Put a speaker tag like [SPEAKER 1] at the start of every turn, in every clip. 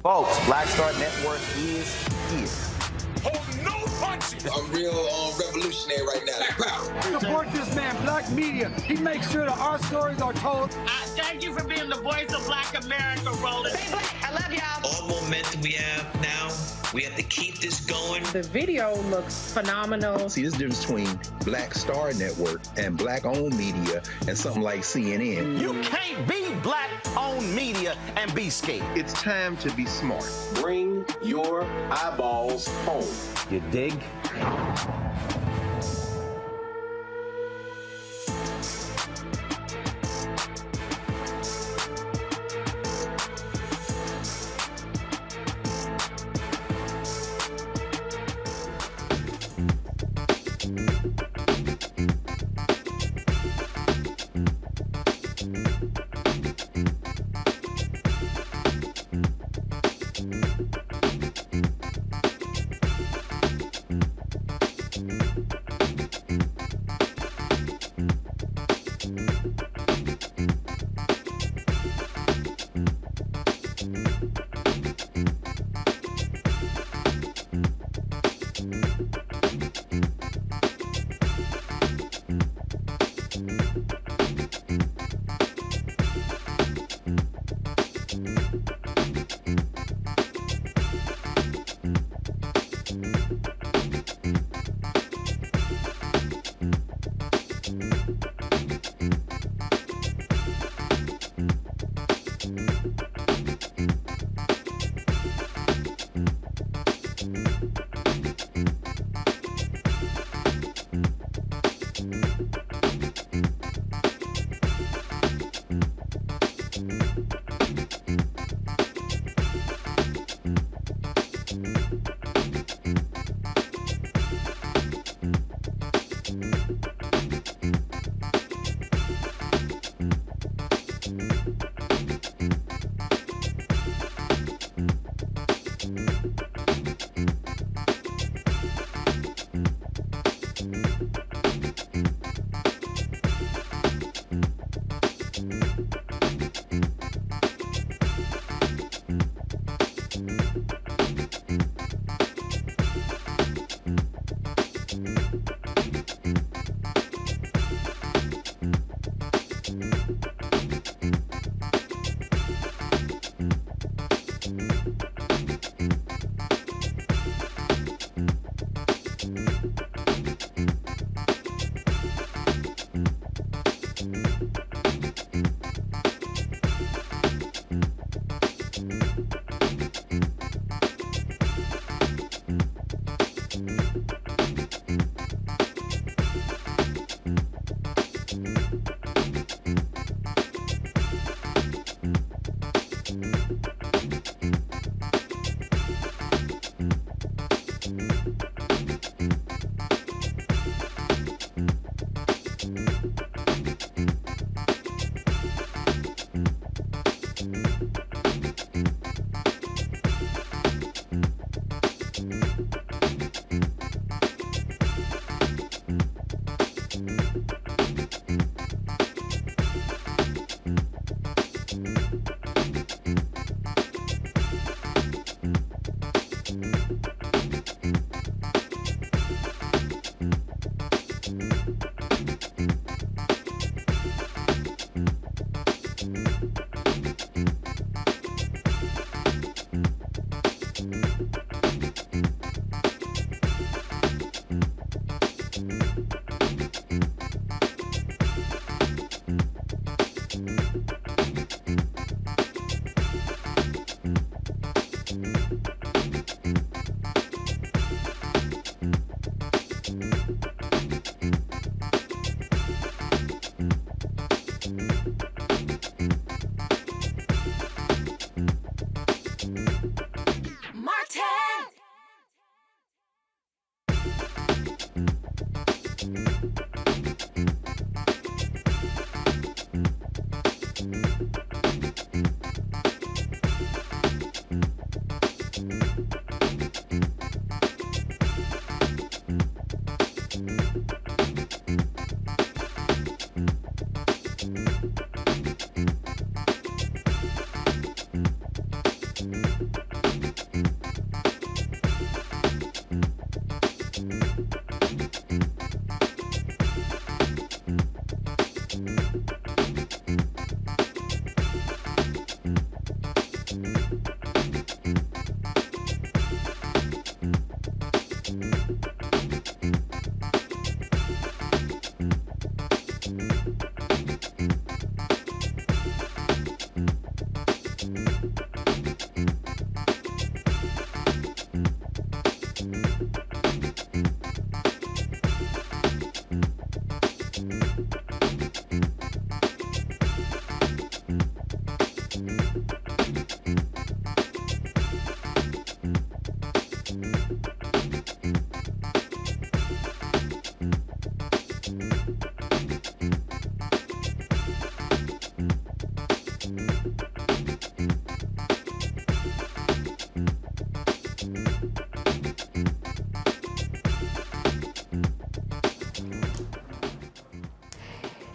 [SPEAKER 1] Folks, Black Star Network is here.
[SPEAKER 2] Hold no punches.
[SPEAKER 3] I'm real revolutionary right now. Black power.
[SPEAKER 4] Support this man, Black Media. He makes sure that our stories are told.
[SPEAKER 5] Thank you for being the voice of Black America, Roland.
[SPEAKER 6] Stay black. I love y'all.
[SPEAKER 7] All momentum we have now, we have to keep this going.
[SPEAKER 8] The video looks phenomenal.
[SPEAKER 9] See, this difference between Black Star Network and Black-owned media and something like CNN.
[SPEAKER 1] You can't be Black-owned media and be scared.
[SPEAKER 10] It's time to be smart.
[SPEAKER 11] Bring your eyeballs home.
[SPEAKER 1] You dig?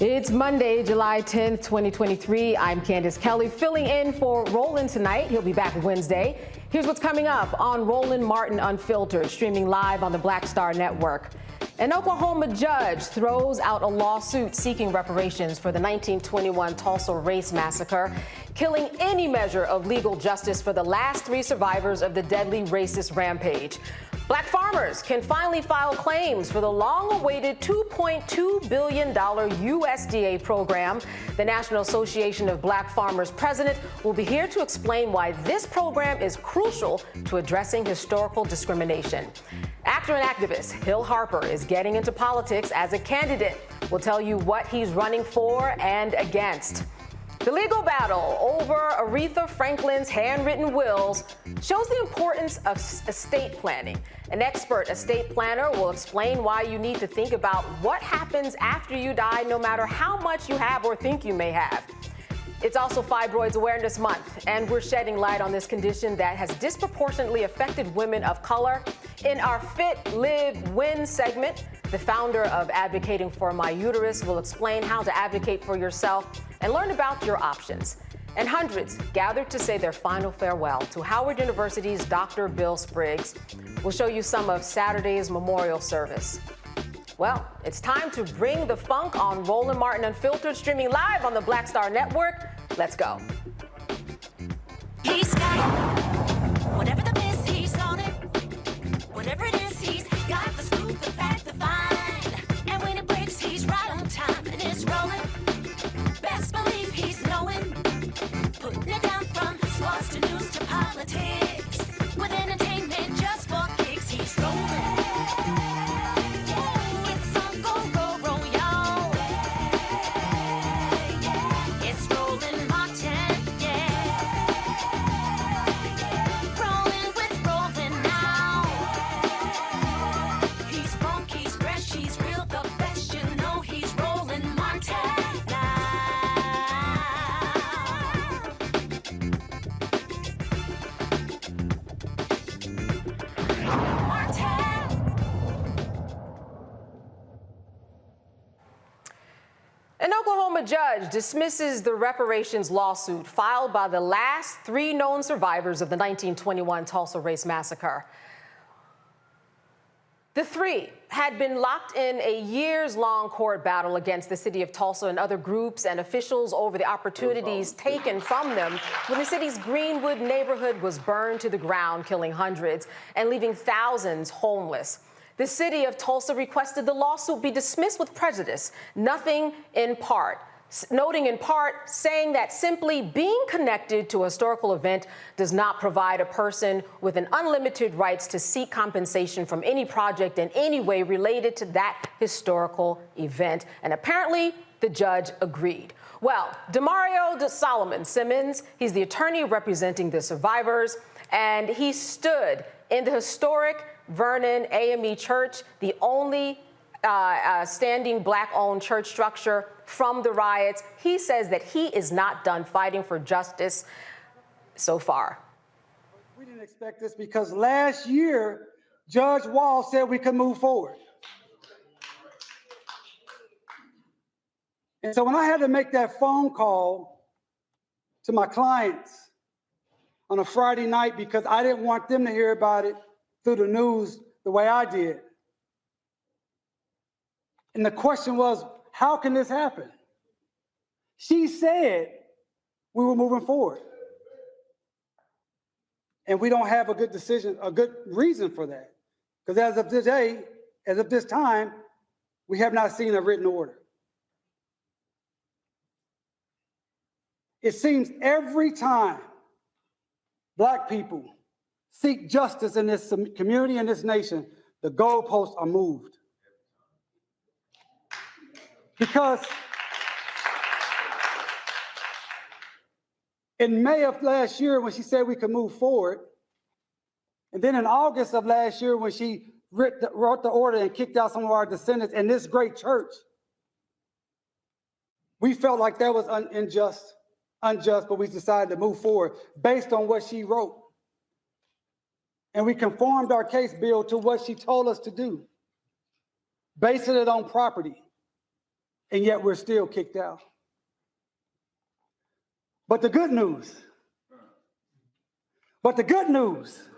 [SPEAKER 6] It's Monday, July 10th, 2023. I'm Candace Kelly, filling in for Roland tonight. He'll be back Wednesday. Here's what's coming up on Roland Martin Unfiltered, streaming live on the Black Star Network. An Oklahoma judge throws out a lawsuit seeking reparations for the 1921 Tulsa Race Massacre, killing any measure of legal justice for the last 3 survivors of the deadly racist rampage. Black farmers can finally file claims for the long-awaited $2.2 billion USDA program. The National Association of Black Farmers president will be here to explain why this program is crucial to addressing historical discrimination. Actor and activist Hill Harper is getting into politics as a candidate. We'll tell you what he's running for and against. The legal battle over Aretha Franklin's handwritten wills shows the importance of estate planning. An expert estate planner will explain why you need to think about what happens after you die, no matter how much you have or think you may have. It's also Fibroids Awareness Month, and we're shedding light on this condition that has disproportionately affected women of color. In our Fit, Live, Win segment, the founder of Advocating for My Uterus will explain how to advocate for yourself and learn about your options. And hundreds gathered to say their final farewell to Howard University's Dr. Bill Spriggs. We'll show you some of Saturday's memorial service. Well, it's time to bring the funk on Roland Martin Unfiltered, streaming live on the Black Star Network. Let's go.
[SPEAKER 10] He's got it. Whatever the miss, he's on it. Whatever it is, he's got the scoop, the fact, the find. And when it breaks, he's right on time and it's rolling. Best believe he's knowing. Putting it down from sports to news to politics. With entertainment just for kicks, he's rolling. It's on go, y'all. It's Roland Martin, yeah. Rolling with Roland now. He's funk, he's fresh, he's real, the best, you know he's Roland Martin now.
[SPEAKER 6] An Oklahoma judge dismisses the reparations lawsuit filed by the last 3 known survivors of the 1921 Tulsa Race Massacre. The 3 had been locked in a years-long court battle against the city of Tulsa and other groups and officials over the opportunities taken from them when the city's Greenwood neighborhood was burned to the ground, killing hundreds and leaving thousands homeless. The city of Tulsa requested the lawsuit be dismissed with prejudice, noting in part, saying that simply being connected to a historical event does not provide a person with an unlimited rights to seek compensation from any project in any way related to that historical event. And apparently, the judge agreed. Well, Demario Solomon Simmons, he's the attorney representing the survivors, and he stood in the historic Vernon AME Church, the only standing Black-owned church structure from the riots. He says that he is not done fighting for justice so far.
[SPEAKER 4] We didn't expect this because last year, Judge Wall said we could move forward. And so when I had to make that phone call to my clients on a Friday night because I didn't want them to hear about it through the news the way I did. And the question was, how can this happen? She said we were moving forward. And we don't have a good decision, a good reason for that. Because as of today, as of this time, we have not seen a written order. It seems every time Black people seek justice in this community and this nation, the goalposts are moved. Because in May of last year, when she said we could move forward, and then in August of last year, when she wrote the order and kicked out some of our descendants in this great church, we felt like that was unjust, but we decided to move forward based on what she wrote. And we conformed our case, Bill, to what she told us to do, basing it on property. and yet we're still kicked out. But the good news, but the good news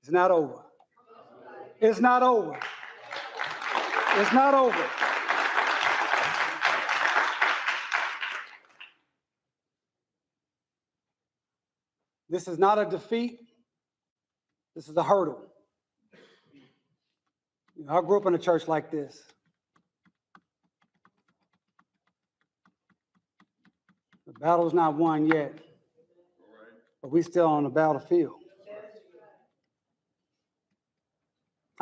[SPEAKER 4] it's not over. It's not over. It's not over. This is not a defeat. This is a hurdle. You know, I grew up in a church like this. The battle's not won yet, but we're still on the battlefield.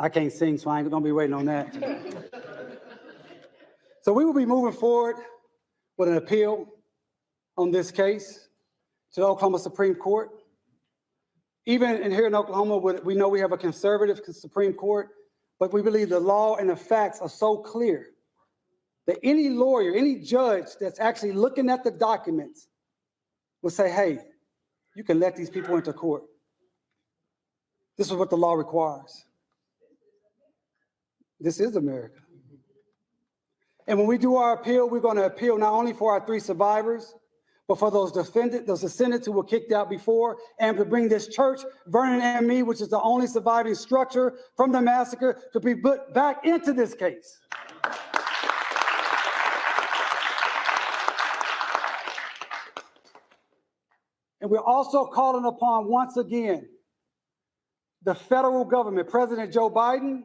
[SPEAKER 4] I can't sing, so I ain't gonna be waiting on that. So we will be moving forward with an appeal on this case to the Oklahoma Supreme Court. Even here in Oklahoma, we know we have a conservative Supreme Court, but we believe the law and the facts are so clear that any lawyer, any judge that's actually looking at the documents will say, hey, you can let these people into court. This is what the law requires. This is America. And when we do our appeal, we're going to appeal not only for our 3 survivors, but for those descendants who were kicked out before, and to bring this church, Vernon and Me, which is the only surviving structure from the massacre, to be put back into this case. And we're also calling upon, once again, the federal government, President Joe Biden,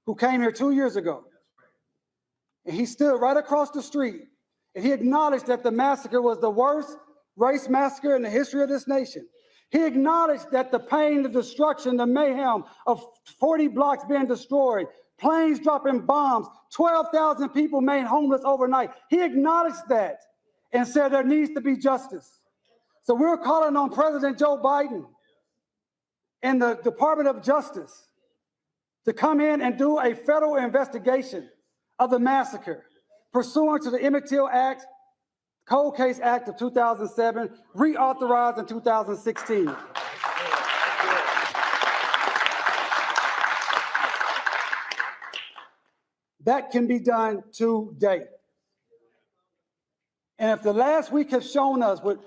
[SPEAKER 4] who came here 2 years ago. And he stood right across the street, and he acknowledged that the massacre was the worst race massacre in the history of this nation. He acknowledged that the pain, the destruction, the mayhem of 40 blocks being destroyed, planes dropping bombs, 12,000 people made homeless overnight. He acknowledged that and said there needs to be justice. So we're calling on President Joe Biden and the Department of Justice to come in and do a federal investigation of the massacre pursuant to the Emmett Till Act, Cold Case Act of 2007, reauthorized in 2016. That can be done today. And if the last week has shown us what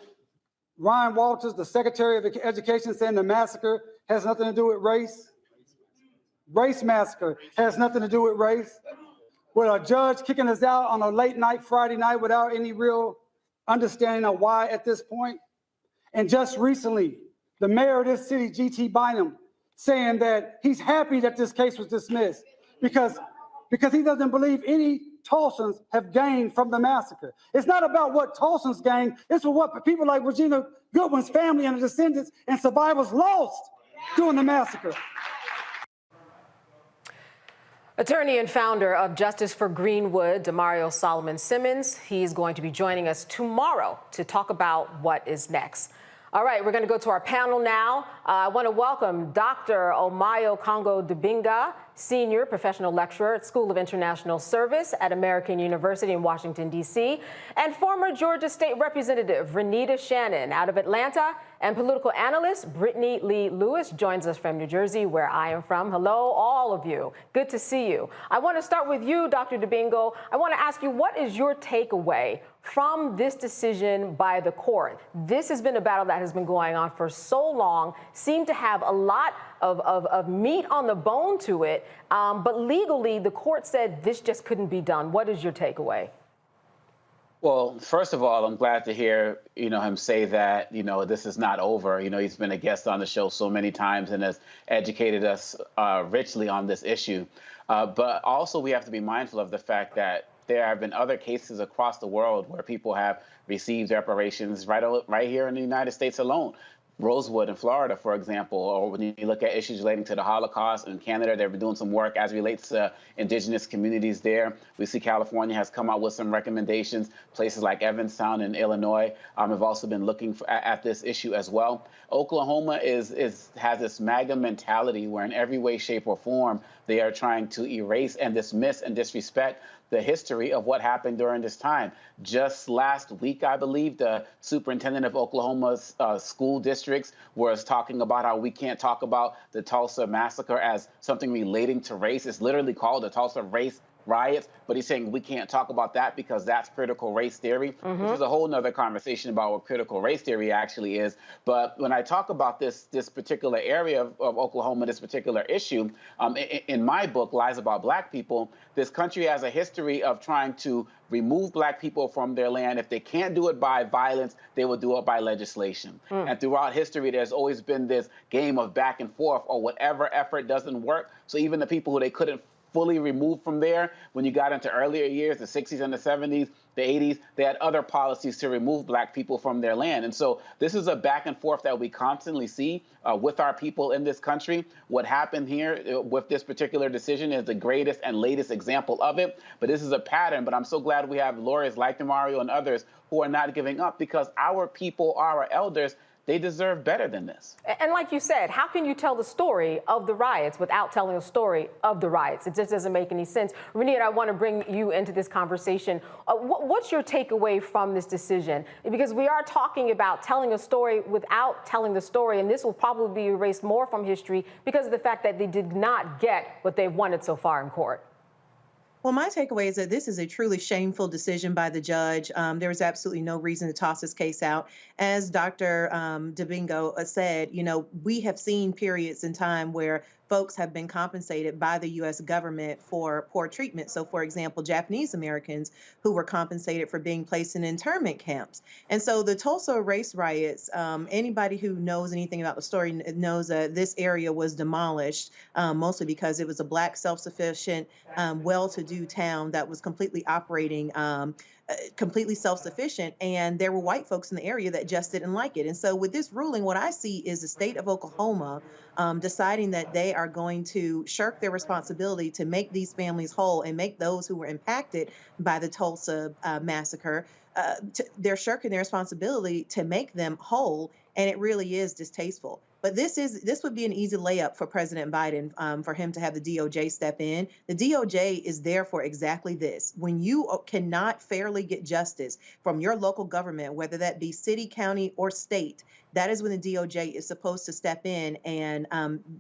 [SPEAKER 4] Ryan Walters, the Secretary of Education, saying the massacre has nothing to do with race, race massacre has nothing to do with race, with a judge kicking us out on a late night Friday night without any real understanding of why at this point. And just recently, the mayor of this city, G.T. Bynum, saying that he's happy that this case was dismissed because he doesn't believe any Tulsans have gained from the massacre. It's not about what Tulsans gained, it's for what people like Regina Goodwin's family and the descendants and survivors lost during the massacre.
[SPEAKER 6] Attorney and founder of Justice for Greenwood, Demario Solomon Simmons, he's going to be joining us tomorrow to talk about what is next. All right, we're going to go to our panel now. I want to welcome Dr. Omayo Congo Dibinga, Senior Professional Lecturer at School of International Service at American University in Washington, D.C., and former Georgia State Representative Renita Shannon out of Atlanta, and political analyst Brittany Lee Lewis joins us from New Jersey, where I am from. Hello, all of you. Good to see you. I want to start with you, Dr. Dibinga. I want to ask you, what is your takeaway from this decision by the court? This has been a battle that has been going on for so long, seemed to have a lot of meat on the bone to it, but legally the court said this just couldn't be done. What is your takeaway?
[SPEAKER 12] Well, first of all, I'm glad to hear, him say that, this is not over. He's been a guest on the show so many times and has educated us richly on this issue. But also we have to be mindful of the fact that there have been other cases across the world where people have received reparations right here in the United States alone. Rosewood in Florida, for example, or when you look at issues relating to the Holocaust in Canada, they've been doing some work as relates to indigenous communities there. We see California has come out with some recommendations. Places like Evanston in Illinois have also been looking at this issue as well. Oklahoma has this MAGA mentality where in every way, shape, or form, they are trying to erase and dismiss and disrespect the history of what happened during this time. Just last week, I believe, the superintendent of Oklahoma's school districts was talking about how we can't talk about the Tulsa massacre as something relating to race. It's literally called the Tulsa Race Riots, but he's saying we can't talk about that because that's critical race theory, which is a whole nother conversation about what critical race theory actually is. But when I talk about this particular area of Oklahoma, this particular issue, in my book, Lies About Black People, this country has a history of trying to remove Black people from their land. If they can't do it by violence, they will do it by legislation. And throughout history, there's always been this game of back and forth, or whatever effort doesn't work. So even the people who they couldn't fully removed from there, when you got into earlier years, the 60s and the 70s, the 80s, they had other policies to remove Black people from their land. And so this is a back and forth that we constantly see with our people in this country. What happened here with this particular decision is the greatest and latest example of it. But this is a pattern. But I'm so glad we have lawyers like Mario and others who are not giving up, because our people, our elders, they deserve better than this.
[SPEAKER 6] And like you said, how can you tell the story of the riots without telling a story of the riots? It just doesn't make any sense. Renee, I want to bring you into this conversation. What's your takeaway from this decision? Because we are talking about telling a story without telling the story, and this will probably be erased more from history because of the fact that they did not get what they've wanted so far in court.
[SPEAKER 13] Well, my takeaway is that this is a truly shameful decision by the judge. There was absolutely no reason to toss this case out. As Dr. Domingo said, we have seen periods in time where folks have been compensated by the U.S. government for poor treatment. So, for example, Japanese Americans who were compensated for being placed in internment camps. And so the Tulsa Race Riots, anybody who knows anything about the story knows that this area was demolished, mostly because it was a Black, self-sufficient, well-to-do town that was completely operating completely self-sufficient, and there were white folks in the area that just didn't like it. And so with this ruling, what I see is the state of Oklahoma deciding that they are going to shirk their responsibility to make these families whole and make those who were impacted by the Tulsa massacre, they're shirking their responsibility to make them whole, and it really is distasteful. But this would be an easy layup for President Biden, for him to have the DOJ step in. The DOJ is there for exactly this. When you cannot fairly get justice from your local government, whether that be city, county, or state, that is when the DOJ is supposed to step in and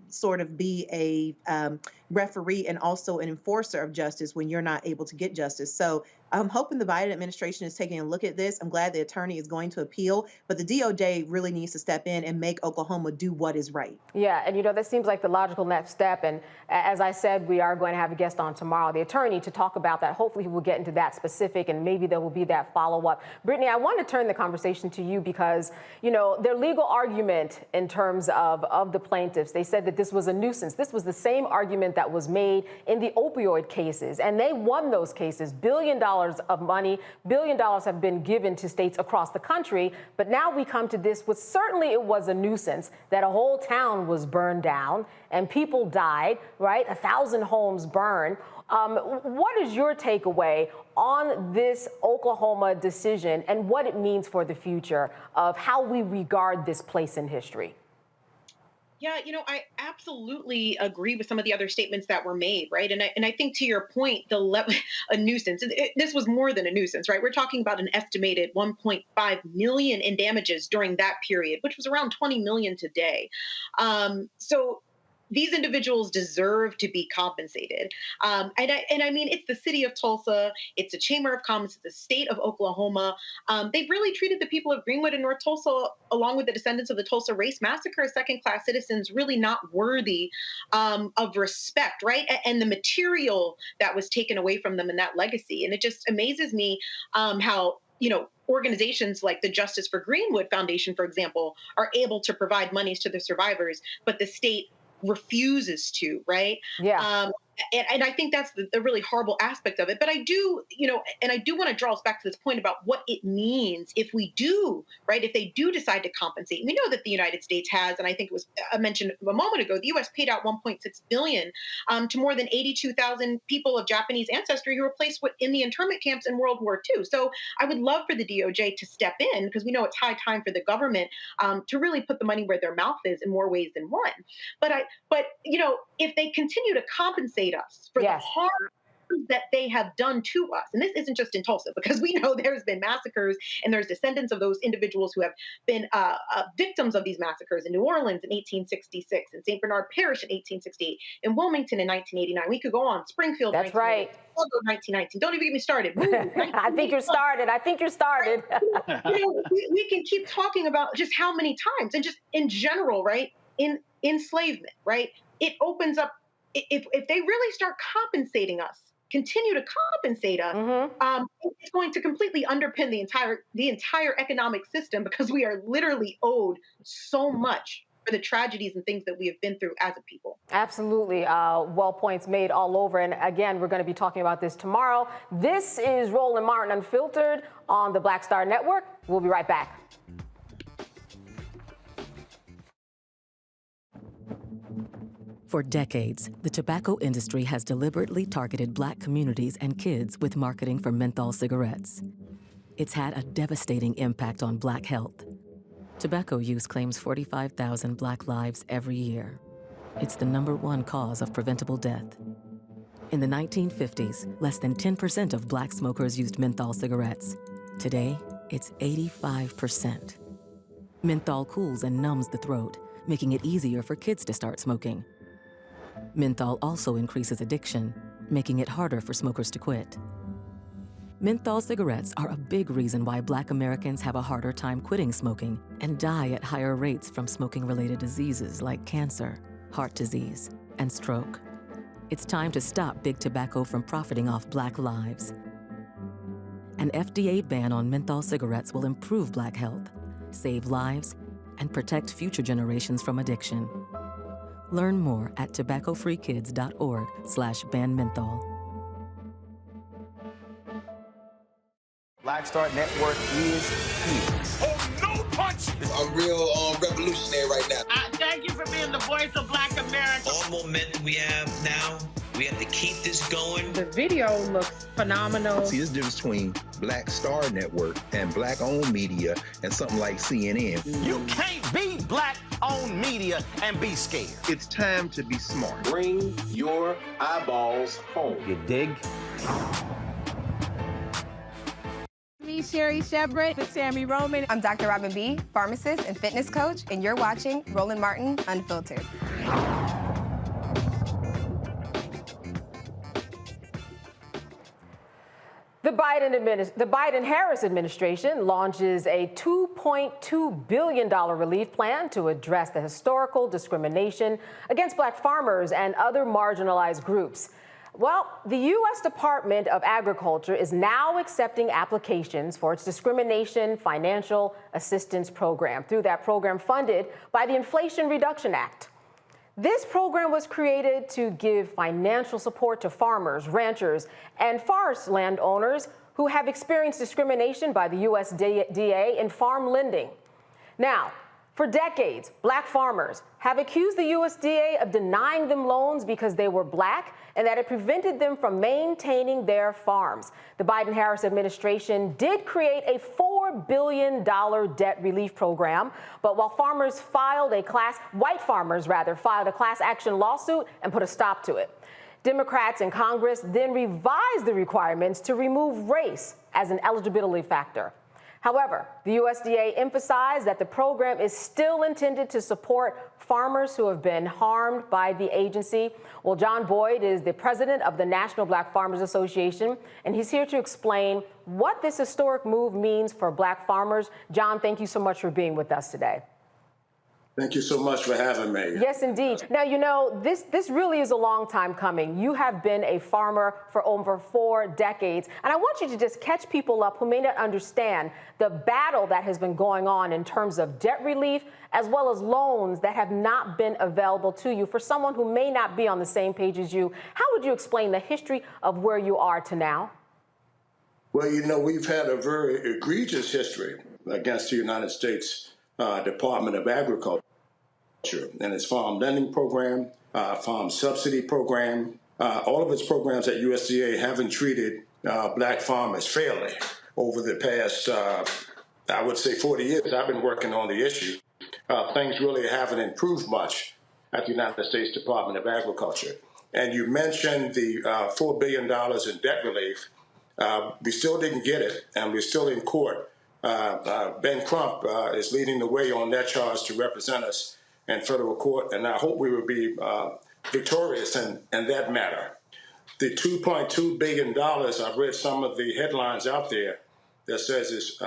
[SPEAKER 13] sort of be a referee and also an enforcer of justice when you're not able to get justice. So I'm hoping the Biden administration is taking a look at this. I'm glad the attorney is going to appeal, but the DOJ really needs to step in and make Oklahoma do what is right.
[SPEAKER 6] Yeah, and that seems like the logical next step. And as I said, we are going to have a guest on tomorrow, the attorney, to talk about that. Hopefully he will get into that specific, and maybe there will be that follow-up. Brittany, I want to turn the conversation to you because, their legal argument in terms of the plaintiffs, they said that this was a nuisance. This was the same argument that was made in the opioid cases, and they won those cases. $1 billion of money, $1 billion have been given to states across the country. But now we come to this, which certainly it was a nuisance, that a whole town was burned down and people died, right? 1,000 homes burned. What is your takeaway on this Oklahoma decision and what it means for the future of how we regard this place in history?
[SPEAKER 14] Yeah, I absolutely agree with some of the other statements that were made, right? And I think to your point, a nuisance. This was more than a nuisance, right? We're talking about an estimated 1.5 million in damages during that period, which was around 20 million today. So these individuals deserve to be compensated. And I mean, it's the city of Tulsa, it's the Chamber of Commerce, it's the state of Oklahoma. They've really treated the people of Greenwood and North Tulsa, along with the descendants of the Tulsa Race Massacre, as second-class citizens, really not worthy of respect, right? And the material that was taken away from them in that legacy. And it just amazes me how, organizations like the Justice for Greenwood Foundation, for example, are able to provide monies to the survivors, but the state refuses to, right?
[SPEAKER 6] Yeah.
[SPEAKER 14] And I think that's the really horrible aspect of it. But I do, and I do want to draw us back to this point about what it means if we do, right? If they do decide to compensate. We know that the United States has, and I think it was mentioned a moment ago, the U.S. paid out $1.6 billion to more than 82,000 people of Japanese ancestry who were placed in the internment camps in World War II. So I would love for the DOJ to step in, because we know it's high time for the government to really put the money where their mouth is in more ways than one. But if they continue to compensate us for the harm that they have done to us. And this isn't just in Tulsa, because we know there's been massacres and there's descendants of those individuals who have been victims of these massacres in New Orleans in 1866, in St. Bernard Parish in 1868, in Wilmington in 1989. We could go on. Springfield.
[SPEAKER 6] That's right.
[SPEAKER 14] 1919. Don't even get me started. Woo,
[SPEAKER 6] I think you're started.
[SPEAKER 14] We can keep talking about just how many times, and just in general, right? In enslavement, right? It opens up. If they really start compensating us, continue to compensate us, it's going to completely underpin the entire economic system, because we are literally owed so much for the tragedies and things that we have been through as a people.
[SPEAKER 6] Absolutely. Well, points made all over. And again, we're going to be talking about this tomorrow. This is Roland Martin Unfiltered on the Black Star Network. We'll be right back.
[SPEAKER 15] For decades, the tobacco industry has deliberately targeted Black communities and kids with marketing for menthol cigarettes. It's had a devastating impact on Black health. Tobacco use claims 45,000 Black lives every year. It's the #1 cause of preventable death. In the 1950s, less than 10% of Black smokers used menthol cigarettes. Today, it's 85%. Menthol cools and numbs the throat, making it easier for kids to start smoking. Menthol also increases addiction, making it harder for smokers to quit. Menthol cigarettes are a big reason why Black Americans have a harder time quitting smoking and die at higher rates from smoking-related diseases like cancer, heart disease, and stroke. It's time to stop Big Tobacco from profiting off Black lives. An FDA ban on menthol cigarettes will improve Black health, save lives, and protect future generations from addiction. Learn more at tobaccofreekids.org/ban menthol.
[SPEAKER 1] Black Star Network is here.
[SPEAKER 2] Hold no punches.
[SPEAKER 3] I'm real revolutionary right now.
[SPEAKER 5] Thank you for being the voice of Black America.
[SPEAKER 7] All momentum we have now, we have to keep this going.
[SPEAKER 8] The video looks phenomenal.
[SPEAKER 9] See, there's a difference between Black Star Network and Black-owned media and something like CNN.
[SPEAKER 1] You can't be Black-owned media and be scared.
[SPEAKER 11] It's time to be smart.
[SPEAKER 2] Bring your eyeballs home.
[SPEAKER 1] You dig?
[SPEAKER 8] Me, Sherry Shepard, with Sammy Roman.
[SPEAKER 16] I'm Dr. Robin B., pharmacist and fitness coach, and you're watching Roland Martin Unfiltered.
[SPEAKER 6] The Biden-Harris administration launches a $2.2 billion relief plan to address the historical discrimination against Black farmers and other marginalized groups. Well, the U.S. Department of Agriculture is now accepting applications for its discrimination financial assistance program through that program funded by the Inflation Reduction Act. This program was created to give financial support to farmers, ranchers, and forest landowners who have experienced discrimination by the USDA in farm lending. Now, for decades, Black farmers have accused the USDA of denying them loans because they were Black and that it prevented them from maintaining their farms. The Biden-Harris administration did create a $4 billion debt relief program, but while white farmers filed a class action lawsuit and put a stop to it. Democrats in Congress then revised the requirements to remove race as an eligibility factor. However, the USDA emphasized that the program is still intended to support farmers who have been harmed by the agency. Well, John Boyd is the president of the National Black Farmers Association, and he's here to explain what this historic move means for Black farmers. John, thank you so much for being with us today.
[SPEAKER 17] Thank you so much for having me.
[SPEAKER 6] Yes, indeed. Now, you know, this really is a long time coming. You have been a farmer for over 4 decades. And I want you to just catch people up who may not understand the battle that has been going on in terms of debt relief, as well as loans that have not been available to you. For someone who may not be on the same page as you, how would you explain the history of where you are to now?
[SPEAKER 17] Well, you know, we've had a very egregious history against the United States Department of Agriculture and its farm lending program, farm subsidy program. All of its programs at USDA haven't treated Black farmers fairly over the past, I would say 40 years. I've been working on the issue. Things really haven't improved much at the United States Department of Agriculture. And you mentioned the $4 billion in debt relief. We still didn't get it, and we're still in court. Ben Crump is leading the way on that charge to represent us in federal court, and I hope we will be victorious in that matter. The $2.2 billion, I've read some of the headlines out there that says it's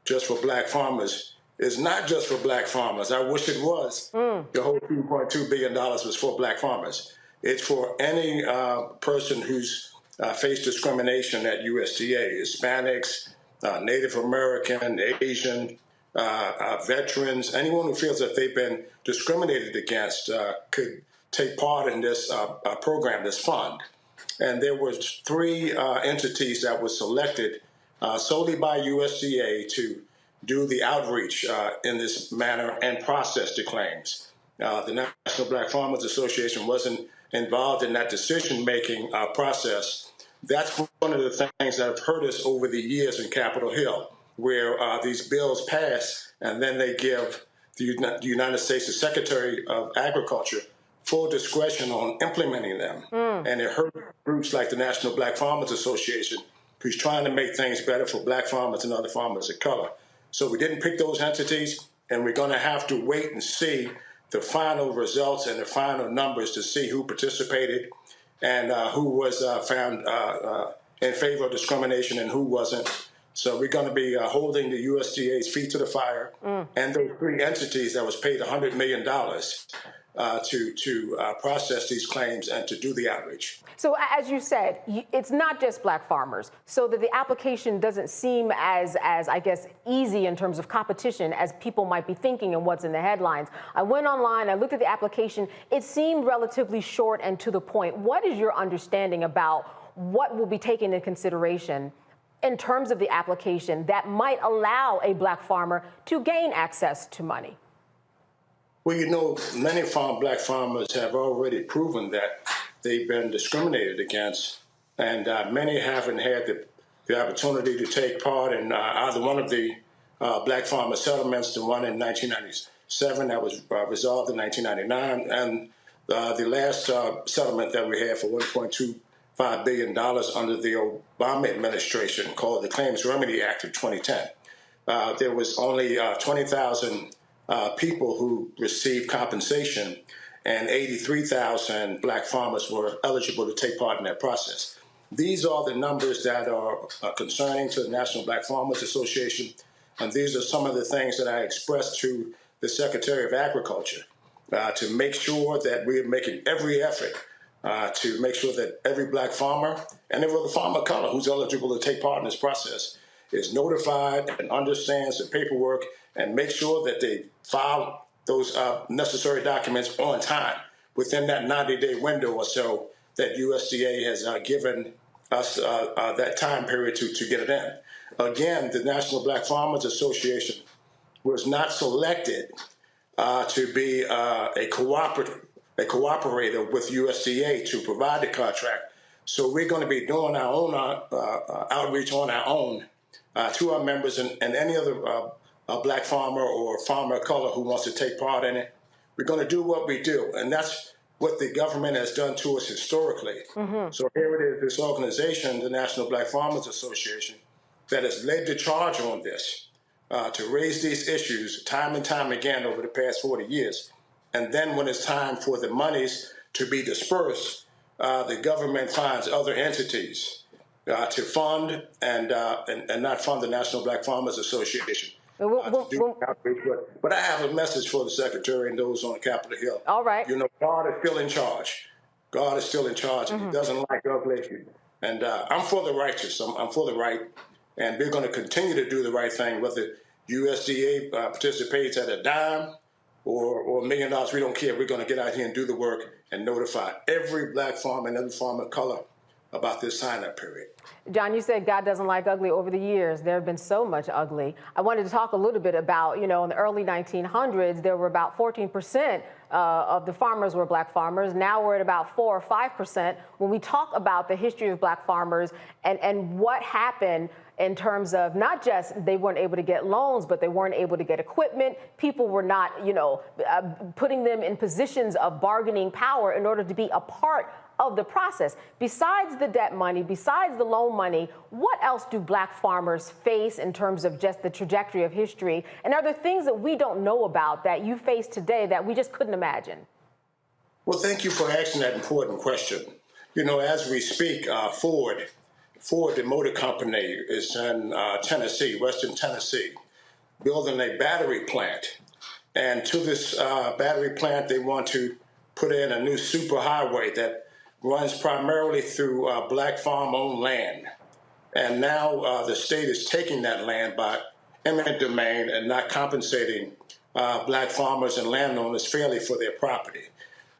[SPEAKER 17] just for black farmers. It's not just for black farmers. I wish it was. The whole $2.2 billion was for black farmers. It's for any person who's faced discrimination at USDA, Hispanics, Native American, Asian, veterans, anyone who feels that they've been discriminated against could take part in this program, this fund. And there were 3 entities that were selected solely by USDA to do the outreach in this manner and process the claims. The National Black Farmers Association wasn't involved in that decision-making process. That's one of the things that have hurt us over the years in Capitol Hill, where these bills pass and then they give the United States, the Secretary of Agriculture, full discretion on implementing them. And it hurt groups like the National Black Farmers Association, who's trying to make things better for black farmers and other farmers of color. So we didn't pick those entities, and we're going to have to wait and see the final results and the final numbers to see who participated and who was found in favor of discrimination and who wasn't. So we're going to be holding the USDA's feet to the fire and those 3 entities that was paid $100 million to process these claims and to do the outreach.
[SPEAKER 6] So as you said, it's not just black farmers, so that the application doesn't seem as I guess, easy in terms of competition as people might be thinking and what's in the headlines. I went online, I looked at the application. It seemed relatively short and to the point. What is your understanding about what will be taken into consideration in terms of the application that might allow a black farmer to gain access to money?
[SPEAKER 17] Well, you know, many black farmers have already proven that they've been discriminated against, and many haven't had the opportunity to take part in either one of the black farmer settlements, the one in 1997 that was resolved in 1999, and the last settlement that we had for $1.25 billion under the Obama administration, called the Claims Remedy Act of 2010. There was only 20,000 people who received compensation, and 83,000 black farmers were eligible to take part in that process. These are the numbers that are concerning to the National Black Farmers Association, and these are some of the things that I expressed to the Secretary of Agriculture to make sure that we're making every effort to make sure that every black farmer and every other farmer of color who's eligible to take part in this process is notified and understands the paperwork and make sure that they file those necessary documents on time within that 90-day window or so that USDA has given us that time period to get it in. Again, the National Black Farmers Association was not selected to be a cooperator with USDA to provide the contract. So we're going to be doing our own outreach on our own to our members and any other black farmer or farmer of color who wants to take part in it. We're going to do what we do, and that's what the government has done to us historically. So here it is, this organization, the National Black Farmers Association, that has led the charge on this, to raise these issues time and time again over the past 40 years. And then when it's time for the monies to be dispersed, the government finds other entities to fund and not fund the National Black Farmers Association. But I have a message for the Secretary and those on Capitol Hill.
[SPEAKER 6] All right.
[SPEAKER 17] You know, God is still in charge. God is still in charge, and He doesn't like ugly. And I'm for the righteous. I'm for the right. And we're going to continue to do the right thing, whether USDA participates at a dime or $1 million. We don't care. We're going to get out here and do the work and notify every black farmer and every farmer of color about this sign-up period.
[SPEAKER 6] John, you said God doesn't like ugly. Over the years, there have been so much ugly. I wanted to talk a little bit about, you know, in the early 1900s, there were about 14% of the farmers were black farmers. Now we're at about 4 or 5%. When we talk about the history of black farmers and what happened in terms of not just they weren't able to get loans, but they weren't able to get equipment. People were not, putting them in positions of bargaining power in order to be a part of the process. Besides the debt money, besides the loan money, what else do black farmers face in terms of just the trajectory of history? And are there things that we don't know about that you face today that we just couldn't imagine?
[SPEAKER 17] Well, thank you for asking that important question. As we speak, Ford, the motor company, is in Tennessee, Western Tennessee, building a battery plant. And to this battery plant, they want to put in a new superhighway that runs primarily through black farm-owned land. And now the state is taking that land by eminent domain and not compensating black farmers and landowners fairly for their property.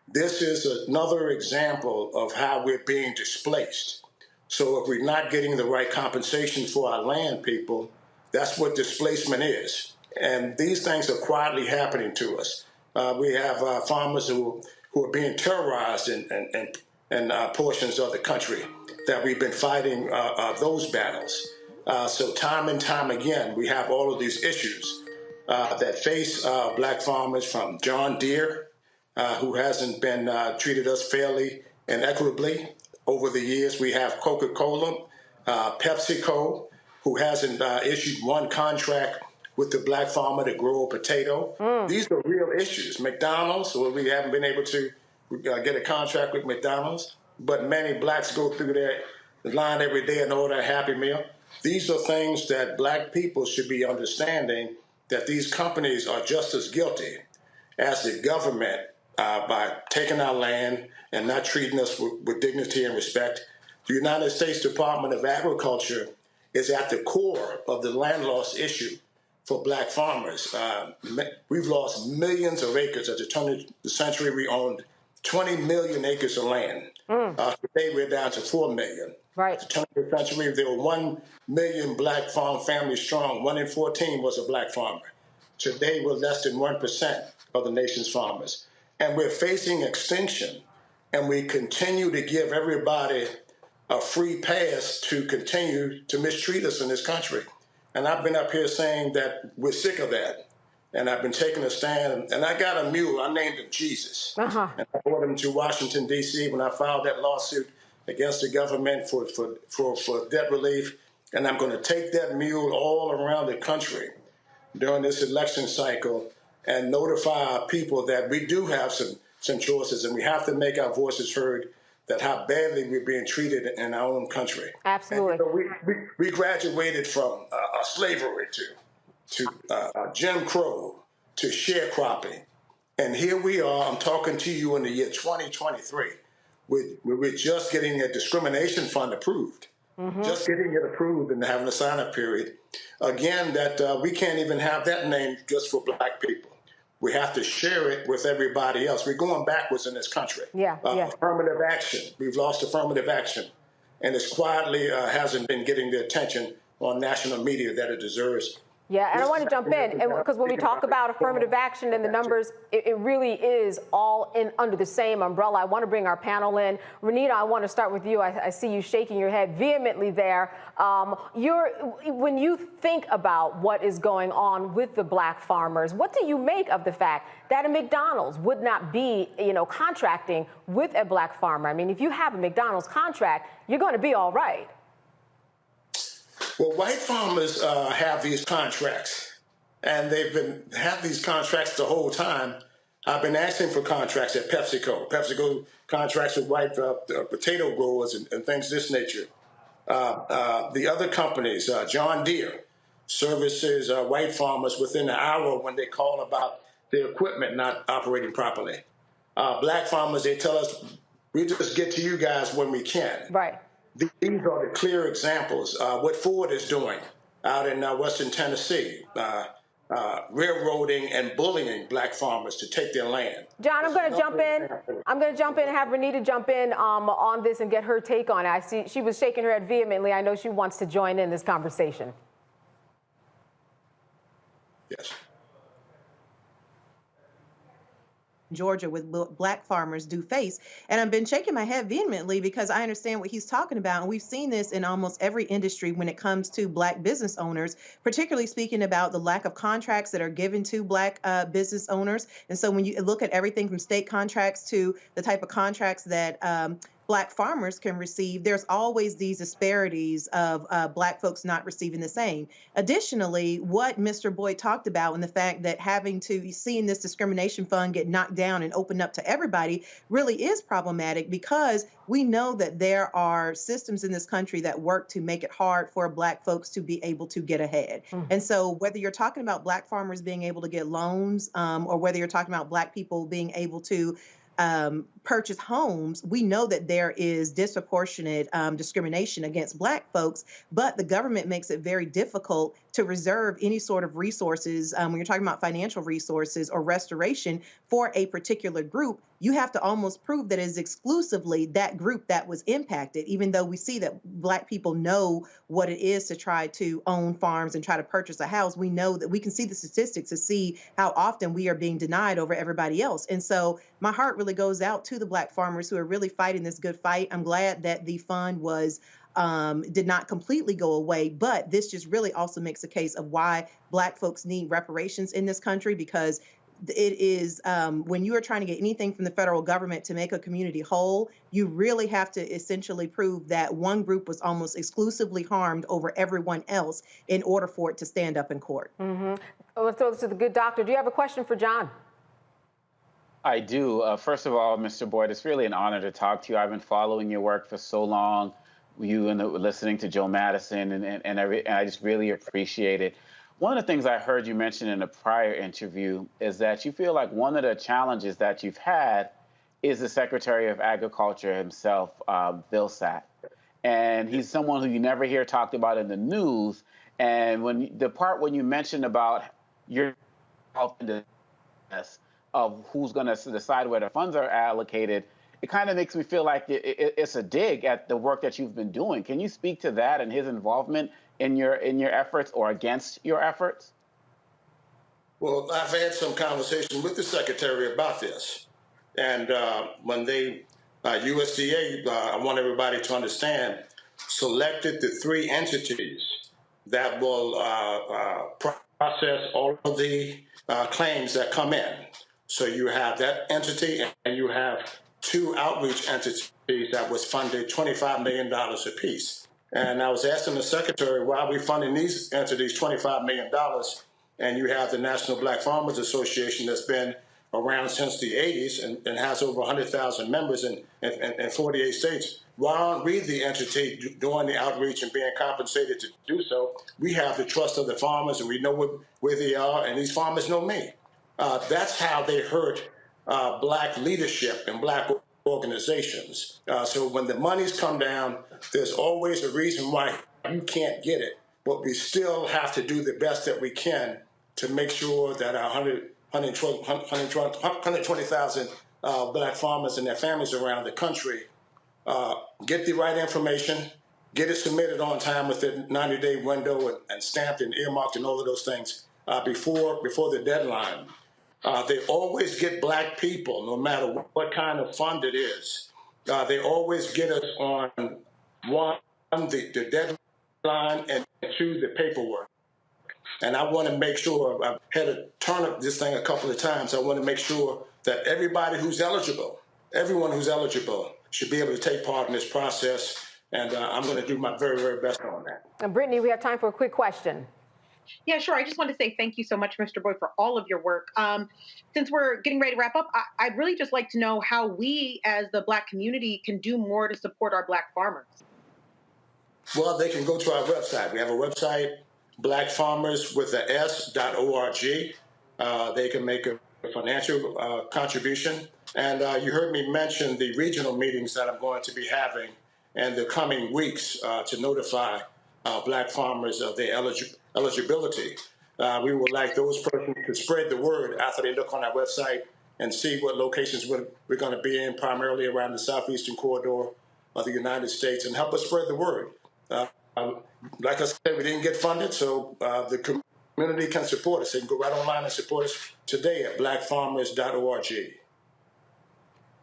[SPEAKER 17] This is another example of how we're being displaced. So if we're not getting the right compensation for our land, people, that's what displacement is. And these things are quietly happening to us. We have farmers who are being terrorized in portions of the country that we've been fighting those battles. So time and time again, we have all of these issues that face black farmers, from John Deere, who hasn't been treated us fairly and equitably over the years. We have Coca-Cola, PepsiCo, who hasn't issued one contract with the black farmer to grow a potato. These are real issues. McDonald's, well, we haven't been able to get a contract with McDonald's, but many blacks go through their line every day and order a Happy Meal. These are things that black people should be understanding, that these companies are just as guilty as the government by taking our land and not treating us with dignity and respect. The United States Department of Agriculture is at the core of the land loss issue for black farmers. We've lost millions of acres. At the turn of the century, we owned 20 million acres of land. Today, we're down to 4 million.
[SPEAKER 6] Right.
[SPEAKER 17] At the turn of the century, there were 1 million black farm families strong. 1 in 14 was a black farmer. Today, we're less than 1% of the nation's farmers. And we're facing extinction, and we continue to give everybody a free pass to continue to mistreat us in this country. And I've been up here saying that we're sick of that. And I've been taking a stand, and I got a mule. I named him Jesus. And I brought him to Washington, D.C. when I filed that lawsuit against the government for debt relief. And I'm going to take that mule all around the country during this election cycle and notify our people that we do have some choices, and we have to make our voices heard, that how badly we're being treated in our own country.
[SPEAKER 6] Absolutely.
[SPEAKER 17] And, we graduated from slavery to Jim Crow to sharecropping. And here we are, I'm talking to you in the year 2023. We're just getting a discrimination fund approved. Just getting it approved and having a sign-up period. Again, that we can't even have that name just for black people. We have to share it with everybody else. We're going backwards in this country. Affirmative action. We've lost affirmative action. And it's quietly hasn't been getting the attention on national media that it deserves.
[SPEAKER 6] Yeah, and I want to jump in, because when we talk about affirmative action and the numbers, it really is all in under the same umbrella. I want to bring our panel in. Renita, I want to start with you. I see you shaking your head vehemently there. When you think about what is going on with the black farmers, what do you make of the fact that a McDonald's would not be, contracting with a black farmer? I mean, if you have a McDonald's contract, you're going to be all right.
[SPEAKER 17] Well, white farmers have these contracts, and have these contracts the whole time. I've been asking for contracts at PepsiCo. PepsiCo contracts with white potato growers and things of this nature. The other companies, John Deere, services white farmers within an hour when they call about their equipment not operating properly. Black farmers, they tell us, we just get to you guys when we can.
[SPEAKER 6] Right.
[SPEAKER 17] These are the clear examples. What Ford is doing out in Western Tennessee, railroading and bullying black farmers to take their land.
[SPEAKER 6] John, I'm going to jump in. I'm going to jump in and have Renita jump in on this and get her take on it. I see she was shaking her head vehemently. I know she wants to join in this conversation.
[SPEAKER 17] Yes.
[SPEAKER 13] Georgia with Black farmers do face. And I've been shaking my head vehemently because I understand what he's talking about. And we've seen this in almost every industry when it comes to Black business owners, particularly speaking about the lack of contracts that are given to Black business owners. And so when you look at everything from state contracts to the type of contracts that Black farmers can receive, there's always these disparities of Black folks not receiving the same. Additionally, what Mr. Boyd talked about and the fact that seeing this discrimination fund get knocked down and opened up to everybody really is problematic, because we know that there are systems in this country that work to make it hard for Black folks to be able to get ahead. And so whether you're talking about Black farmers being able to get loans, or whether you're talking about Black people being able to purchase homes, we know that there is disproportionate discrimination against Black folks, but the government makes it very difficult to reserve any sort of resources when you're talking about financial resources or restoration for a particular group. You have to almost prove that it is exclusively that group that was impacted, even though we see that Black people know what it is to try to own farms and try to purchase a house. We know that we can see the statistics to see how often we are being denied over everybody else. And so my heart really goes out to the Black farmers who are really fighting this good fight. I'm glad that the fund was did not completely go away, but this just really also makes a case of why Black folks need reparations in this country, because it is when you are trying to get anything from the federal government to make a community whole, you really have to essentially prove that one group was almost exclusively harmed over everyone else in order for it to stand up in court.
[SPEAKER 6] Let's throw this to the good doctor. Do you have a question for John?
[SPEAKER 12] I do. First of all, Mr. Boyd, it's really an honor to talk to you. I've been following your work for so long, you and listening to Joe Madison, and I just really appreciate it. One of the things I heard you mention in a prior interview is that you feel like one of the challenges that you've had is the Secretary of Agriculture himself, Vilsack. And he's someone who you never hear talked about in the news. And when you mentioned about your help in this of who's going to decide where the funds are allocated, it kind of makes me feel like it's a dig at the work that you've been doing. Can you speak to that and his involvement in your efforts or against your efforts?
[SPEAKER 17] Well, I've had some conversation with the secretary about this, and when USDA, I want everybody to understand, selected the 3 entities that will process all of the claims that come in. So you have that entity, and you have 2 outreach entities that was funded $25 million apiece. And I was asking the secretary, why are we funding these entities $25 million? And you have the National Black Farmers Association that's been around since the 80s and has over 100,000 members in 48 states. Why aren't we the entity doing the outreach and being compensated to do so? We have the trust of the farmers, and we know where they are, and these farmers know me. That's how they hurt Black leadership and Black organizations. So when the money's come down, there's always a reason why you can't get it. But we still have to do the best that we can to make sure that our 120,000 Black farmers and their families around the country get the right information, get it submitted on time within the 90-day window and stamped and earmarked and all of those things before the deadline. They always get Black people, no matter what kind of fund it is. They always get us on the deadline and 2, the paperwork. And I want to make sure, I've had to turn up this thing a couple of times. I want to make sure that everybody who's eligible, everyone who's eligible, should be able to take part in this process. And I'm going to do my very, very best on that.
[SPEAKER 6] And Brittany, we have time for a quick question.
[SPEAKER 14] Yeah, sure. I just want to say thank you so much, Mr. Boyd, for all of your work. Since we're getting ready to wrap up, I'd really just like to know how we as the Black community can do more to support our Black farmers.
[SPEAKER 17] Well, they can go to our website. We have a website, blackfarmerswithas.org. They can make a financial contribution. And you heard me mention the regional meetings that I'm going to be having in the coming weeks to notify Black farmers of their eligibility. We would like those persons to spread the word after they look on our website and see what locations we're going to be in, primarily around the southeastern corridor of the United States, and help us spread the word. Like I said, we didn't get funded, so the community can support us. They can go right online and support us today at blackfarmers.org.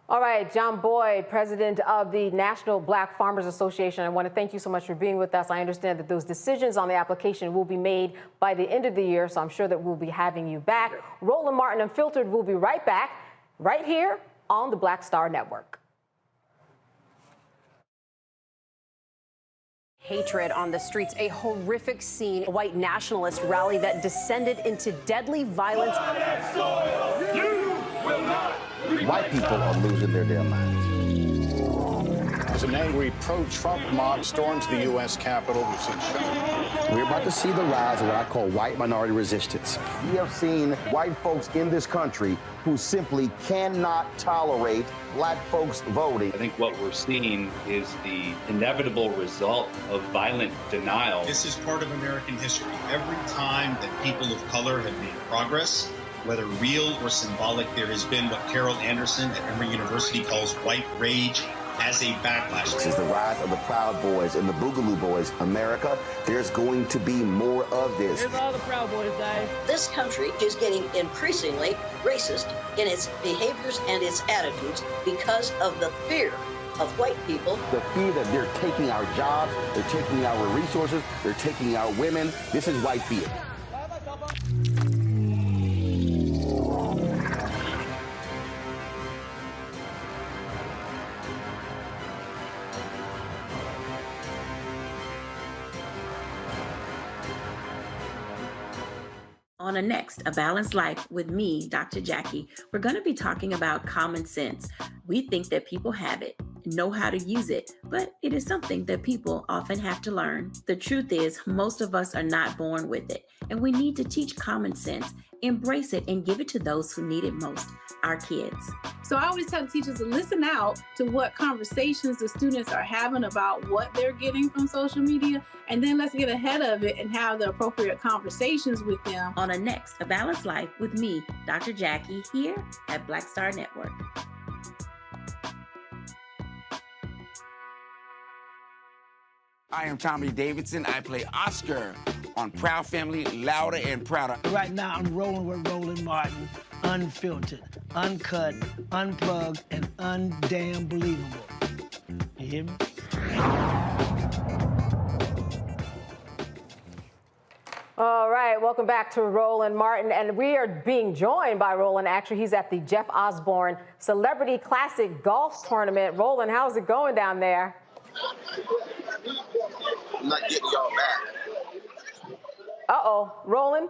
[SPEAKER 6] All right, John Boyd, president of the National Black Farmers Association, I want to thank you so much for being with us. I understand that those decisions on the application will be made by the end of the year, so I'm sure that we'll be having you back. Roland Martin Unfiltered will be right back, right here on the Black Star Network.
[SPEAKER 18] Hatred on the streets, a horrific scene, a white nationalist rally that descended into deadly violence.
[SPEAKER 1] White people are losing their damn minds.
[SPEAKER 19] As an angry pro-Trump mob storms the U.S. Capitol, we've seen
[SPEAKER 1] We're about to see the rise of what I call white minority resistance. We have seen white folks in this country who simply cannot tolerate black folks voting.
[SPEAKER 20] I think what we're seeing is the inevitable result of violent denial.
[SPEAKER 21] This is part of American history. Every time that people of color have made progress, whether real or symbolic, there has been what Carol Anderson at Emory University calls white rage as a backlash.
[SPEAKER 1] This is the rise of the Proud Boys and the Boogaloo Boys. America, there's going to be more of this.
[SPEAKER 22] Here's all the Proud Boys, Dave.
[SPEAKER 23] This country is getting increasingly racist in its behaviors and its attitudes because of the fear of white people.
[SPEAKER 1] The fear that they're taking our jobs, they're taking our resources, they're taking our women. This is white fear.
[SPEAKER 24] On a next, A Balanced Life with me, Dr. Jackie, we're going to be talking about common sense. We think that people have it, know how to use it, but it is something that people often have to learn. The truth is, most of us are not born with it, and we need to teach common sense, embrace it, and give it to those who need it most, our kids.
[SPEAKER 8] So I always tell teachers to listen out to what conversations the students are having about what they're getting from social media, and then let's get ahead of it and have the appropriate conversations with them.
[SPEAKER 24] On a next, A Balanced Life with me, Dr. Jackie, here at Black Star Network.
[SPEAKER 25] I am Tommy Davidson. I play Oscar on Proud Family, Louder and Prouder.
[SPEAKER 22] Right now, I'm rolling with Roland Martin, unfiltered, uncut, unplugged, and undamn believable. You hear me?
[SPEAKER 6] All right, welcome back to Roland Martin, and we are being joined by Roland. Actually, he's at the Jeff Osborne Celebrity Classic Golf Tournament. Roland, how's it going down there?
[SPEAKER 3] I'm not getting y'all back.
[SPEAKER 6] Uh-oh, Roland?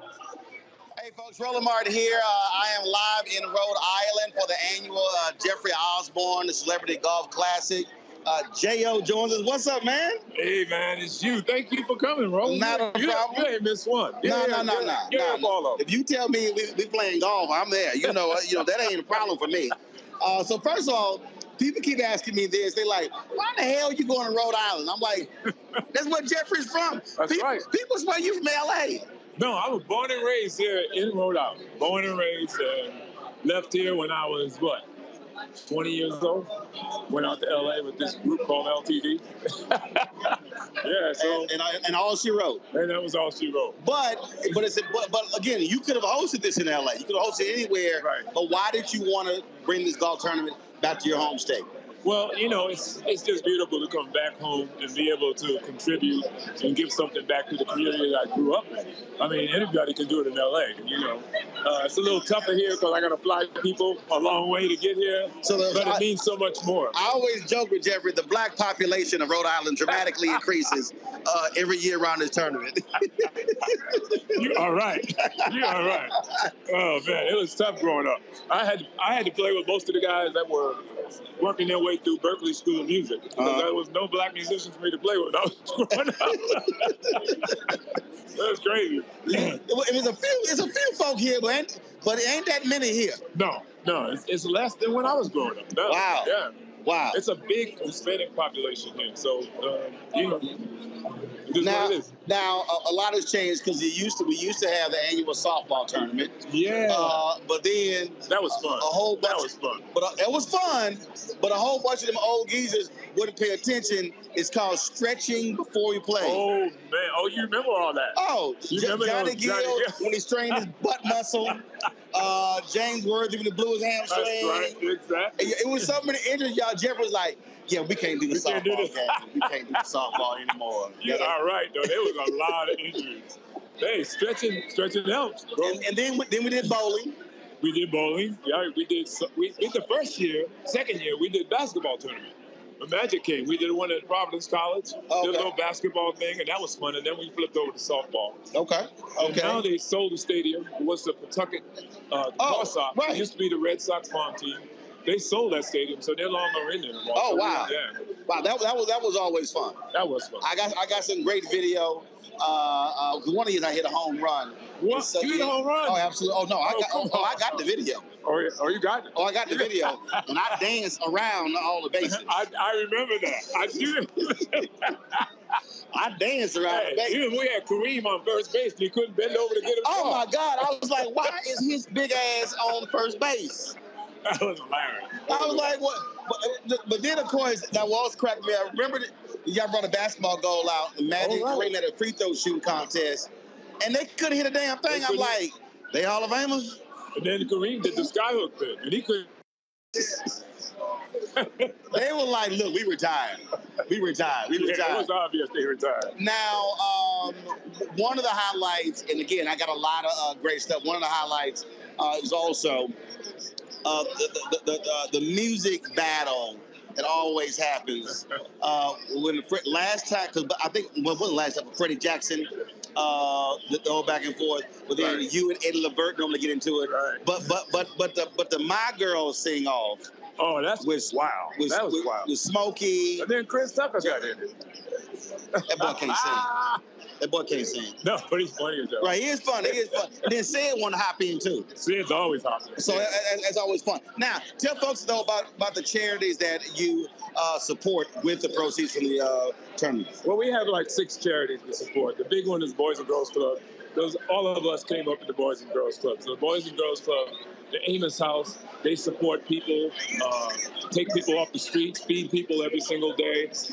[SPEAKER 3] Hey, folks, Roland Martin here. I am live in Rhode Island for the annual Jeffrey Osborne, the Celebrity Golf Classic. J.O. joins us. What's up, man?
[SPEAKER 26] Hey, man, it's you. Thank you for coming, Roland.
[SPEAKER 3] Not a problem.
[SPEAKER 26] You ain't missed one.
[SPEAKER 3] No. If you tell me we playing golf, I'm there. You know, that ain't a problem for me. So first of all, people keep asking me this. They like, why the hell you going to Rhode Island? I'm like, that's where Jeffrey's from.
[SPEAKER 26] That's right.
[SPEAKER 3] People swear you from L.A.
[SPEAKER 26] No, I was born and raised here in Rhode Island. Born and raised and left here when I was, 20 years old. Went out to L.A. with this group called LTD. Yeah, so.
[SPEAKER 3] And all she wrote.
[SPEAKER 26] And that was all she wrote.
[SPEAKER 3] But again, you could have hosted this in L.A. You could have hosted anywhere. Right. But why did you want to bring this golf tournament back to your home state?
[SPEAKER 26] Well, it's just beautiful to come back home and be able to contribute and give something back to the community that I grew up in. I mean, anybody can do it in L.A., It's a little tougher here because I got to fly people a long way to get here, but it means so much more.
[SPEAKER 3] I always joke with Jeffrey, the black population of Rhode Island dramatically increases every year around this tournament.
[SPEAKER 26] You are right. You are right. Oh, man, it was tough growing up. I had to play with most of the guys that were working their way through Berkeley School of Music. There was no black musicians for me to play with. I was growing up. That's crazy.
[SPEAKER 3] It's a few folk here, but it ain't that many here.
[SPEAKER 26] No, it's less than when I was growing up. No,
[SPEAKER 3] wow.
[SPEAKER 26] Yeah.
[SPEAKER 3] Wow.
[SPEAKER 26] It's a big Hispanic population here, so Just what it is.
[SPEAKER 3] Now a lot has changed because we used to have the annual softball tournament.
[SPEAKER 26] Yeah.
[SPEAKER 3] But then
[SPEAKER 26] that was fun.
[SPEAKER 3] A whole bunch. That
[SPEAKER 26] was fun.
[SPEAKER 3] But it was fun. But a whole bunch of them old geezers wouldn't pay attention. It's called stretching before we play.
[SPEAKER 26] Oh man! Oh, you remember all that?
[SPEAKER 3] Oh,
[SPEAKER 26] you remember
[SPEAKER 3] Johnny Gill when he strained his butt muscle. James Worthy when he blew his hamstring.
[SPEAKER 26] That's right. Exactly.
[SPEAKER 3] It was so many injuries. Y'all, Jeff was like, "Yeah, we can't do the softball game. We can't do the softball anymore."
[SPEAKER 26] You're all right, though. There was a lot of injuries. Hey, stretching helps, bro.
[SPEAKER 3] And then we did bowling.
[SPEAKER 26] We did bowling. Yeah, we did the first year. Second year, we did basketball tournament. The Magic came. We did one at Providence College. Did a little basketball thing, and that was fun. And then we flipped over to softball.
[SPEAKER 3] Okay.
[SPEAKER 26] And now they sold the stadium. It was the Pawtucket Sox.
[SPEAKER 3] Right.
[SPEAKER 26] It used to be the Red Sox farm team. They sold that stadium, so they're longer in there anymore.
[SPEAKER 3] Oh,
[SPEAKER 26] so
[SPEAKER 3] wow.
[SPEAKER 26] Yeah.
[SPEAKER 3] Wow, that was always fun.
[SPEAKER 26] That was fun.
[SPEAKER 3] I got some great video. One of you I hit a home run.
[SPEAKER 26] What? You hit a home run?
[SPEAKER 3] Oh, absolutely. Oh no, I got the video.
[SPEAKER 26] Oh, you got it?
[SPEAKER 3] Oh, I got the video. And I danced around all the bases.
[SPEAKER 26] I remember that. I do.
[SPEAKER 3] I danced around the bases.
[SPEAKER 26] Even we had Kareem on first base, and he couldn't bend over to get him.
[SPEAKER 3] Oh my God! I was like, why is his big ass on first base?
[SPEAKER 26] That was hilarious.
[SPEAKER 3] I was like, what? But then, of course, that was cracking me. I remember y'all brought a basketball goal out, and Magic Kareem had a free throw shooting contest, and they couldn't hit a damn thing. I'm like, they Hall of Famers?
[SPEAKER 26] And then Kareem did the skyhook thing, and he couldn't.
[SPEAKER 3] They were like, look, we retired. We retired.
[SPEAKER 26] It was obvious they retired.
[SPEAKER 3] Now, one of the highlights, and again, I got a lot of great stuff. One of the highlights is also the music battle that always happens. When last time, because I think when was the last time? Freddie Jackson, the whole back and forth. But then you and Eddie Levert normally get into it.
[SPEAKER 26] Right.
[SPEAKER 3] But the My Girls sing off.
[SPEAKER 26] Oh, that was wild. That was wild.
[SPEAKER 3] With Smokey.
[SPEAKER 26] And then Chris Tucker got in it.
[SPEAKER 3] That boy can't sing. That boy can't sing.
[SPEAKER 26] No, but he's funny as hell.
[SPEAKER 3] Right, he is funny. He is fun. And then Sid wanted to hop in too.
[SPEAKER 26] Sid's always hopping.
[SPEAKER 3] So it's always fun. Now, tell folks though about the charities that you support with the proceeds from the tournament.
[SPEAKER 26] Well, we have like 6 charities we support. The big one is Boys and Girls Club. All of us came up in the Boys and Girls Club. So the Boys and Girls Club, the Amos House, they support people, take people off the streets, feed people every single day. It's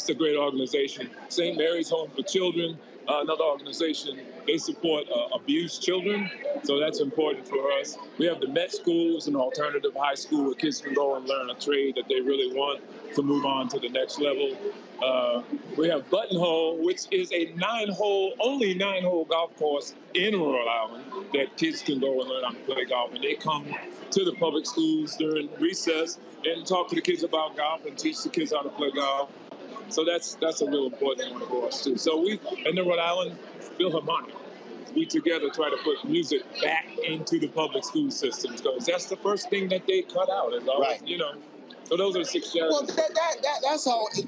[SPEAKER 26] a great organization. St. Mary's Home for Children, another organization, they support abused children, so that's important for us. We have the Met School, it's an alternative high school where kids can go and learn a trade that they really want to move on to the next level. We have Buttonhole, which is a only 9-hole golf course in Rhode Island that kids can go and learn how to play golf. And they come to the public schools during recess and talk to the kids about golf and teach the kids how to play golf. So that's a real important one for us too. So we, in the Rhode Island Philharmonic, we together try to put music back into the public school systems because that's the first thing that they cut out. Is always, you know. So those are the 6 charities.
[SPEAKER 3] Well,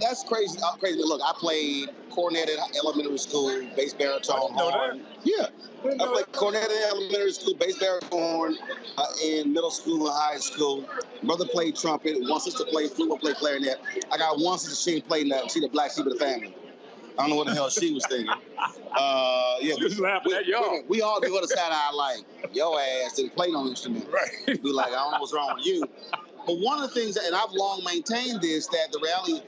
[SPEAKER 3] that's crazy. Crazy. Look, I played cornet at elementary school, bass baritone horn. Yeah. I played cornet at elementary school, bass baritone horn in middle school and high school. Brother played trumpet. One sister played flute. One played clarinet. I got one sister, she ain't played nothing. She the black sheep of the family. I don't know what the hell she was thinking.
[SPEAKER 26] Yeah, she was laughing at y'all.
[SPEAKER 3] We all give her the side eye like, your ass didn't play no instrument.
[SPEAKER 26] Right.
[SPEAKER 3] Be like, I don't know what's wrong with you. But one of the things, and I've long maintained this, that the reality,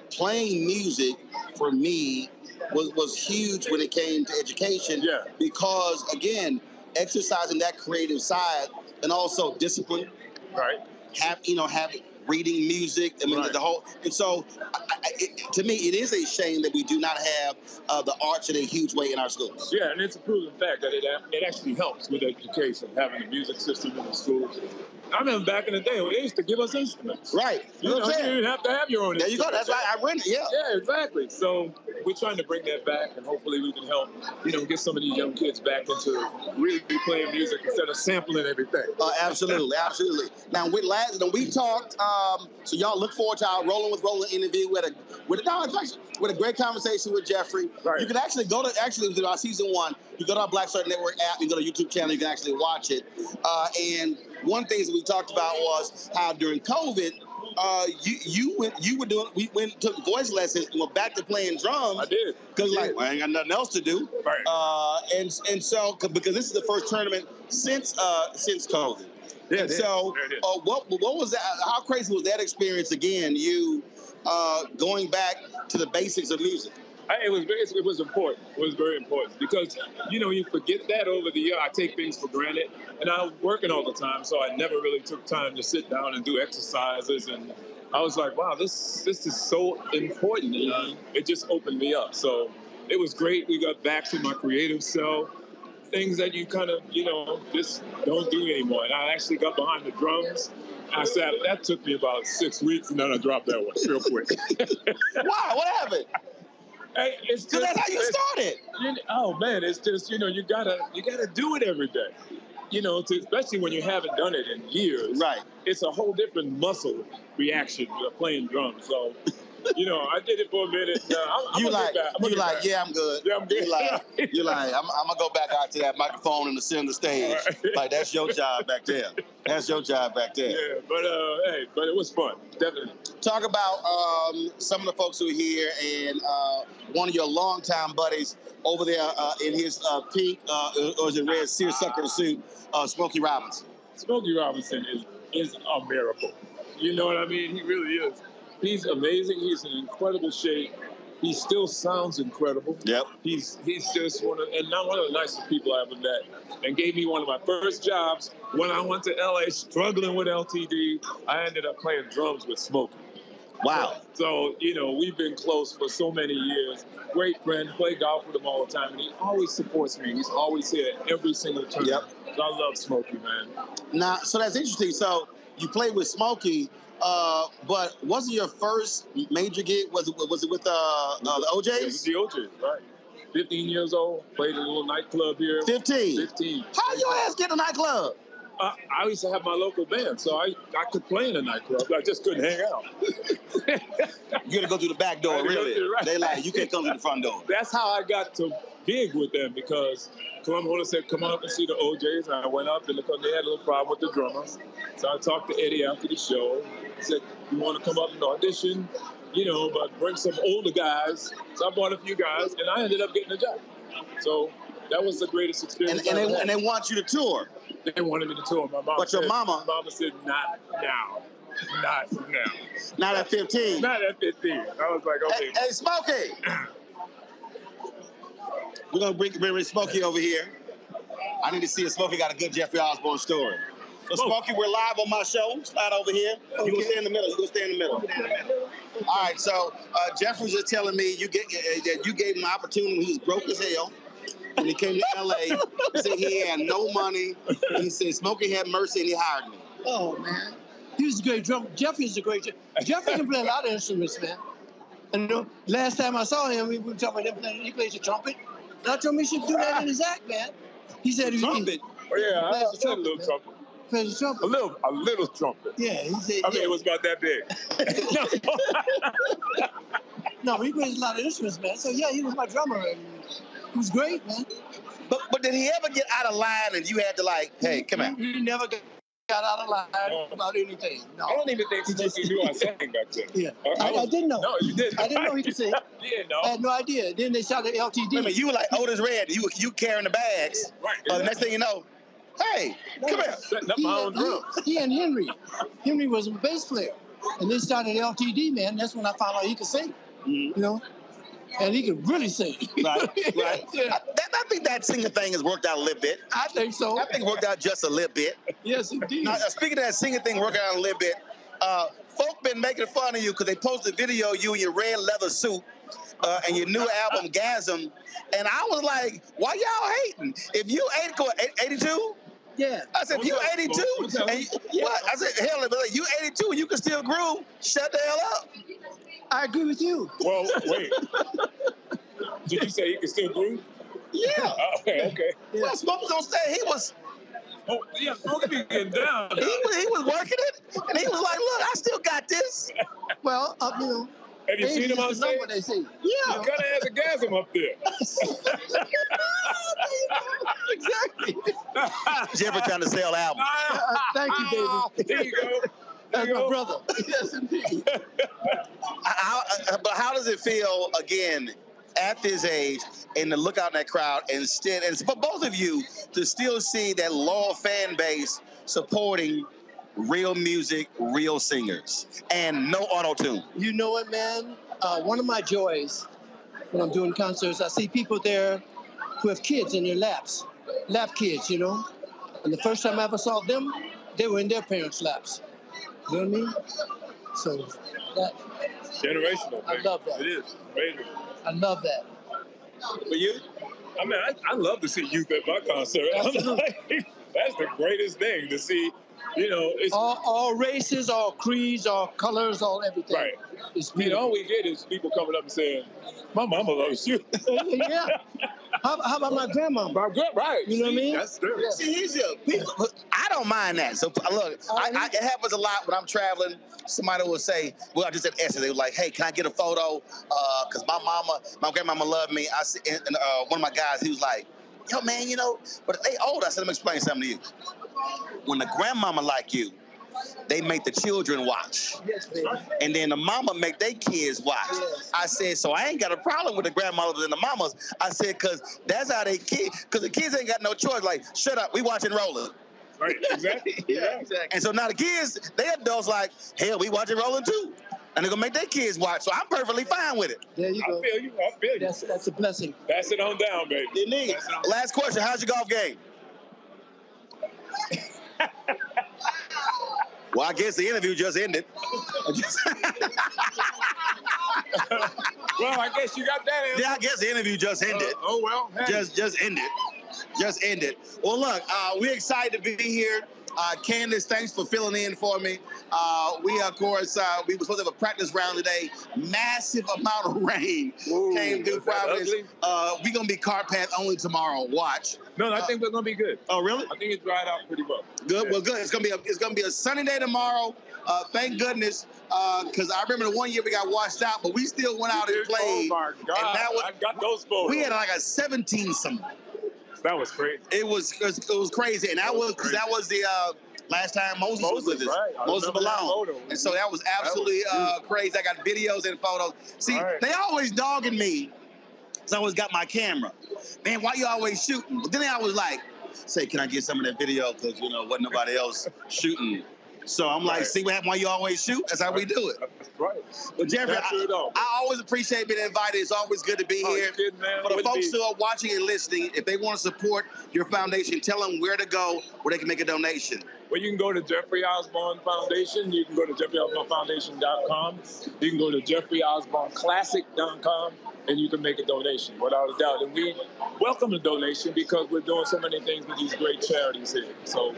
[SPEAKER 3] playing music for me was huge when it came to education. Yeah. Because again, exercising that creative side and also discipline.
[SPEAKER 26] Right.
[SPEAKER 3] Have reading music. I mean, the whole. And so, to me, it is a shame that we do not have the arts in a huge way in our schools.
[SPEAKER 26] Yeah, and it's a proven fact that it actually helps with education, having a music system in the schools. I remember back in the day, they used to give us instruments.
[SPEAKER 3] Right.
[SPEAKER 26] You didn't have to have your own
[SPEAKER 3] There you go.
[SPEAKER 26] instrument.
[SPEAKER 3] That's right. I rented. Yeah.
[SPEAKER 26] Yeah, exactly. So we're trying to bring that back, and hopefully we can help, get some of these young kids back into really playing music instead of sampling everything.
[SPEAKER 3] Absolutely, absolutely. Now, we talked. So y'all look forward to our Rolling with Roland interview with a great conversation with Jeffrey.
[SPEAKER 26] Right.
[SPEAKER 3] You can actually go to our season 1. You go to our Black Star Network app, you go to YouTube channel, you can actually watch it. And one thing that we talked about was how during COVID, we went and took voice lessons and went back to playing drums.
[SPEAKER 26] I did.
[SPEAKER 3] Because like, well, I ain't got nothing else to do.
[SPEAKER 26] Right.
[SPEAKER 3] And so, because this is the first tournament since COVID.
[SPEAKER 26] Yeah,
[SPEAKER 3] and so, what was that? How crazy was that experience again? You going back to the basics of music.
[SPEAKER 26] It was important. It was very important because, you forget that over the year. I take things for granted. And I was working all the time, so I never really took time to sit down and do exercises. And I was like, wow, this is so important. And it just opened me up. So it was great. We got back to my creative self. Things that you kind of, just don't do anymore. And I actually got behind the drums. I sat, that took me about 6 weeks, and then I dropped that one real quick.
[SPEAKER 3] Why? What happened?
[SPEAKER 26] Hey, it's just,
[SPEAKER 3] that's how you started.
[SPEAKER 26] Oh man, it's just you gotta do it every day. Especially when you haven't done it in years.
[SPEAKER 3] Right.
[SPEAKER 26] It's a whole different muscle reaction to playing drums. So, I did it for a minute. I'm
[SPEAKER 3] like, yeah, I'm good.
[SPEAKER 26] Yeah, I'm good.
[SPEAKER 3] You're like, I'm gonna go back out to that microphone in the center of the stage. Right. Like that's your job back there. That's your job back there.
[SPEAKER 26] Yeah, but it was fun, definitely.
[SPEAKER 3] Talk about some of the folks who are here and one of your longtime buddies over there in his pink or is it red seersucker suit, Smokey Robinson.
[SPEAKER 26] Smokey Robinson is a miracle. You know what I mean? He really is. He's amazing. He's in incredible shape. He still sounds incredible.
[SPEAKER 3] Yep.
[SPEAKER 26] He's just one of the nicest people I ever met, and gave me one of my first jobs when I went to LA struggling with LTD. I ended up playing drums with Smokey.
[SPEAKER 3] Wow.
[SPEAKER 26] So, we've been close for so many years. Great friend, play golf with him all the time, and he always supports me. He's always here at every single tournament. Yep. So I love Smokey, man.
[SPEAKER 3] Now, so that's interesting. So you played with Smokey, but wasn't your first major gig, was it with the OJs?
[SPEAKER 26] It was the OJs, right. 15 years old, played a little nightclub here.
[SPEAKER 3] 15?
[SPEAKER 26] 15.
[SPEAKER 3] How your ass get a nightclub?
[SPEAKER 26] I used to have my local band, so I could play in a nightclub. I just couldn't hang out.
[SPEAKER 3] You gotta go through the back door, really.
[SPEAKER 26] Right.
[SPEAKER 3] They like, you can't come through the front door.
[SPEAKER 26] That's how I got to gig with them, because Columbus Holder said, come up and see the OJs. And I went up, and because they had a little problem with the drummers. So I talked to Eddie after the show. He said, you want to come up and audition, but bring some older guys. So I brought a few guys, and I ended up getting a job. So that was the greatest experience.
[SPEAKER 3] And they want you to tour.
[SPEAKER 26] They wanted me to tour. My mom.
[SPEAKER 3] But your mama
[SPEAKER 26] said, not now. Not now.
[SPEAKER 3] Not at 15.
[SPEAKER 26] Not at 15. I was like, okay.
[SPEAKER 3] Hey, Smokey. We're going to bring Smokey over here. I need to see if Smokey got a good Jeffrey Osborne story. So, Smokey, we're live on my show. Slide over here. Okay. You go stay in the middle. All right, so Jeff was just telling me that you gave him an opportunity when he was broke as hell. When he came to LA, he said he had no money. He said Smokey had mercy and he hired me.
[SPEAKER 4] Oh, man. He was a great drummer. Jeffrey is a great drummer. Jeffrey can play a lot of instruments, man. And last time I saw him, we were talking about him playing, he plays the trumpet. And I told him he should do that in his act, man. He said he
[SPEAKER 26] trumpet. Oh, yeah, I played a little trumpet.
[SPEAKER 4] Plays the trumpet.
[SPEAKER 26] A little trumpet.
[SPEAKER 4] Yeah, he said.
[SPEAKER 26] I mean, it was about that big.
[SPEAKER 4] No, he plays a lot of instruments, man. So yeah, he was my drummer, and he was great, man.
[SPEAKER 3] But did he ever get out of line and you had to like, hey, come out?
[SPEAKER 4] He never got out of line about anything. No.
[SPEAKER 26] I don't even think he knew I sang back then.
[SPEAKER 4] Yeah, I didn't know.
[SPEAKER 26] No, you didn't.
[SPEAKER 4] I didn't know he could sing.
[SPEAKER 26] You didn't know.
[SPEAKER 4] I had no idea. Then they shouted LTD.
[SPEAKER 3] Wait a minute, you were like Otis Red. You carrying the bags.
[SPEAKER 26] Right.
[SPEAKER 3] The next thing you know, hey, come here.
[SPEAKER 26] Setting up my own drums.
[SPEAKER 4] He and Henry. Henry was a bass player. And they started LTD, man. That's when I found out he could sing. Mm-hmm. And he could really sing.
[SPEAKER 3] Right. Yeah. I think that singing thing has worked out a little bit.
[SPEAKER 4] I think so.
[SPEAKER 3] I think it worked out just a little bit.
[SPEAKER 4] Yes, indeed.
[SPEAKER 3] Now, speaking of that singing thing working out a little bit, folk been making fun of you because they posted a video of you in your red leather suit and your new album, Gasm. And I was like, why y'all hating? If you 82?
[SPEAKER 4] Yeah.
[SPEAKER 3] I said, if you 82, what? I said, hell, if you 82 and you can still groove, shut the hell up.
[SPEAKER 4] I agree with you.
[SPEAKER 26] Well, wait. Did you say he can still groove?
[SPEAKER 3] Yeah.
[SPEAKER 26] Okay.
[SPEAKER 3] Yeah. Well, Smokey on stage, he was.
[SPEAKER 26] Oh, yeah, Smokey be getting down.
[SPEAKER 3] He was working it, and he was like, look, I still got this.
[SPEAKER 4] Well,
[SPEAKER 26] Have you seen him on stage?
[SPEAKER 4] They say.
[SPEAKER 26] Yeah. He kind of has a gasm up there.
[SPEAKER 4] Exactly.
[SPEAKER 3] Jeffrey trying to sell albums.
[SPEAKER 4] Thank you, baby.
[SPEAKER 26] There you go.
[SPEAKER 4] That's my brother. Yes, indeed.
[SPEAKER 3] But how does it feel, again, at this age, and to look out in that crowd and for both of you to still see that loyal fan base supporting real music, real singers, and no auto-tune?
[SPEAKER 4] You know what, man? One of my joys when I'm doing concerts, I see people there who have kids in their laps, lap kids, you know? And the first time I ever saw them, they were in their parents' laps. You know what I mean? So that...
[SPEAKER 26] Generational.
[SPEAKER 4] I love that.
[SPEAKER 26] It is. Amazing.
[SPEAKER 4] I love that.
[SPEAKER 26] For you? I mean, I love to see youth at my concert. That's the greatest thing to see. You know, it's
[SPEAKER 4] all races, all creeds, all colors, all everything.
[SPEAKER 26] Right. All we get is people coming up and saying, "My mama loves you."
[SPEAKER 4] Yeah. How about my grandma?
[SPEAKER 26] Right.
[SPEAKER 4] You know what I mean?
[SPEAKER 26] That's true.
[SPEAKER 4] Yeah.
[SPEAKER 3] See, I don't mind that. So look, it happens a lot when I'm traveling. Somebody will say, well, I just said Esther. They were like, hey, can I get a photo? Because my grandmama loved me. I see, and one of my guys, he was like, yo, man, you know, but they old. I said, let me explain something to you. When the grandmama like you, they make the children watch.
[SPEAKER 4] Yes, baby.
[SPEAKER 3] And then the mama make their kids watch.
[SPEAKER 4] Yes.
[SPEAKER 3] I said, so I ain't got a problem with the grandmothers and the mamas. I said, because that's how they kids, because the kids ain't got no choice. Like, shut up, we watching Roland.
[SPEAKER 26] Right, exactly.
[SPEAKER 3] Yeah, exactly. And so now the kids, they adults like, hell, we watching Roland too. And they're going to make their kids watch. So I'm perfectly fine with it.
[SPEAKER 4] There you go.
[SPEAKER 26] I feel you.
[SPEAKER 4] That's a blessing.
[SPEAKER 26] Pass it on down, baby.
[SPEAKER 3] Indeed. Last question, how's your golf game? Well, I guess the interview just ended.
[SPEAKER 26] Well, I guess you got that answer.
[SPEAKER 3] Yeah, I guess the interview just ended.
[SPEAKER 26] Oh, well. Hey.
[SPEAKER 3] Just ended. Just ended. Well, look, we're excited to be here. Candace, thanks for filling in for me. We, of course, we were supposed to have a practice round today. Massive amount of rain came through Providence. We're going to be car path only tomorrow. Watch.
[SPEAKER 26] No, I think we're going to be good.
[SPEAKER 3] Oh, really?
[SPEAKER 26] I think it dried out pretty well.
[SPEAKER 3] Good. Well, good. It's gonna be a sunny day tomorrow. Thank goodness, because I remember the one year we got washed out, but we still went out and played.
[SPEAKER 26] Oh my God!
[SPEAKER 3] And that was,
[SPEAKER 26] I got those photos.
[SPEAKER 3] We had like a 17-some.
[SPEAKER 26] That was crazy.
[SPEAKER 3] It was crazy, and that was the last time Moses was with us.
[SPEAKER 26] Right.
[SPEAKER 3] Moses Malone, and so that was absolutely crazy. I got videos and photos. See, they always dogging me. So I always got my camera. Man, why you always shooting? But then I was like, say, can I get some of that video? Because, you know, wasn't nobody else shooting. So I'm like, see what happened why you always shoot? That's how we do it.
[SPEAKER 26] Right.
[SPEAKER 3] But Jeffrey, I always appreciate being invited. It's always good to be here.
[SPEAKER 26] Kidding, man.
[SPEAKER 3] For the folks who are watching and listening, if they want to support your foundation, tell them where to go, where they can make a donation.
[SPEAKER 26] Well, you can go to Jeffrey Osborne Foundation. You can go to jeffreyosbornefoundation.com. You can go to jeffreyosborneclassic.com, and you can make a donation, without a doubt. And we welcome a donation because we're doing so many things with these great charities here. So,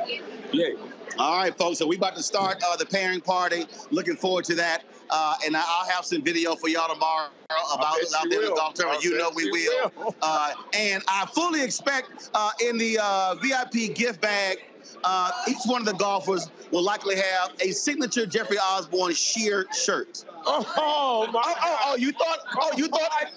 [SPEAKER 26] yay.
[SPEAKER 3] All right, folks. So we about to start the pairing party. Looking forward to that. And I'll have some video for y'all tomorrow about it out there in the golf tournament. You know we will. And I fully expect in the VIP gift bag, each one of the golfers will likely have a signature Jeffrey Osborne sheer shirt.
[SPEAKER 26] Oh, my God.
[SPEAKER 3] You thought
[SPEAKER 26] I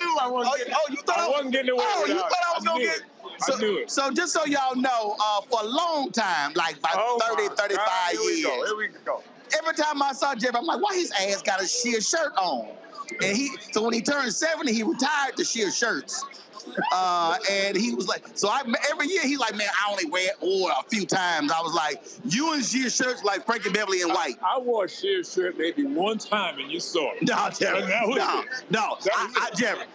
[SPEAKER 26] knew I wasn't I wasn't getting away with it.
[SPEAKER 3] You thought I was going to get...
[SPEAKER 26] I knew it.
[SPEAKER 3] So just so y'all know, for a long time, like about 30, 35 years.
[SPEAKER 26] Here we go.
[SPEAKER 3] Every time I saw Jeff, I'm like, why his ass got a sheer shirt on? And so when he turned 70, he retired the sheer shirts. And he was like, so every year he's like, man, I only wear it a few times. I was like, you in sheer shirts like Frankie Beverly in white.
[SPEAKER 26] I wore a sheer shirt maybe one time and you saw it.
[SPEAKER 3] No, Jerry. No. Jerry.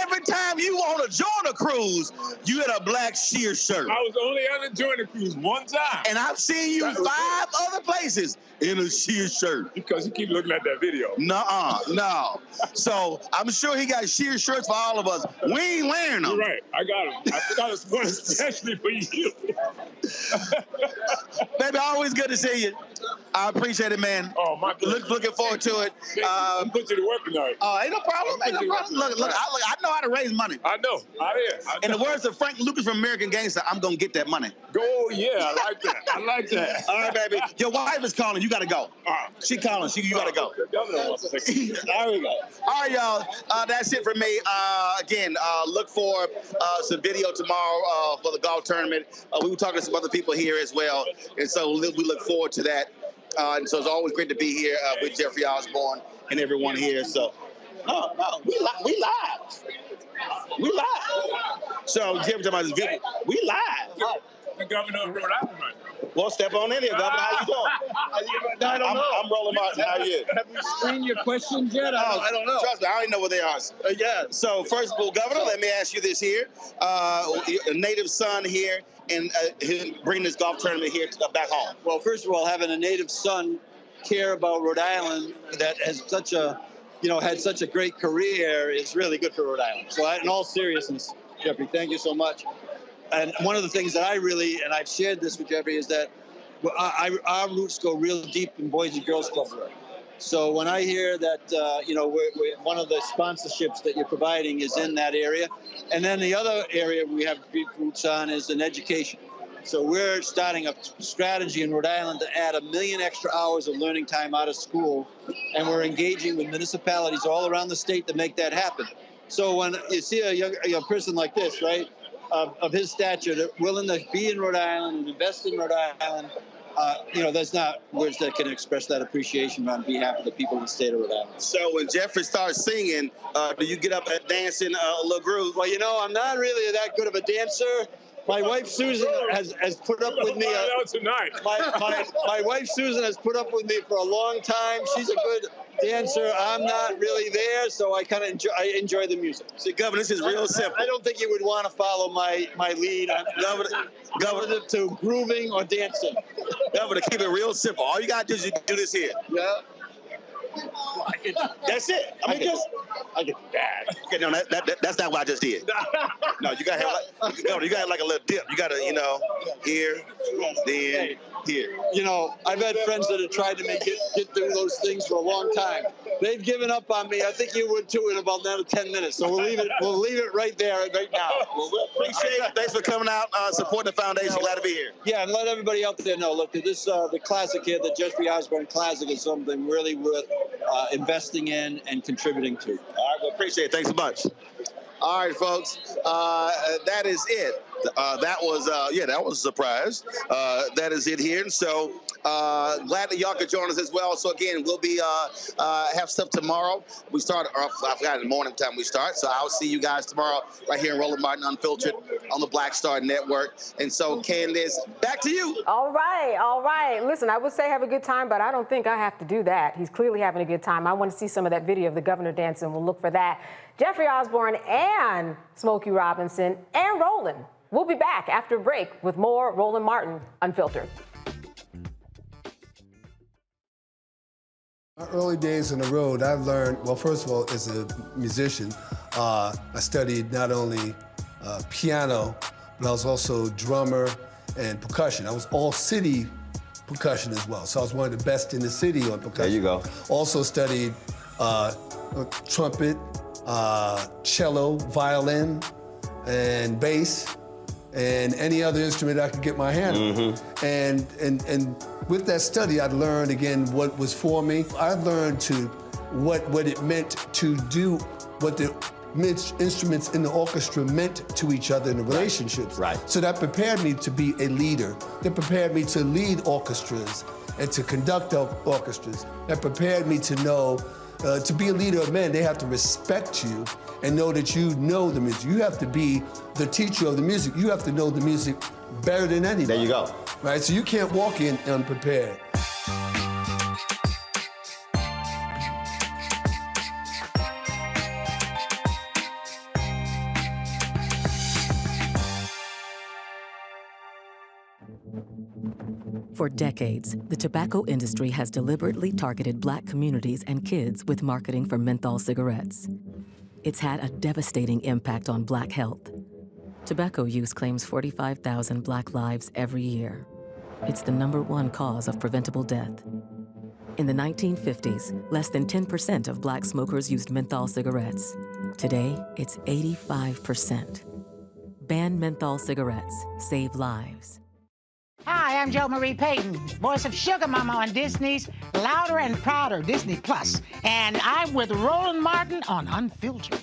[SPEAKER 3] Every time you want to join a cruise, you had a black sheer shirt.
[SPEAKER 26] I was only on a joining cruise one time.
[SPEAKER 3] And I've seen you 5 other places in a sheer shirt.
[SPEAKER 26] Because you keep looking at that video.
[SPEAKER 3] No. So I'm sure he got sheer shirts for all of us. We ain't wearing them.
[SPEAKER 26] You're right. I got them. I got one especially for you.
[SPEAKER 3] Baby, always good to see you. I appreciate it, man.
[SPEAKER 26] Oh, my pleasure.
[SPEAKER 3] Looking forward to it.
[SPEAKER 26] I'm put you to work tonight.
[SPEAKER 3] Oh, ain't no problem. Ain't no problem. Look, I know how to raise money.
[SPEAKER 26] I know.
[SPEAKER 3] In the words of Frank Lucas from American Gangster, I'm going to get that money.
[SPEAKER 26] Oh, yeah, I like that. I like that.
[SPEAKER 3] All right, baby. Your wife is calling. You got to go. She calling. You got to go. There we go. All right, y'all. That's it for me. Again, look for some video tomorrow for the golf tournament. We were talking to some other people here as well, and so we look forward to that. And so it's always great to be here with Jeffrey Osborne and everyone here. So, no, we live. We live. So Jeffrey talking about this video. We live.
[SPEAKER 26] The governor of Rhode Island right now.
[SPEAKER 3] Well, step on in here, Governor. How you doing?
[SPEAKER 5] I don't know.
[SPEAKER 3] I'm Roland Martin. How are you?
[SPEAKER 5] Have you screened your questions yet? I don't know.
[SPEAKER 3] Trust me, I don't even know what they are.
[SPEAKER 5] Yeah.
[SPEAKER 3] So first of all, Governor, let me ask you this here. A native son here and bringing this golf tournament here back home.
[SPEAKER 5] Well, first of all, having a native son care about Rhode Island that has such a, had such a great career is really good for Rhode Island. So in all seriousness, Jeffrey, thank you so much. And one of the things that and I've shared this with Jeffrey, is that our roots go real deep in Boys and Girls Club work. So when I hear that, we're one of the sponsorships that you're providing is in that area. And then the other area we have deep roots on is in education. So we're starting a strategy in Rhode Island to add 1 million extra hours of learning time out of school. And we're engaging with municipalities all around the state to make that happen. So when you see a young person like this, right, of his stature, that willing to be in Rhode Island and invest in Rhode Island, there's not words that can express that appreciation on behalf of the people in the state of Rhode Island.
[SPEAKER 3] So when Jeffrey starts singing, do you get up and dance in a little groove?
[SPEAKER 5] Well, I'm not really that good of a dancer. My wife Susan has put up with me.
[SPEAKER 26] Tonight.
[SPEAKER 5] My wife Susan has put up with me for a long time. She's a good dancer. I'm not really there, so I kind of enjoy the music.
[SPEAKER 3] See, Governor, this is real simple.
[SPEAKER 5] I don't think you would want to follow my lead. Governor, to grooving or dancing.
[SPEAKER 3] Governor, keep it real simple. All you gotta do is do this here.
[SPEAKER 5] Yeah.
[SPEAKER 3] That's it. I get that. Okay, no, that's not what I just did. No, you gotta have like a little dip. You gotta, here, then here.
[SPEAKER 5] I've had friends that have tried to get through those things for a long time. They've given up on me. I think you would too in about another 10 minutes. So we'll leave it right there, right now.
[SPEAKER 3] Well, we appreciate it. Thanks for coming out, supporting the foundation. Glad to be here.
[SPEAKER 5] Yeah, and let everybody out there know. Look, this the classic here, the Jeffrey Osborne Classic, is something really worth investing in and contributing to.
[SPEAKER 3] All right, well, appreciate it. Thanks so much. All right, folks, that is it. That was a surprise. That is it here. And so glad that y'all could join us as well. So again, we'll be have stuff tomorrow. We start, I forgot the morning time we start. So I'll see you guys tomorrow right here in Roland Martin Unfiltered on the Black Star Network. And so Candace, back to you.
[SPEAKER 6] All right. Listen, I would say have a good time, but I don't think I have to do that. He's clearly having a good time. I want to see some of that video of the governor dancing. We'll look for that. Jeffrey Osborne and Smokey Robinson and Roland. We'll be back after a break with more Roland Martin Unfiltered.
[SPEAKER 7] My early days on the road, I learned, well, first of all, as a musician, I studied not only piano, but I was also drummer and percussion. I was all city percussion as well. So I was one of the best in the city on percussion.
[SPEAKER 9] There you go.
[SPEAKER 7] Also studied trumpet, cello, violin, and bass, and any other instrument I could get my hand on. And with that study, I learned again what was for me. I learned what it meant to do what the instruments in the orchestra meant to each other in the relationships.
[SPEAKER 9] Right.
[SPEAKER 7] So that prepared me to be a leader. That prepared me to lead orchestras and to conduct orchestras. That prepared me to know to be a leader of men, they have to respect you and know that you know the music. You have to be the teacher of the music. You have to know the music better than anybody.
[SPEAKER 9] There you go.
[SPEAKER 7] Right, so you can't walk in unprepared.
[SPEAKER 10] For decades, the tobacco industry has deliberately targeted Black communities and kids with marketing for menthol cigarettes. It's had a devastating impact on Black health. Tobacco use claims 45,000 Black lives every year. It's the #1 cause of preventable death. In the 1950s, less than 10% of black smokers used menthol cigarettes. Today, it's 85%. Ban menthol cigarettes. Save lives.
[SPEAKER 2] Hi, I'm Jo Marie Payton, voice of Sugar Mama on Disney's Louder and Prouder Disney Plus, and I'm with Roland Martin on Unfiltered.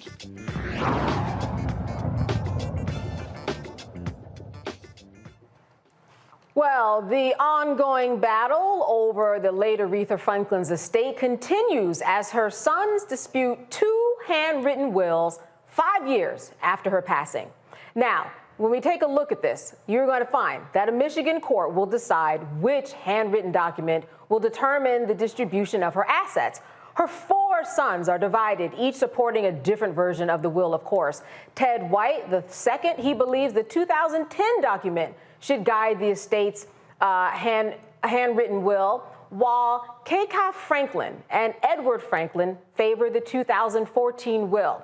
[SPEAKER 6] Well, the ongoing battle over the late Aretha Franklin's estate continues as her sons dispute 2 handwritten wills 5 years after her passing. Now, when we take a look at this, you're going to find that a Michigan court will decide which handwritten document will determine the distribution of her assets. Her 4 sons are divided, each supporting a different version of the will, of course. Ted White, the second, he believes the 2010 document should guide the estate's handwritten will, while Aretha Franklin and Edward Franklin favor the 2014 will.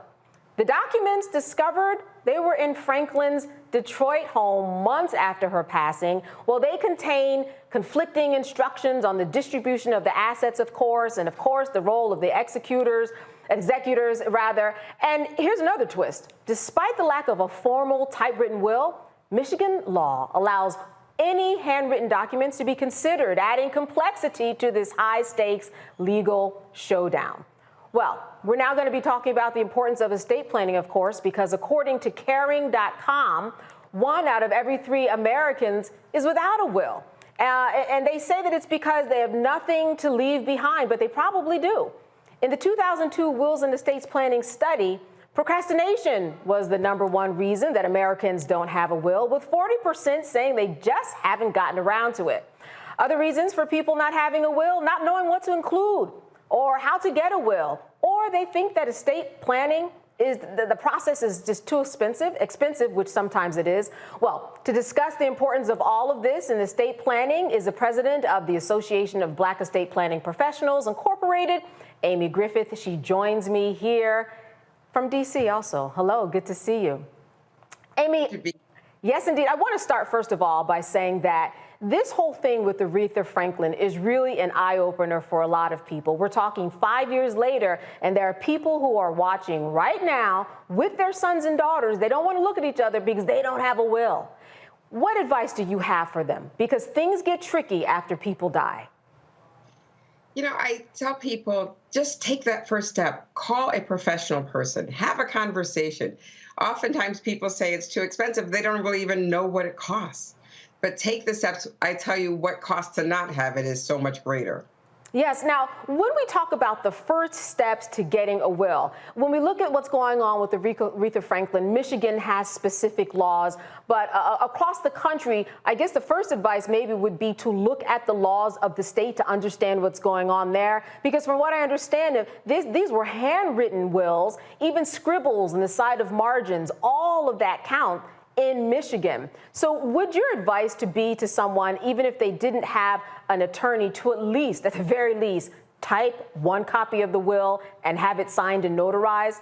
[SPEAKER 6] The documents discovered, they were in Franklin's Detroit home months after her passing. Well, they contain conflicting instructions on the distribution of the assets, of course, and of course the role of the executors. And here's another twist. Despite the lack of a formal typewritten will, Michigan law allows any handwritten documents to be considered, adding complexity to this high-stakes legal showdown. Well, we're now going to be talking about the importance of estate planning, of course, because according to caring.com, 1 out of every 3 Americans is without a will. And they say that it's because they have nothing to leave behind, but they probably do. In the 2002 Wills and Estates Planning study, procrastination was the #1 reason that Americans don't have a will, with 40% saying they just haven't gotten around to it. Other reasons for people not having a will: not knowing what to include or how to get a will, or they think that estate planning is the process is just too expensive, which sometimes it is. Well, to discuss the importance of all of this in estate planning is the president of the Association of Black Estate Planning Professionals Incorporated, Amy Griffith. She joins me here from DC also. Hello, good to see you. Amy, yes, indeed. I want to start first of all by saying that this whole thing with Aretha Franklin is really an eye-opener for a lot of people. We're talking 5 years later, and there are people who are watching right now with their sons and daughters. They don't want to look at each other because they don't have a will. What advice do you have for them? Because things get tricky after people die.
[SPEAKER 9] You know, I tell people, just take that first step. Call a professional person. Have a conversation. Oftentimes people say it's too expensive. They don't really even know what it costs. But take the steps. I tell you, what costs to not have it is so much greater.
[SPEAKER 6] Yes. Now, when we talk about the first steps to getting a will, when we look at what's going on with Aretha Franklin, Michigan has specific laws, but across the country, I guess the first advice maybe would be to look at the laws of the state to understand what's going on there. Because from what I understand, these were handwritten wills, even scribbles in the side of margins, all of that count in Michigan. So would your advice to be to someone, even if they didn't have an attorney, to at least, at the very least, type 1 copy of the will and have it signed and notarized?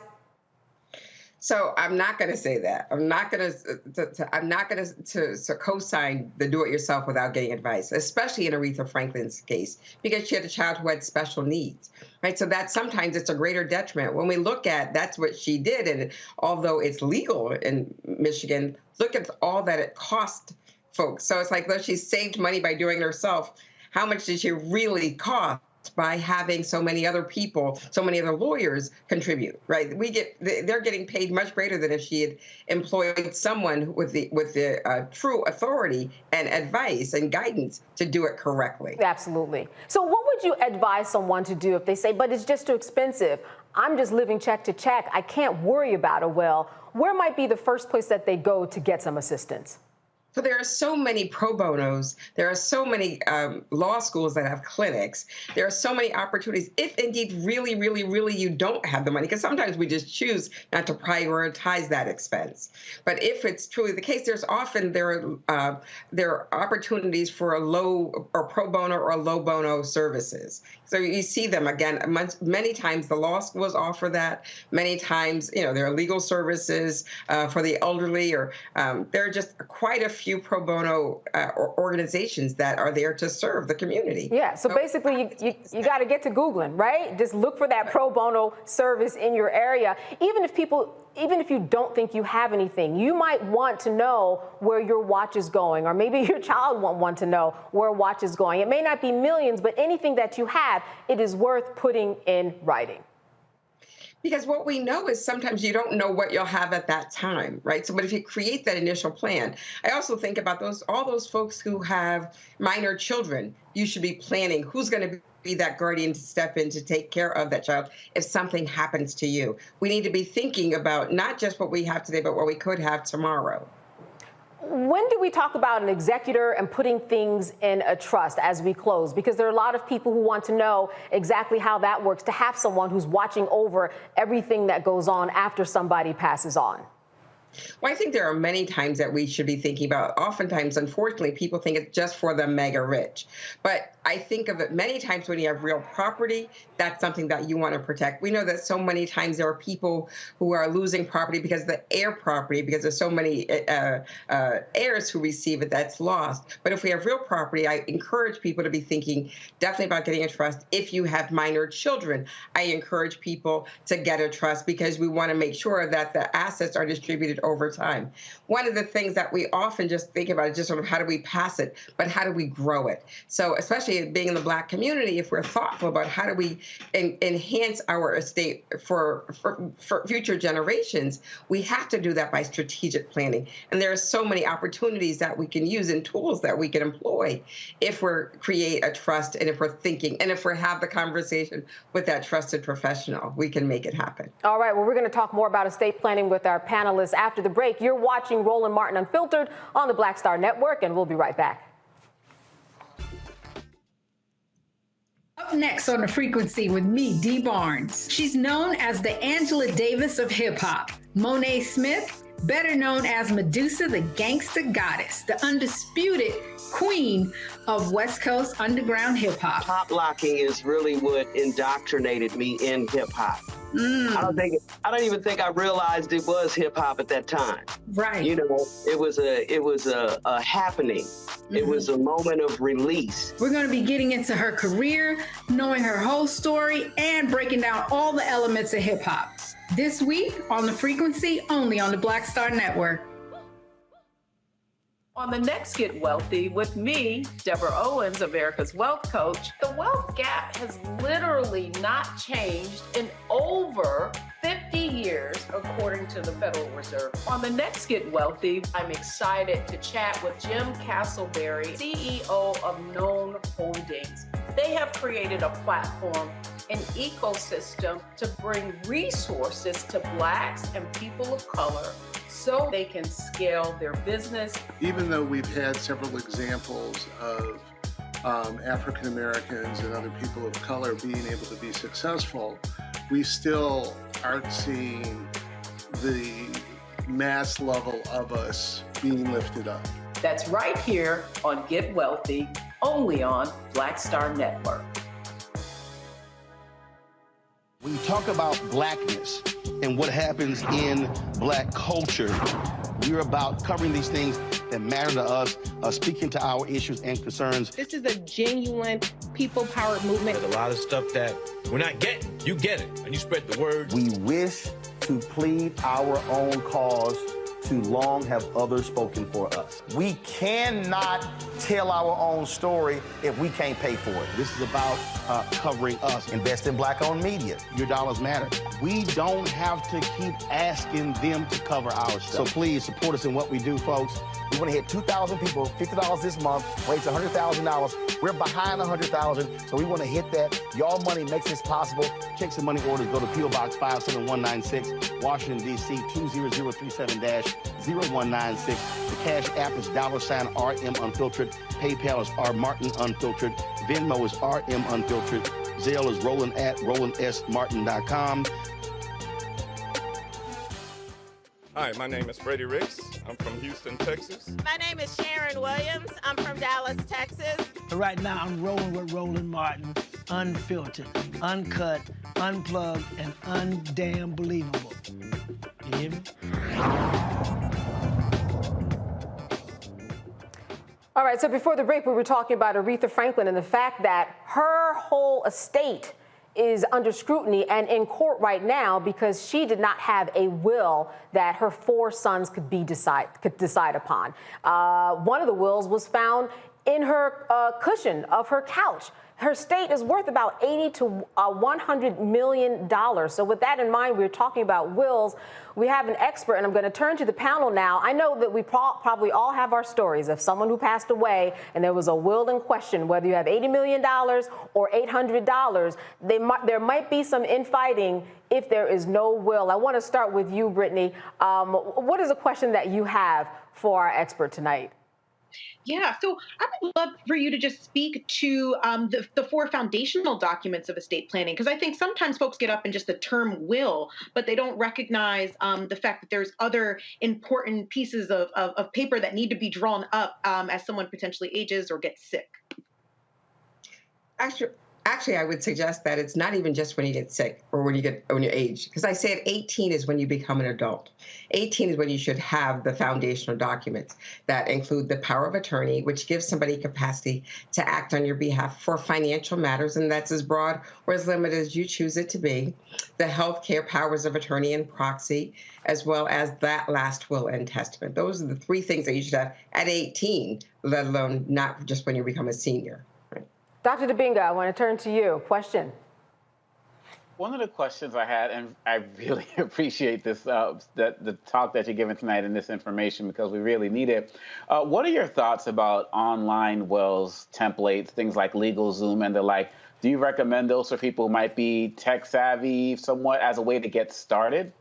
[SPEAKER 9] So I'm not going to say that. I'm not going to co-sign the do-it-yourself without getting advice, especially in Aretha Franklin's case, because she had a child who had special needs, right? So that sometimes it's a greater detriment. When we look at that's what she did, and although it's legal in Michigan, look at all that it cost folks. So it's like, though she saved money by doing it herself, how much did she really cost by having so many other people, so many other lawyers contribute, right? They're getting paid much greater than if she had employed someone with the true authority and advice and guidance to do it correctly.
[SPEAKER 6] Absolutely. So what would you advise someone to do if they say, but it's just too expensive? I'm just living check to check. I can't worry about a will. Where might be the first place that they go to get some assistance?
[SPEAKER 9] So there are so many pro bonos. There are so many law schools that have clinics. There are so many opportunities. If indeed really, really, really you don't have the money, because sometimes we just choose not to prioritize that expense. But if it's truly the case, there are opportunities for a low or pro bono or low bono services. So you see them again. Many times the law schools offer that. Many times, there are legal services for the elderly, or there are just quite a few few pro bono organizations that are there to serve the community.
[SPEAKER 6] Yeah, so basically you got to get to Googling, right? Just look for that pro bono service in your area. Even if you don't think you have anything, you might want to know where your watch is going, or maybe your child won't want to know where a watch is going. It may not be millions, but anything that you have, it is worth putting in writing.
[SPEAKER 9] Because what we know is sometimes you don't know what you'll have at that time, right? So, but if you create that initial plan, I also think about all those folks who have minor children. You should be planning who's going to be that guardian to step in to take care of that child if something happens to you. We need to be thinking about not just what we have today, but what we could have tomorrow.
[SPEAKER 6] When do we talk about an executor and putting things in a trust as we close? Because there are a lot of people who want to know exactly how that works, to have someone who's watching over everything that goes on after somebody passes on.
[SPEAKER 9] Well, I think there are many times that we should be thinking about. Oftentimes, unfortunately, people think it's just for the mega rich. But I think of it many times when you have real property, that's something that you want to protect. We know that so many times there are people who are losing property because of the heir property, because there's so many heirs who receive it that's lost. But if we have real property, I encourage people to be thinking definitely about getting a trust. If you have minor children, I encourage people to get a trust because we want to make sure that the assets are distributed over time. One of the things that we often just think about is just sort of how do we pass it, but how do we grow it? So especially being in the Black community, if we're thoughtful about how do we enhance our estate for future generations, we have to do that by strategic planning. And there are so many opportunities that we can use and tools that we can employ if we create a trust and if we're thinking and if we have the conversation with that trusted professional, we can make it happen.
[SPEAKER 6] All right, well, we're going to talk more about estate planning with our panelists after the break. You're watching Roland Martin Unfiltered on the Black Star Network, and we'll be right back.
[SPEAKER 11] Up next on The Frequency with me, Dee Barnes. She's known as the Angela Davis of hip hop. Monet Smith, better known as Medusa, the gangsta goddess, the undisputed queen of West Coast underground hip hop.
[SPEAKER 12] Pop locking is really what indoctrinated me in hip hop. I don't even think I realized it was hip hop at that time.
[SPEAKER 11] Right.
[SPEAKER 12] You know, it was a happening. Mm-hmm. It was a moment of release.
[SPEAKER 11] We're going to be getting into her career, knowing her whole story, and breaking down all the elements of hip hop. This week on The Frequency, only on the Black Star Network.
[SPEAKER 13] On the next Get Wealthy with me, Deborah Owens, America's Wealth Coach, the wealth gap has literally not changed in over 50 years, according to the Federal Reserve. On the next Get Wealthy, I'm excited to chat with Jim Castleberry, CEO of Known Holdings. They have created a platform, an ecosystem to bring resources to Blacks and people of color so they can scale their business.
[SPEAKER 14] Even though we've had several examples of African Americans and other people of color being able to be successful, we still aren't seeing the mass level of us being lifted up.
[SPEAKER 13] That's right here on Get Wealthy, only on Black Star Network.
[SPEAKER 1] When you talk about blackness and what happens in Black culture, we're about covering these things that matter to us, speaking to our issues and concerns.
[SPEAKER 15] This is a genuine people-powered movement.
[SPEAKER 16] There's a lot of stuff that we're not getting. You get it, and you spread the word.
[SPEAKER 1] We wish to plead our own cause. Too long have others spoken for us. We cannot tell our own story if we can't pay for it. This is about covering us. Invest in Black-owned media. Your dollars matter. We don't have to keep asking them to cover our stuff. So please support us in what we do, folks. We want to hit 2,000 people, $50 this month, raise $100,000. We're behind 100,000, so we want to hit that. Y'all money makes this possible. Check some money orders. Go to P.O. Box 57196, Washington, D.C. 20037-0196. The Cash App is $RM Unfiltered. PayPal is R Martin Unfiltered. Venmo is RM Unfiltered. Zelle is Roland at RolandSMartin.com.
[SPEAKER 27] Hi, my name is Freddie Ricks. I'm from Houston, Texas.
[SPEAKER 28] My name is Sharon Williams. I'm from Dallas, Texas.
[SPEAKER 22] Right now, I'm rolling with Roland Martin, unfiltered, uncut, unplugged, and undamn believable. You hear me?
[SPEAKER 6] All right, so before the break, we were talking about Aretha Franklin and the fact that her whole estate is under scrutiny and in court right now because she did not have a will that her 4 sons could decide upon. One of the wills was found in her cushion of her couch. Her estate is worth about $80 to $100 million. So with that in mind, we're talking about wills. We have an expert, and I'm going to turn to the panel now. I know that we probably all have our stories of someone who passed away and there was a will in question, whether you have $80 million or $800. There might be some infighting if there is no will. I want to start with you, Brittany. What is a question that you have for our expert tonight?
[SPEAKER 15] Yeah, so I would love for you to just speak to the 4 foundational documents of estate planning, because I think sometimes folks get up in just the term will, but they don't recognize the fact that there's other important pieces of paper that need to be drawn up as someone potentially ages or gets sick.
[SPEAKER 9] Actually, I would suggest that it's not even just when you get sick or when you age, because I say at 18 is when you become an adult. 18 is when you should have the foundational documents that include the power of attorney, which gives somebody capacity to act on your behalf for financial matters, and that's as broad or as limited as you choose it to be. The healthcare powers of attorney and proxy, as well as that last will and testament. Those are the 3 things that you should have at 18, let alone not just when you become a senior.
[SPEAKER 6] Dr. Dibinga, I want to turn to you. Question.
[SPEAKER 8] One of the questions I had, and I really appreciate this, the talk that you're giving tonight and this information because we really need it. What are your thoughts about online wills, templates, things like LegalZoom and the like? Do you recommend those for people who might be tech savvy somewhat as a way to get started?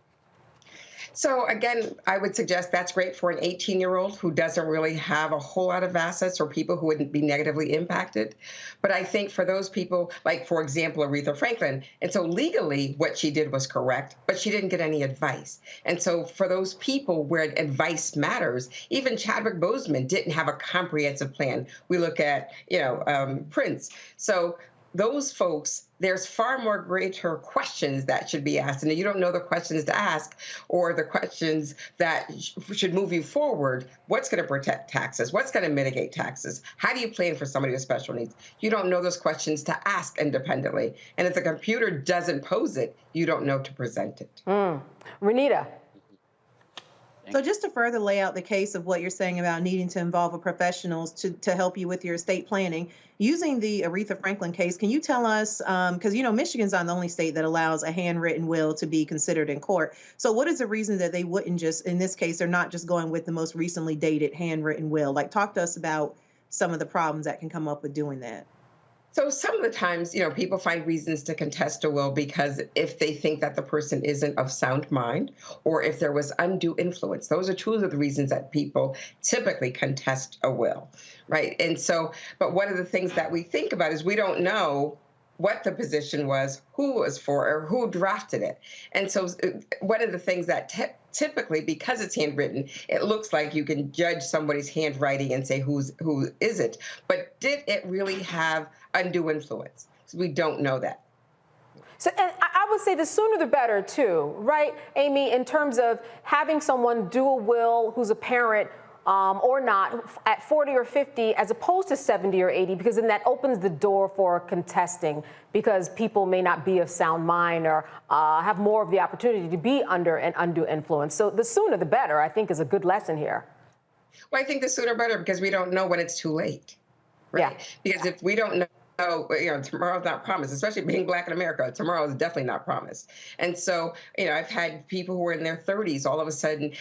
[SPEAKER 9] So again, I would suggest that's great for an 18-year-old who doesn't really have a whole lot of assets or people who wouldn't be negatively impacted. But I think for those people, like, for example, Aretha Franklin, and so legally what she did was correct, but she didn't get any advice. And so for those people where advice matters, even Chadwick Boseman didn't have a comprehensive plan. We look at, Prince. So those folks, there's far more greater questions that should be asked. And if you don't know the questions to ask or the questions that should move you forward, what's going to protect taxes? What's going to mitigate taxes? How do you plan for somebody with special needs? You don't know those questions to ask independently. And if the computer doesn't pose it, you don't know to present it.
[SPEAKER 6] Renita.
[SPEAKER 17] So just to further lay out the case of what you're saying about needing to involve a professional to help you with your estate planning, using the Aretha Franklin case, can you tell us, because, Michigan's not the only state that allows a handwritten will to be considered in court. So what is the reason that they wouldn't just, in this case, they're not just going with the most recently dated handwritten will? Like, talk to us about some of the problems that can come up with doing that.
[SPEAKER 9] So some of the times, people find reasons to contest a will because if they think that the person isn't of sound mind or if there was undue influence. Those are 2 of the reasons that people typically contest a will, right? And so, but one of the things that we think about is we don't know what the position was, who it was for, or who drafted it. And so one of the things that typically, because it's handwritten, it looks like you can judge somebody's handwriting and say who is it. But did it really have undue influence? So we don't know that.
[SPEAKER 6] So, and I would say the sooner the better, too, right, Amy, in terms of having someone do a will who's a parent or not at 40 or 50 as opposed to 70 or 80, because then that opens the door for contesting because people may not be of sound mind or have more of the opportunity to be under an undue influence. So the sooner the better, I think, is a good lesson here.
[SPEAKER 9] Well, I think the sooner better because we don't know when it's too late. Right? Yeah. Because if we don't know, tomorrow's not promised, especially being Black in America. Tomorrow is definitely not promised. And so, I've had people who are in their 30s all of a sudden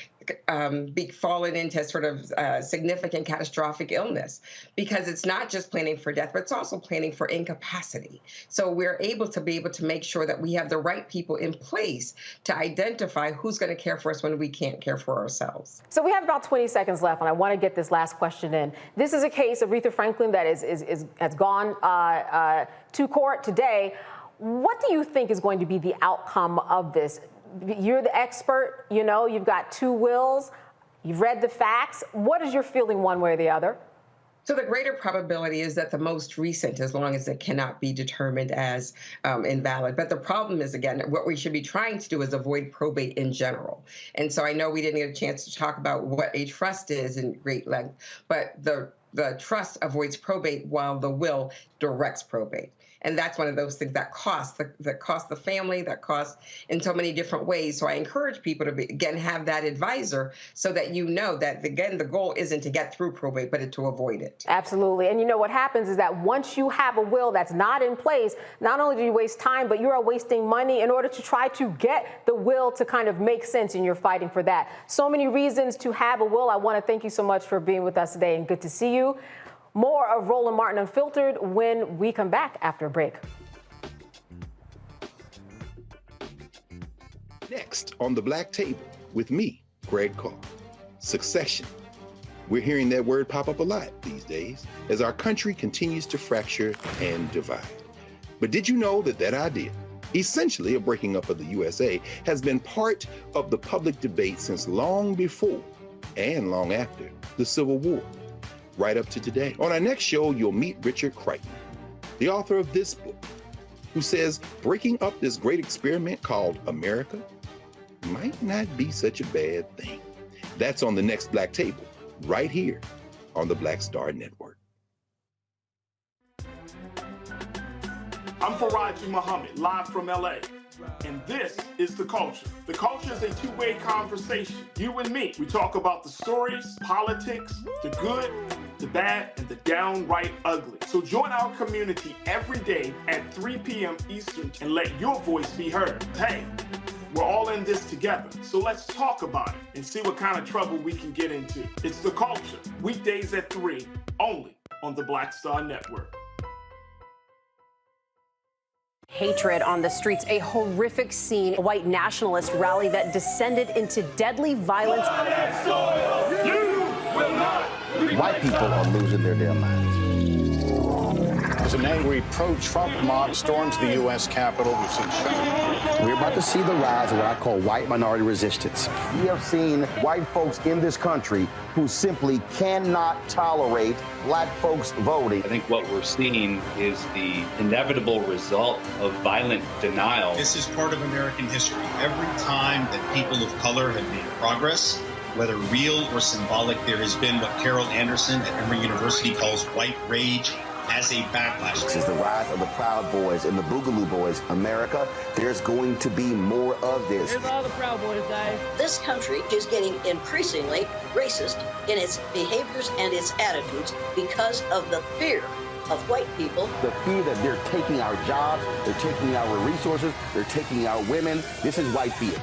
[SPEAKER 9] be fallen into sort of significant catastrophic illness because it's not just planning for death, but it's also planning for incapacity. So we're able to make sure that we have the right people in place to identify who's going to care for us when we can't care for ourselves.
[SPEAKER 6] So we have about 20 seconds left, and I want to get this last question in. This is a case of Aretha Franklin that has gone to court today. What do you think is going to be the outcome of this? You're the expert, you've got 2 wills, you've read the facts. What is your feeling one way or the other?
[SPEAKER 9] So the greater probability is that the most recent, as long as it cannot be determined as invalid. But the problem is, again, what we should be trying to do is avoid probate in general. And so I know we didn't get a chance to talk about what a trust is in great length, but the The trust avoids probate while the will directs probate. And that's one of those things that costs the family, that costs in so many different ways. So I encourage people to, again, have that advisor so that you know that, again, the goal isn't to get through probate, but to avoid it.
[SPEAKER 6] Absolutely. And you know what happens is that once you have a will that's not in place, not only do you waste time, but you are wasting money in order to try to get the will to kind of make sense, and you're fighting for that. So many reasons to have a will. I want to thank you so much for being with us today, and good to see you. More of Roland Martin Unfiltered when we come back after a break.
[SPEAKER 4] Next on the Black Table with me, Greg Carr. Succession. We're hearing that word pop up a lot these days as our country continues to fracture and divide. But did you know that that idea, essentially a breaking up of the USA, has been part of the public debate since long before and long after the Civil War? Right up to today. On our next show, you'll meet Richard Crichton, the author of this book, who says breaking up this great experiment called America might not be such a bad thing. That's on the next Black Table, right here on the Black Star Network.
[SPEAKER 18] I'm Faraji Muhammad, live from LA. And this is The Culture. The Culture is a two-way conversation. You and me. We talk about the stories, politics, the good, the bad, and the downright ugly. So join our community every day at 3 p.m. Eastern and let your voice be heard. Hey, we're all in this together. So let's talk about it and see what kind of trouble we can get into. It's The Culture, weekdays at 3, only on the Black Star Network.
[SPEAKER 19] Hatred on the streets, a horrific scene, a white nationalist rally that descended into deadly violence.
[SPEAKER 1] White people are losing their damn minds.
[SPEAKER 20] As an angry pro-Trump mob storms the U.S. Capitol, we've seen shooting.
[SPEAKER 1] We're about to see the rise of what I call white minority resistance. We have seen white folks in this country who simply cannot tolerate black folks voting.
[SPEAKER 21] I think what we're seeing is the inevitable result of violent denial.
[SPEAKER 23] This is part of American history. Every time that people of color have made progress, whether real or symbolic, there has been what Carol Anderson at Emory University calls white rage as a backlash.
[SPEAKER 1] This is the rise of the Proud Boys and the Boogaloo Boys. America, there's going to be more of this.
[SPEAKER 24] Here's all the Proud Boys, guys.
[SPEAKER 25] This country is getting increasingly racist in its behaviors and its attitudes because of the fear of white people.
[SPEAKER 1] The fear that they're taking our jobs, they're taking our resources, they're taking our women. This is white fear.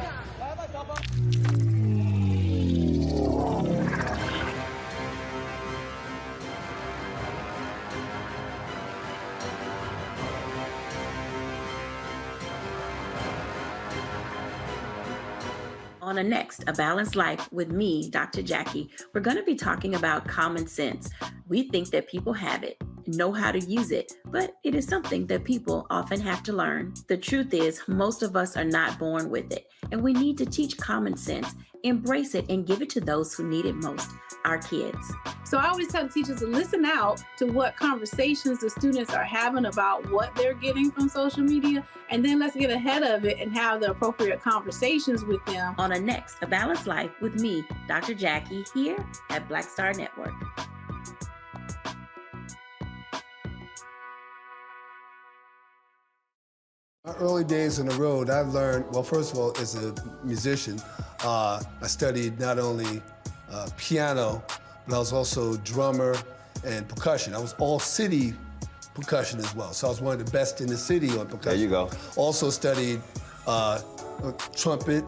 [SPEAKER 29] On a next, A Balanced Life with me, Dr. Jackie, we're going to be talking about common sense. We think that people have it, know how to use it, but it is something that people often have to learn. The truth is, most of us are not born with it, and we need to teach common sense, embrace it, and give it to those who need it most, our kids.
[SPEAKER 30] So I always tell teachers to listen out to what conversations the students are having about what they're getting from social media, and then let's get ahead of it and have the appropriate conversations with them.
[SPEAKER 29] On a next, A Balanced Life with me, Dr. Jackie, here at Black Star Network.
[SPEAKER 7] My early days on the road, I learned, well, first of all, as a musician, I studied not only piano, but I was also drummer and percussion. I was all city percussion as well. So I was one of the best in the city on percussion.
[SPEAKER 1] There you go.
[SPEAKER 7] Also studied trumpet,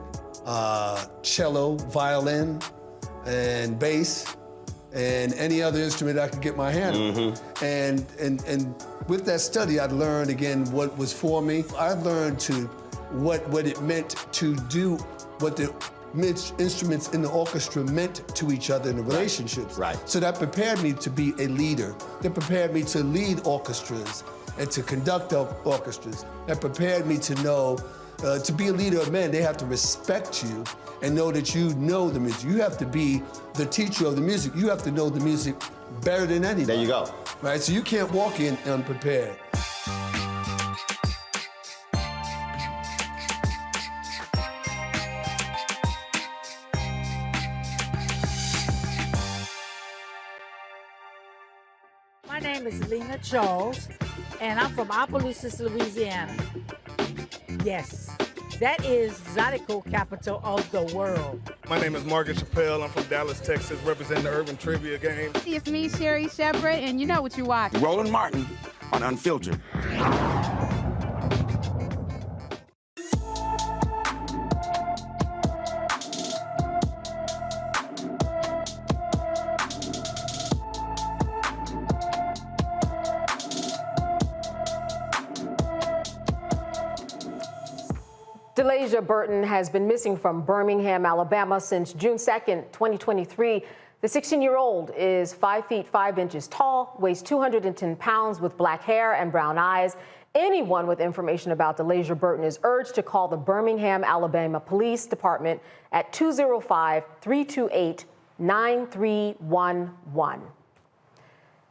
[SPEAKER 7] cello, violin, and bass, and any other instrument I could get my hand on. And with that study, I learned again what was for me. I learned what it meant to do what the instruments in the orchestra meant to each other in the relationships.
[SPEAKER 1] Right.
[SPEAKER 7] So that prepared me to be a leader. That prepared me to lead orchestras and to conduct orchestras. That prepared me to know, to be a leader of men, they have to respect you and know that you know the music. You have to be the teacher of the music. You have to know the music better than anybody.
[SPEAKER 1] There you go.
[SPEAKER 7] Right, so you can't walk in unprepared.
[SPEAKER 2] name is Lena Charles, and I'm from Opelousas, Louisiana. Yes, that is Zydeco capital of the world.
[SPEAKER 3] My name is Margaret Chappelle. I'm from Dallas, Texas, representing the Urban Trivia Game.
[SPEAKER 5] It's me, Sherry Shepherd, and you know what you watch.
[SPEAKER 10] Roland Martin on Unfiltered.
[SPEAKER 6] Delasia Burton has been missing from Birmingham, Alabama since June 2nd, 2023. The 16-year-old is 5 feet 5 inches tall, weighs 210 pounds with black hair and brown eyes. Anyone with information about Delasia Burton is urged to call the Birmingham, Alabama Police Department at 205-328-9311.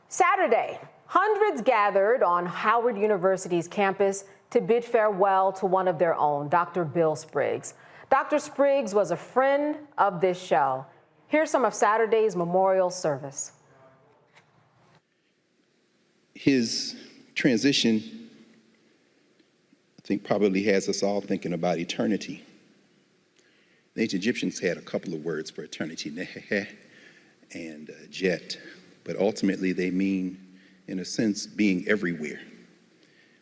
[SPEAKER 6] Saturday, hundreds gathered on Howard University's campus to bid farewell to one of their own, Dr. Bill Spriggs. Dr. Spriggs was a friend of this show. Here's some of Saturday's memorial service.
[SPEAKER 4] His transition, I think, probably has us all thinking about eternity. The ancient Egyptians had a couple of words for eternity, neheh and jet, but ultimately they mean, in a sense, being everywhere.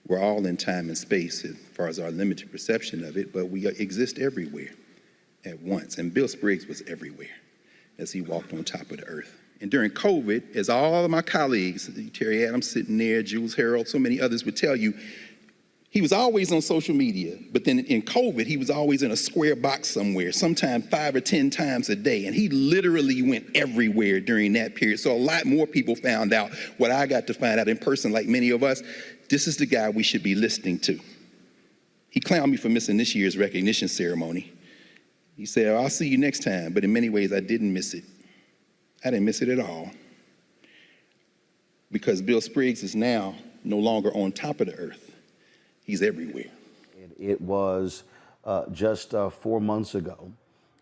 [SPEAKER 4] We're all in time and space as far as our limited perception of it, but we exist everywhere at once. And Bill Spriggs was everywhere as he walked on top of the earth. And during COVID, as all of my colleagues, Terry Adams sitting there, Jules Harrell, so many others would tell you, he was always on social media, but then in COVID, he was always in a square box somewhere, sometimes 5 or 10 times a day. And he literally went everywhere during that period. So a lot more people found out what I got to find out in person, like many of us. This is the guy we should be listening to. He clowned me for missing this year's recognition ceremony. He said, "Oh, I'll see you next time," but in many ways, I didn't miss it. I didn't miss it at all. Because Bill Spriggs is now no longer on top of the earth. He's everywhere.
[SPEAKER 11] It was just 4 months ago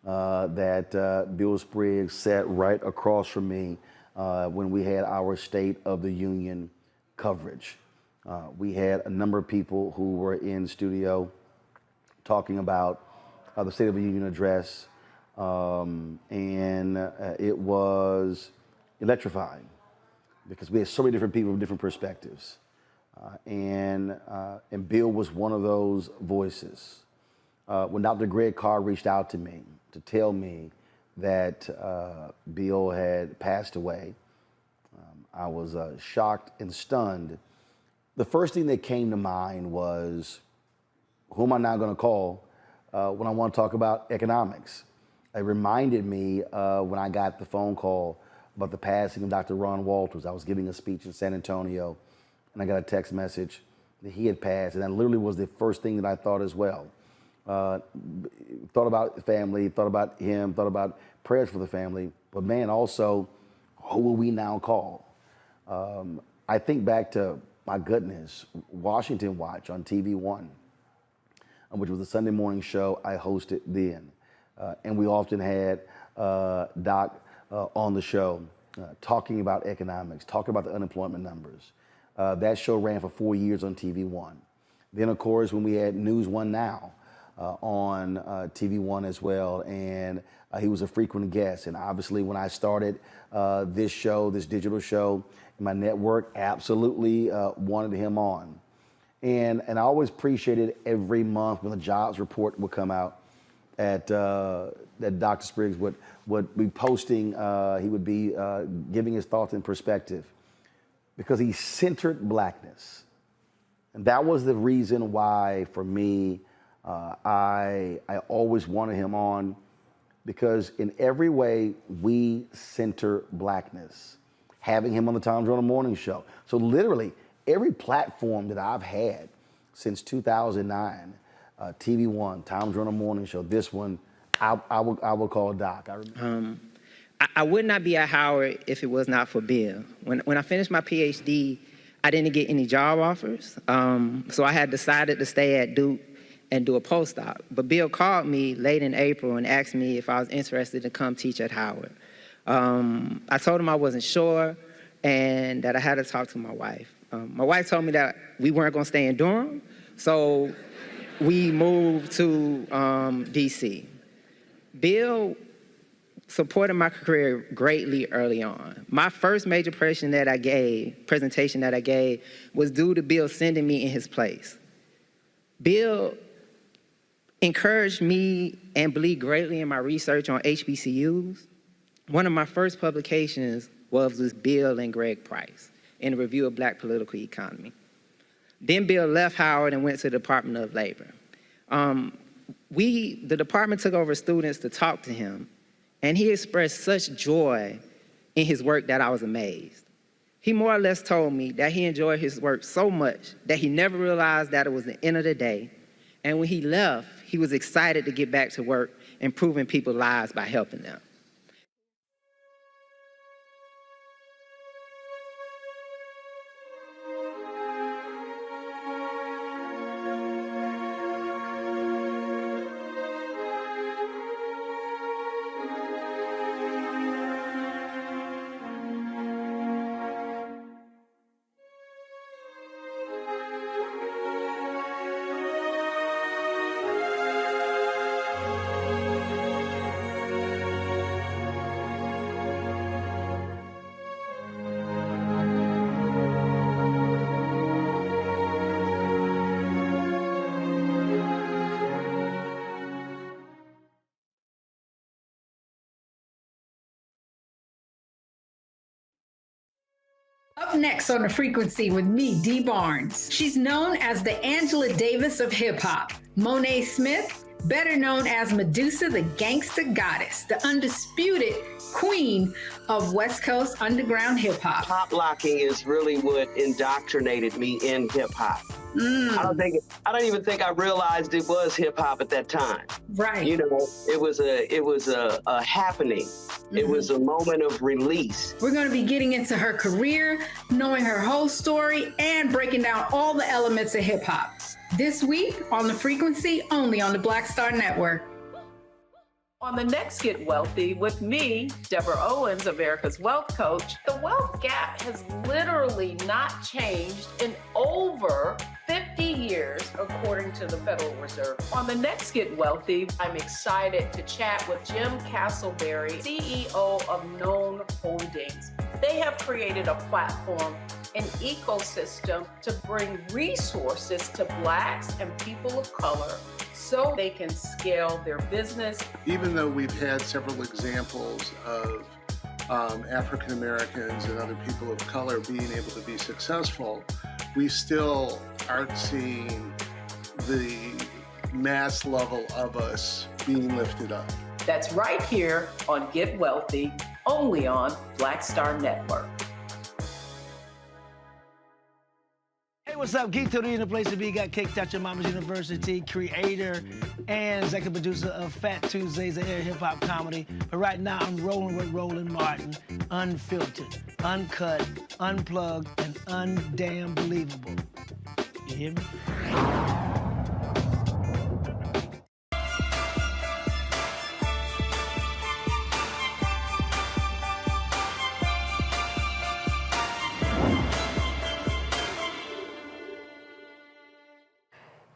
[SPEAKER 11] that Bill Spriggs sat right across from me when we had our State of the Union coverage. We had a number of people who were in studio talking about the State of the Union address, and it was electrifying because we had so many different people with different perspectives. And Bill was one of those voices. When Dr. Greg Carr reached out to me to tell me that Bill had passed away, I was shocked and stunned. The first thing that came to mind was, who am I now going to call when I want to talk about economics? It reminded me when I got the phone call about the passing of Dr. Ron Walters. I was giving a speech in San Antonio, and I got a text message that he had passed, and that literally was the first thing that I thought as well. Thought about family, thought about him, thought about prayers for the family, but man, also, who will we now call? I think back to, my goodness, Washington Watch on TV One, which was a Sunday morning show I hosted then. And we often had Doc on the show talking about economics, talking about the unemployment numbers. That show ran for 4 years on TV One. Then, of course, when we had News One Now on TV One as well, and he was a frequent guest. And obviously, when I started this show, this digital show, my network absolutely wanted him on. And I always appreciated every month when the jobs report would come out that Dr. Spriggs would be posting, he would be giving his thoughts and perspective, because he centered Blackness. And that was the reason why, for me, I always wanted him on, because in every way, we center Blackness. Having him on the Tom Joyner Morning Show. So literally, every platform that I've had since 2009, TV One, Tom Joyner Morning Show, this one, I will call Doc. I remember.
[SPEAKER 12] I would not be at Howard if it was not for Bill. When I finished my PhD, I didn't get any job offers, so I had decided to stay at Duke and do a postdoc. But Bill called me late in April and asked me if I was interested to come teach at Howard. I told him I wasn't sure, and that I had to talk to my wife. My wife told me that we weren't gonna stay in Durham, so we moved to DC. Bill supported my career greatly early on. My first major presentation that I gave was due to Bill sending me in his place. Bill encouraged me and believed greatly in my research on HBCUs. One of my first publications was with Bill and Greg Price in a review of Black political economy. Then Bill left Howard and went to the Department of Labor. The department took over students to talk to him, and he expressed such joy in his work that I was amazed. He more or less told me that he enjoyed his work so much that he never realized that it was the end of the day. And when he left, he was excited to get back to work, improving people's lives by helping them.
[SPEAKER 8] Up next on The Frequency with me, Dee Barnes. She's known as the Angela Davis of hip hop. Monet Smith, better known as Medusa, the gangsta goddess, the undisputed queen of West Coast underground hip hop.
[SPEAKER 13] Pop locking is really what indoctrinated me in hip hop. I don't even think I realized it was hip hop at that time.
[SPEAKER 8] Right.
[SPEAKER 13] You know, it was a happening. It was a moment of release.
[SPEAKER 8] We're going to be getting into her career, knowing her whole story, and breaking down all the elements of hip hop. This week on The Frequency, only on the Black Star Network.
[SPEAKER 14] On the next Get Wealthy with me, Deborah Owens, America's Wealth Coach, the wealth gap has literally not changed in over 50 years, according to the Federal Reserve. On the next Get Wealthy, I'm excited to chat with Jim Castleberry, CEO of Known Holdings. They have created a platform, an ecosystem to bring resources to Blacks and people of color so they can scale their business.
[SPEAKER 15] Even though we've had several examples of African Americans and other people of color being able to be successful, we still aren't seeing the mass level of us being lifted up.
[SPEAKER 14] That's right here on Get Wealthy, only on Black Star Network.
[SPEAKER 16] Hey, what's up? Geek Tony in the place to be. Got Kicked Out Your Mama's University, creator and executive producer of Fat Tuesdays, an air hip-hop comedy. But right now, I'm rolling with Roland Martin, unfiltered, uncut, unplugged, and undamn believable. You hear me?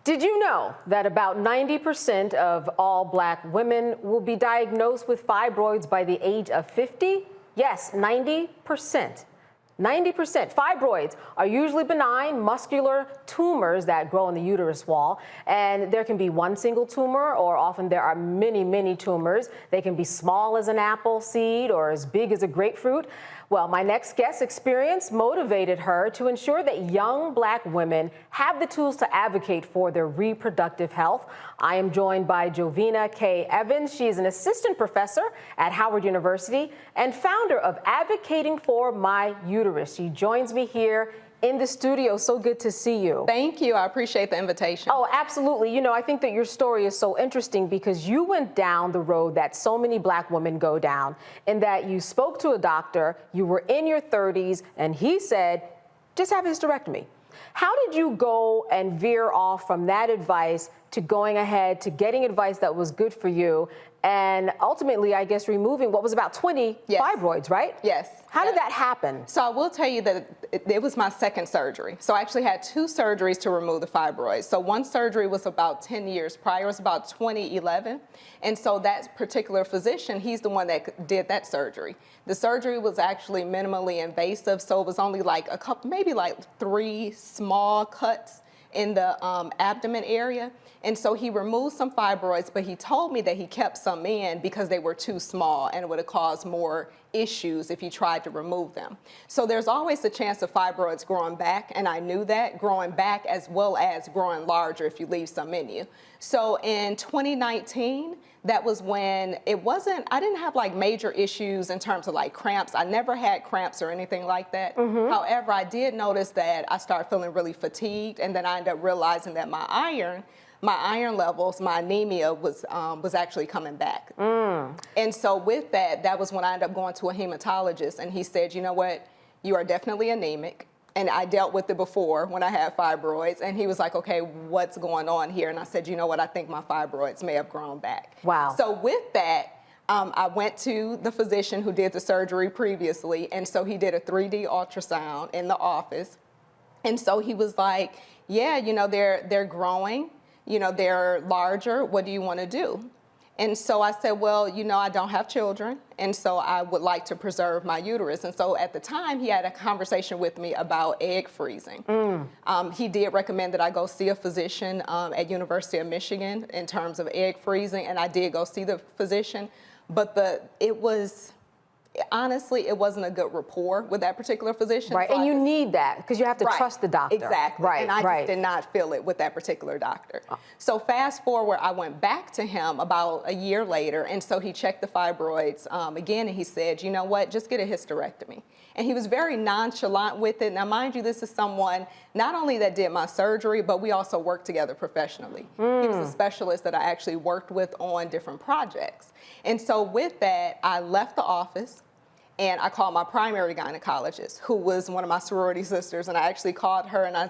[SPEAKER 6] Did you know that about 90% of all Black women will be diagnosed with fibroids by the age of 50? Yes, 90%. 90%. Fibroids are usually benign muscular tumors that grow in the uterus wall, and there can be one single tumor, or often there are many, many tumors. They can be small as an apple seed or as big as a grapefruit. Well, my next guest's experience motivated her to ensure that young Black women have the tools to advocate for their reproductive health. I am joined by Jovina K. Evans. She is an assistant professor at Howard University and founder of Advocating for My Uterus. She joins me here in the studio. So good to see you.
[SPEAKER 22] Thank you. I appreciate the invitation.
[SPEAKER 6] Oh, absolutely. You know, I think that your story is so interesting because you went down the road that so many Black women go down, in that you spoke to a doctor, you were in your 30s, and he said, just have a hysterectomy. How did you go and veer off from that advice to going ahead to getting advice that was good for you and ultimately, I guess, removing what was about 20 fibroids, right?
[SPEAKER 22] Yes.
[SPEAKER 6] How did that happen?
[SPEAKER 22] So I will tell you that it was my second surgery. So I actually had 2 surgeries to remove the fibroids. So one surgery was about 10 years prior, it was about 2011. And so that particular physician, he's the one that did that surgery. The surgery was actually minimally invasive, so it was only like a couple, maybe like 3 small cuts in the abdomen area. And so he removed some fibroids, but he told me that he kept some in because they were too small and it would have caused more issues if he tried to remove them. So there's always a chance of fibroids growing back, and I knew that, growing back as well as growing larger if you leave some in you. So in 2019, that was when I didn't have like major issues in terms of like cramps. I never had cramps or anything like that. However, I did notice that I started feeling really fatigued, and then I ended up realizing that my iron levels, my anemia was actually coming back. And so with that was when I ended up going to a hematologist, and he said, you know what, you are definitely anemic. And I dealt with it before when I had fibroids, and he was like, okay, what's going on here? And I said, you know what, I think my fibroids may have grown back.
[SPEAKER 6] Wow.
[SPEAKER 22] So with that, I went to the physician who did the surgery previously, and so he did a 3D ultrasound in the office. And so he was like, yeah, you know, they're growing. You know, they're larger. What do you want to do? And so I said, well, you know, I don't have children, and so I would like to preserve my uterus. And so at the time, he had a conversation with me about egg freezing. He did recommend that I go see a physician at University of Michigan in terms of egg freezing, and I did go see the physician. But honestly, it wasn't a good rapport with that particular physician.
[SPEAKER 6] Right,
[SPEAKER 22] so
[SPEAKER 6] and you need that because you have to trust the doctor.
[SPEAKER 22] Exactly,
[SPEAKER 6] right,
[SPEAKER 22] and I just did not feel it with that particular doctor. So fast forward, I went back to him about a year later, and so he checked the fibroids again, and he said, you know what, just get a hysterectomy. And he was very nonchalant with it. Now, mind you, this is someone not only that did my surgery, but we also worked together professionally. He was a specialist that I actually worked with on different projects. And so with that, I left the office, and I called my primary gynecologist, who was one of my sorority sisters, and I actually called her, and I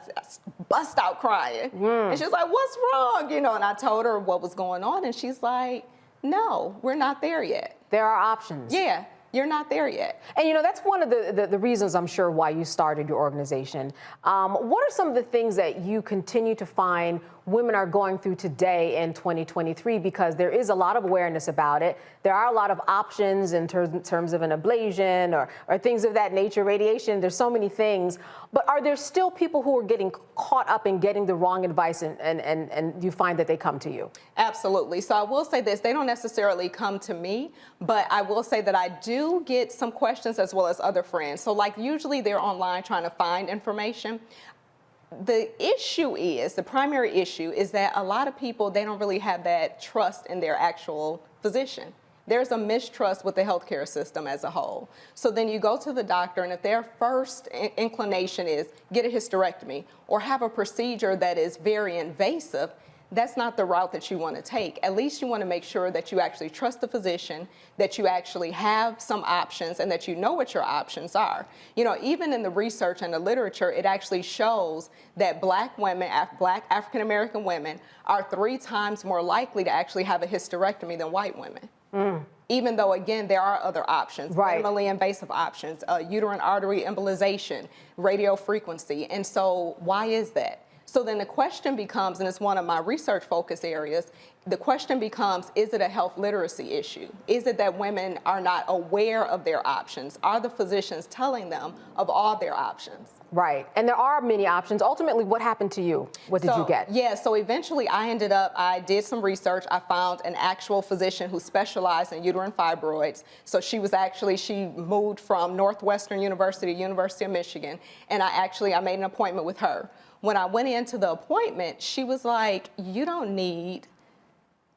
[SPEAKER 22] bust out crying. And she's like, what's wrong? You know, and I told her what was going on, and she's like, no, we're not there yet.
[SPEAKER 6] There are options.
[SPEAKER 22] Yeah. You're not there yet.
[SPEAKER 6] And you know, that's one of the reasons, I'm sure, why you started your organization. What are some of the things that you continue to find women are going through today in 2023? Because there is a lot of awareness about it. There are a lot of options in terms of an ablation or things of that nature, radiation. There's so many things. But are there still people who are getting caught up in getting the wrong advice, and you find that they come to you?
[SPEAKER 22] Absolutely. So I will say this, they don't necessarily come to me, but I will say that I do get some questions as well as other friends. So like usually they're online trying to find information. The primary issue is that a lot of people, they don't really have that trust in their actual physician. There's a mistrust with the healthcare system as a whole. So then you go to the doctor, and if their first inclination is get a hysterectomy or have a procedure that is very invasive, that's not the route that you want to take. At least you want to make sure that you actually trust the physician, that you actually have some options, and that you know what your options are. You know, even in the research and the literature, it actually shows that Black women, Black African-American women, are 3 times more likely to actually have a hysterectomy than white women. Even though, again, there are other options, minimally invasive options, uterine artery embolization, radio frequency. And so why is that? So then the question becomes, and it's one of my research focus areas, the question becomes, is it a health literacy issue? Is it that women are not aware of their options? Are the physicians telling them of all their options?
[SPEAKER 6] Right, and there are many options. Ultimately, what happened to you? What did you get?
[SPEAKER 22] Yeah, so eventually I did some research. I found an actual physician who specialized in uterine fibroids. So she moved from Northwestern University, University of Michigan, and I made an appointment with her. When I went into the appointment, she was like, you don't need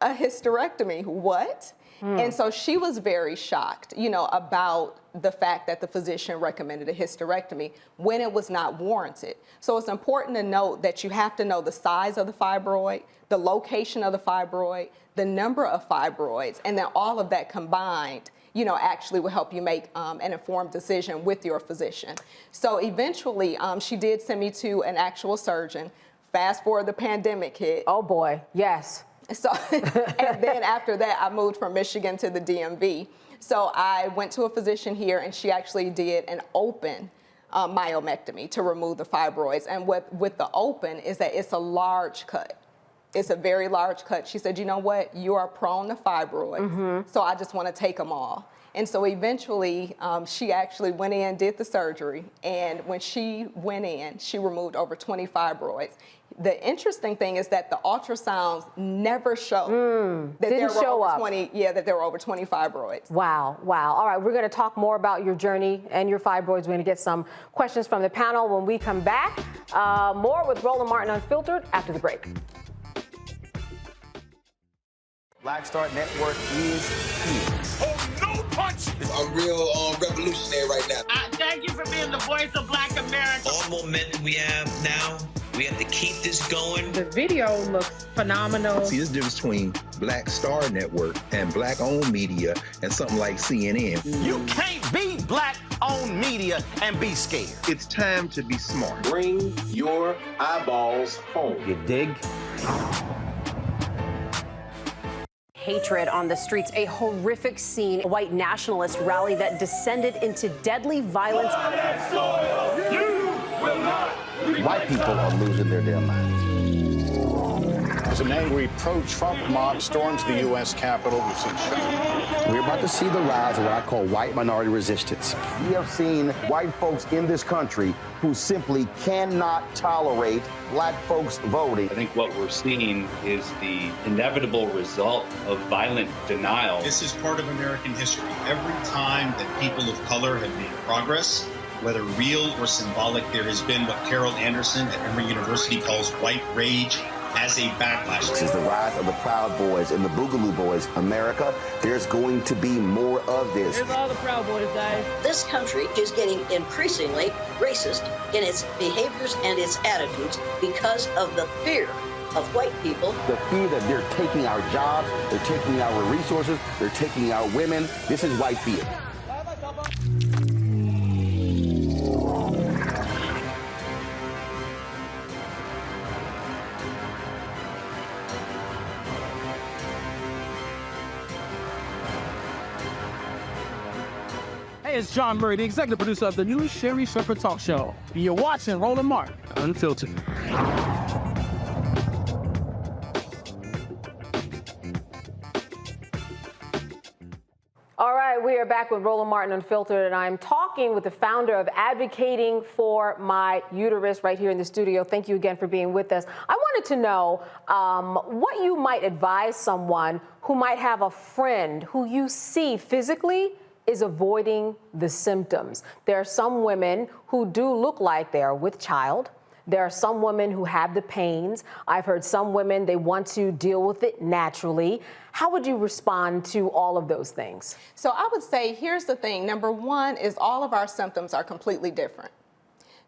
[SPEAKER 22] a hysterectomy. What? And so she was very shocked, you know, about the fact that the physician recommended a hysterectomy when it was not warranted. So it's important to note that you have to know the size of the fibroid, the location of the fibroid, the number of fibroids, and then all of that combined, you know, actually will help you make an informed decision with your physician. So eventually, she did send me to an actual surgeon. Fast forward, the pandemic hit.
[SPEAKER 6] Oh boy, yes.
[SPEAKER 22] So, and then after that, I moved from Michigan to the DMV. So I went to a physician here, and she actually did an open myomectomy to remove the fibroids. And with the open is that it's a large cut. It's a very large cut. She said, you know what? You are prone to fibroids, so I just want to take them all. And so eventually, she actually went in, did the surgery, and when she went in, she removed over 20 fibroids. The interesting thing is that the ultrasounds never showed that there were over 20. Yeah, that there were over 20 fibroids.
[SPEAKER 6] Wow, wow. All right, we're going to talk more about your journey and your fibroids. We're going to get some questions from the panel when we come back. More with Roland Martin Unfiltered after the break.
[SPEAKER 1] Black Star Network is here.
[SPEAKER 9] Oh, no punch! I'm real revolutionary right now.
[SPEAKER 17] Thank you for being the voice of Black America.
[SPEAKER 9] All momentum we have now, we have to keep this going.
[SPEAKER 12] The video looks phenomenal.
[SPEAKER 4] See, there's a difference between Black Star Network and Black-owned media and something like CNN.
[SPEAKER 1] You can't be Black-owned media and be scared.
[SPEAKER 4] It's time to be smart.
[SPEAKER 1] Bring your eyeballs home. You dig?
[SPEAKER 6] Hatred on the streets, a horrific scene, a white nationalist rally that descended into deadly violence.
[SPEAKER 11] White people are losing their damn minds.
[SPEAKER 18] As an angry pro-Trump mob storms the U.S. Capitol, we've seen shootings.
[SPEAKER 11] We're about to see the rise of what I call white minority resistance. We have seen white folks in this country who simply cannot tolerate black folks voting.
[SPEAKER 19] I think what we're seeing is the inevitable result of violent denial.
[SPEAKER 23] This is part of American history. Every time that people of color have made progress, whether real or symbolic, there has been what Carol Anderson at Emory University calls white rage as a backlash.
[SPEAKER 11] This is the rise of the Proud Boys and the Boogaloo Boys. America, there's going to be more of this.
[SPEAKER 17] Here's all the Proud Boys, guys.
[SPEAKER 25] This country is getting increasingly racist in its behaviors and its attitudes because of the fear of white people.
[SPEAKER 11] The fear that they're taking our jobs, they're taking our resources, they're taking our women. This is white fear.
[SPEAKER 20] Hey, it's John Murray, the executive producer of the new Sherry Shepherd Talk Show. You're watching Roland Martin Unfiltered.
[SPEAKER 6] All right, we are back with Roland Martin Unfiltered, and I'm talking with the founder of Advocating for My Uterus right here in the studio. Thank you again for being with us. I wanted to know what you might advise someone who might have a friend who you see physically is avoiding the symptoms. There are some women who do look like they are with child. There are some women who have the pains. I've heard some women, they want to deal with it naturally. How would you respond to all of those things?
[SPEAKER 22] So I would say, here's the thing. Number one is all of our symptoms are completely different.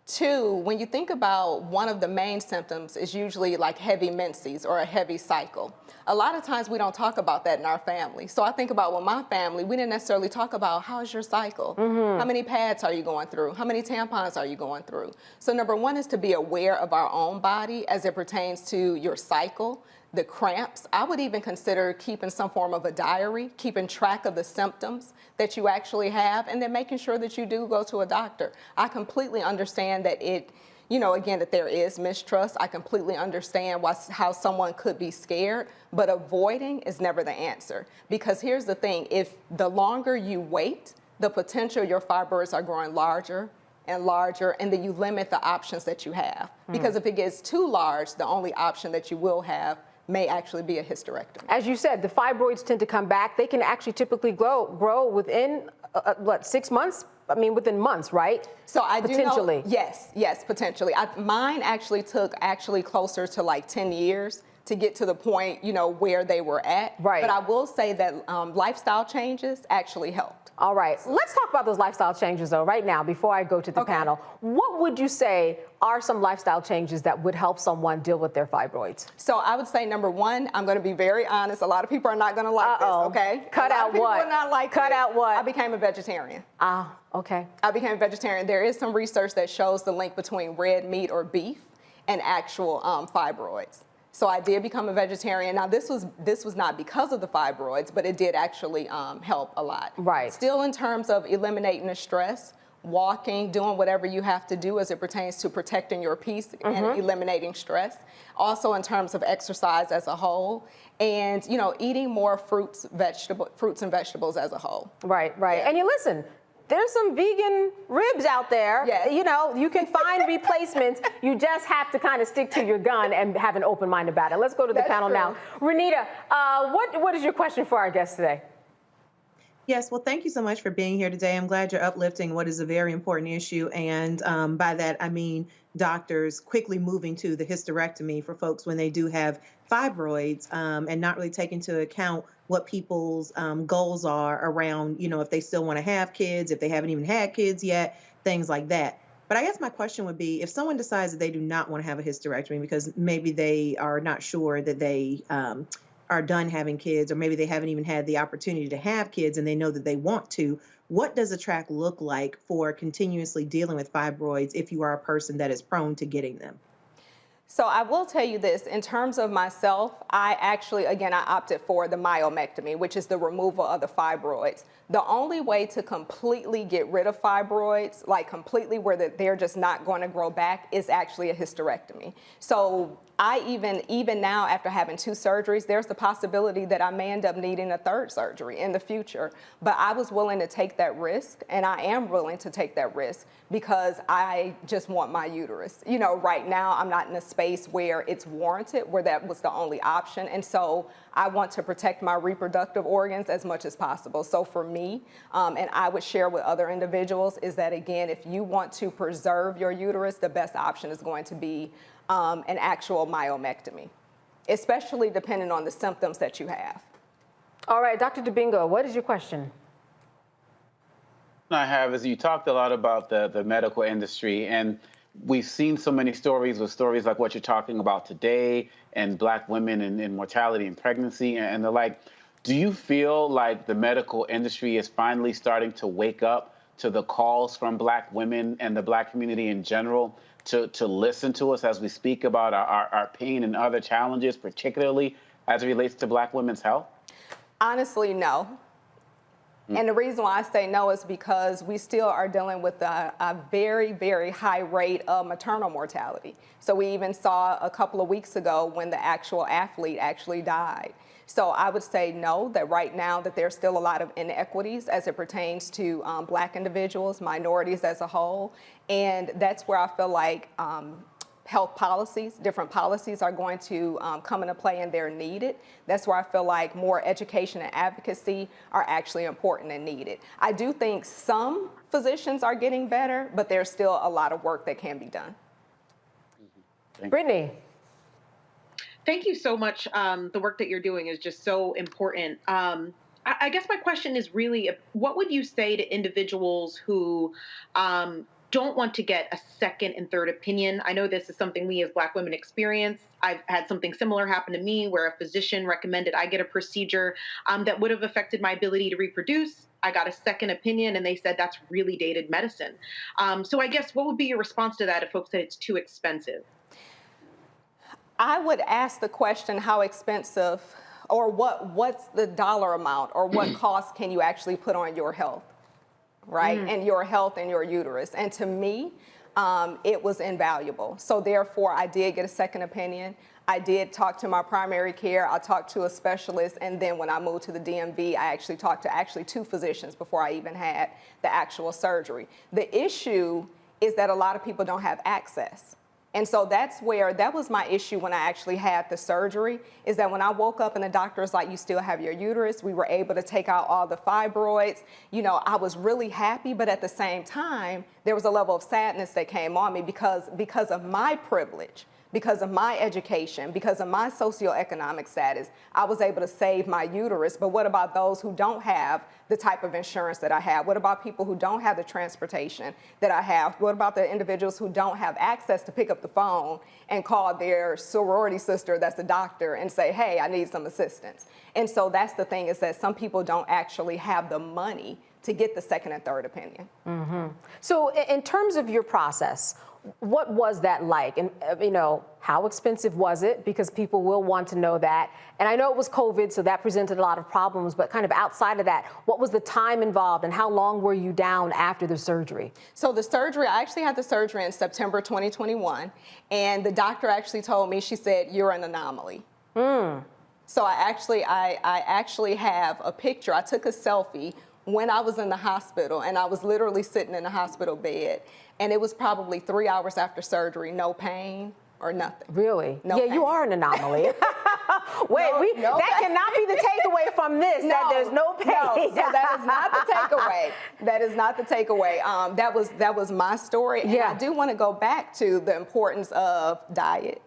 [SPEAKER 22] Two, when you think about one of the main symptoms is usually like heavy menses or a heavy cycle. A lot of times we don't talk about that in our family. So I think about with my family, we didn't necessarily talk about how's your cycle? How many pads are you going through? How many tampons are you going through? So number one is to be aware of our own body as it pertains to your cycle, the cramps. I would even consider keeping some form of a diary, keeping track of the symptoms that you actually have, and then making sure that you do go to a doctor. I completely understand that again, that there is mistrust. I completely understand how someone could be scared, but avoiding is never the answer. Because here's the thing, if the longer you wait, the potential your fibroids are growing larger and larger, and then you limit the options that you have. Because if it gets too large, the only option that you will have may actually be a hysterectomy.
[SPEAKER 6] As you said, the fibroids tend to come back. They can actually typically grow within, 6 months? I mean, within months, right?
[SPEAKER 22] So I do
[SPEAKER 6] potentially.
[SPEAKER 22] Know, yes, potentially. Mine actually took closer to like 10 years to get to the point, where they were at.
[SPEAKER 6] Right.
[SPEAKER 22] But I will say that lifestyle changes actually helped.
[SPEAKER 6] All right, let's talk about those lifestyle changes though, right now, before I go to the panel. What would you say are some lifestyle changes that would help someone deal with their fibroids?
[SPEAKER 22] So I would say, number one, I'm gonna be very honest. A lot of people are not gonna like this, okay?
[SPEAKER 6] Cut out what?
[SPEAKER 22] People are not like
[SPEAKER 6] Cut
[SPEAKER 22] this.
[SPEAKER 6] out what?
[SPEAKER 22] I became a vegetarian.
[SPEAKER 6] Okay.
[SPEAKER 22] I became a vegetarian. There is some research that shows the link between red meat or beef and actual fibroids. So I did become a vegetarian. Now this was not because of the fibroids, but it did actually help a lot.
[SPEAKER 6] Right.
[SPEAKER 22] Still in terms of eliminating the stress, walking, doing whatever you have to do as it pertains to protecting your peace and eliminating stress. Also in terms of exercise as a whole, and eating more fruits and vegetables as a whole.
[SPEAKER 6] Right, right. Yeah. And you listen, there's some vegan ribs out there.
[SPEAKER 22] Yes.
[SPEAKER 6] You can find replacements. You just have to kind of stick to your gun and have an open mind about it. Let's go to the panel now. Renita, what is your question for our guest today?
[SPEAKER 2] Yes, well, thank you so much for being here today. I'm glad you're uplifting what is a very important issue. And by that, I mean doctors quickly moving to the hysterectomy for folks when they do have fibroids and not really taking into account what people's goals are around, if they still want to have kids, if they haven't even had kids yet, things like that. But I guess my question would be, if someone decides that they do not want to have a hysterectomy because maybe they are not sure that they are done having kids, or maybe they haven't even had the opportunity to have kids and they know that they want to, what does a track look like for continuously dealing with fibroids if you are a person that is prone to getting them?
[SPEAKER 22] So I will tell you this, in terms of myself, I opted for the myomectomy, which is the removal of the fibroids. The only way to completely get rid of fibroids, like completely where they're just not going to grow back, is actually a hysterectomy. So I even now, after having 2 surgeries, there's the possibility that I may end up needing a 3rd surgery in the future. But I was willing to take that risk, and I am willing to take that risk because I just want my uterus. Right now I'm not in a space where it's warranted, where that was the only option. And so I want to protect my reproductive organs as much as possible. So for me, and I would share with other individuals, is that again, if you want to preserve your uterus, the best option is going to be an actual myomectomy, especially depending on the symptoms that you have.
[SPEAKER 6] All right, Dr. Dubingo, what is your question?
[SPEAKER 3] I have is, you talked a lot about the medical industry, and we've seen so many stories like what you're talking about today, and Black women and mortality and pregnancy and the like. Do you feel like the medical industry is finally starting to wake up to the calls from Black women and the Black community in general to listen to us as we speak about our pain and other challenges, particularly as it relates to Black women's health?
[SPEAKER 22] Honestly, no. And the reason why I say no is because we still are dealing with a very, very high rate of maternal mortality. So we even saw a couple of weeks ago when the actual athlete actually died. So I would say no, that right now that there's still a lot of inequities as it pertains to Black individuals, minorities as a whole. And that's where I feel like health policies, different policies are going to come into play, and they're needed. That's where I feel like more education and advocacy are actually important and needed. I do think some physicians are getting better, but there's still a lot of work that can be done.
[SPEAKER 6] Brittany.
[SPEAKER 7] Thank you so much. The work that you're doing is just so important. I guess my question is really, what would you say to individuals who don't want to get a second and third opinion? I know this is something we as Black women experience. I've had something similar happen to me where a physician recommended I get a procedure that would have affected my ability to reproduce. I got a second opinion and they said that's really dated medicine. So I guess what would be your response to that if folks said it's too expensive?
[SPEAKER 22] I would ask the question, how expensive, or what's the dollar amount, or what cost can you actually put on your health, right? And your health and your uterus. And to me, it was invaluable. So therefore, I did get a second opinion. I did talk to my primary care. I talked to a specialist. And then when I moved to the DMV, I actually talked to 2 physicians before I even had the actual surgery. The issue is that a lot of people don't have access. And so that was my issue when I actually had the surgery, is that when I woke up and the doctor was like, you still have your uterus, we were able to take out all the fibroids. I was really happy, but at the same time, there was a level of sadness that came on me because of my privilege, because of my education, because of my socioeconomic status, I was able to save my uterus. But what about those who don't have the type of insurance that I have? What about people who don't have the transportation that I have? What about the individuals who don't have access to pick up the phone and call their sorority sister that's a doctor and say, hey, I need some assistance? And so that's the thing, is that some people don't actually have the money to get the second and third opinion.
[SPEAKER 6] Mm-hmm. So in terms of your process, what was that like? And, how expensive was it? Because people will want to know that. And I know it was COVID, so that presented a lot of problems, but kind of outside of that, what was the time involved and how long were you down after the surgery?
[SPEAKER 22] So the surgery, I actually had the surgery in September 2021, and the doctor actually told me, she said, "You're an anomaly." So I actually have a picture. I took a selfie when I was in the hospital, and I was literally sitting in a hospital bed, and it was probably 3 hours after surgery, no pain or nothing.
[SPEAKER 6] Really?
[SPEAKER 22] No
[SPEAKER 6] yeah,
[SPEAKER 22] pain.
[SPEAKER 6] you are an anomaly. Wait, that cannot be the takeaway from this, that there's no pain.
[SPEAKER 22] No, so that is not the takeaway. That is not the takeaway. That was my story. And I do want to go back to the importance of diet,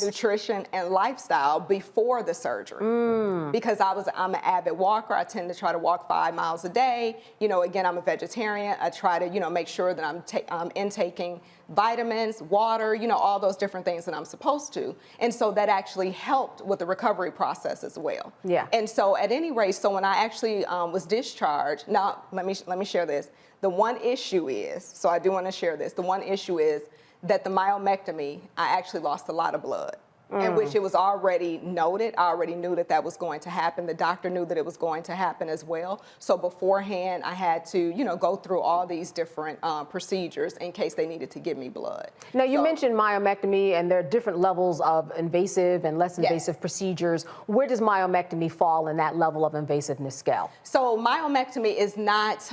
[SPEAKER 22] nutrition, and lifestyle before the surgery. Because I'm an avid walker. I tend to try to walk 5 miles a day. Again, I'm a vegetarian. I try to, make sure that I'm intaking vitamins, water, all those different things that I'm supposed to. And so that actually helped with the recovery process as well.
[SPEAKER 6] Yeah.
[SPEAKER 22] And so at any rate, so when I actually was discharged, now let me share this. The one issue is, so I do want to share this, the one issue is that the myomectomy, I actually lost a lot of blood. In which it was already noted. I already knew that was going to happen. The doctor knew that it was going to happen as well. So beforehand, I had to, go through all these different procedures in case they needed to give me blood.
[SPEAKER 6] Now, you mentioned myomectomy, and there are different levels of invasive and less invasive procedures. Where does myomectomy fall in that level of invasiveness scale?
[SPEAKER 22] So myomectomy is not,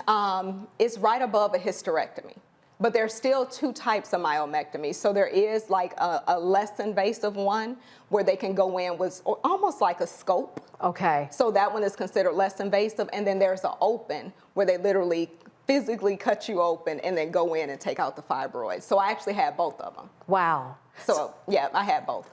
[SPEAKER 22] it's right above a hysterectomy. But there's still two types of myomectomy. So there is like a less invasive one where they can go in with almost like a scope.
[SPEAKER 6] Okay.
[SPEAKER 22] So that one is considered less invasive. And then there's an open where they literally physically cut you open and then go in and take out the fibroids. So I actually had both of them.
[SPEAKER 6] Wow.
[SPEAKER 22] So yeah, I had both.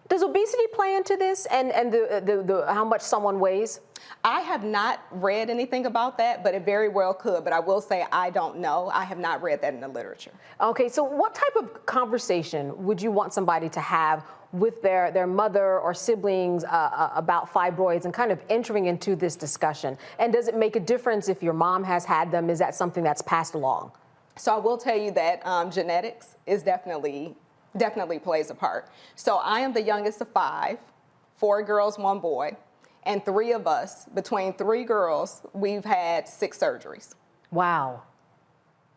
[SPEAKER 6] Does obesity play into this and the how much someone weighs?
[SPEAKER 22] I have not read anything about that, but it very well could. But I will say I don't know. I have not read that in the literature.
[SPEAKER 6] Okay, so what type of conversation would you want somebody to have with their mother or siblings about fibroids and kind of entering into this discussion? And does it make a difference if your mom has had them? Is that something that's passed along?
[SPEAKER 22] So I will tell you that genetics is definitely plays a part. So I am the youngest of 5, 4 girls, 1 boy, and 3 of us, between 3 girls, we've had 6 surgeries.
[SPEAKER 6] Wow.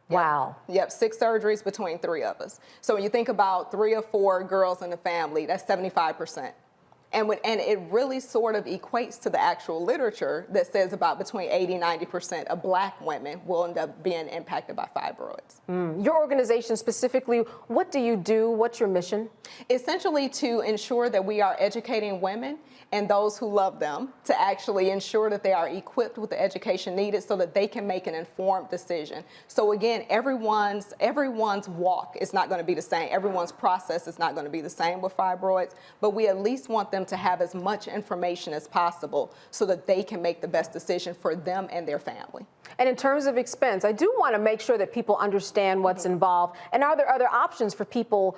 [SPEAKER 22] Yep.
[SPEAKER 6] Wow.
[SPEAKER 22] Yep, 6 surgeries between 3 of us. So when you think about 3 or 4 girls in the family, that's 75%. And it really sort of equates to the actual literature that says about between 80-90% of Black women will end up being impacted by fibroids.
[SPEAKER 6] Your organization specifically, what do you do? What's your mission?
[SPEAKER 22] Essentially to ensure that we are educating women and those who love them to actually ensure that they are equipped with the education needed so that they can make an informed decision. So again, everyone's walk is not going to be the same. Everyone's process is not going to be the same with fibroids, but we at least want them to have as much information as possible so that they can make the best decision for them and their family.
[SPEAKER 6] And in terms of expense, I do want to make sure that people understand what's involved. And are there other options for people?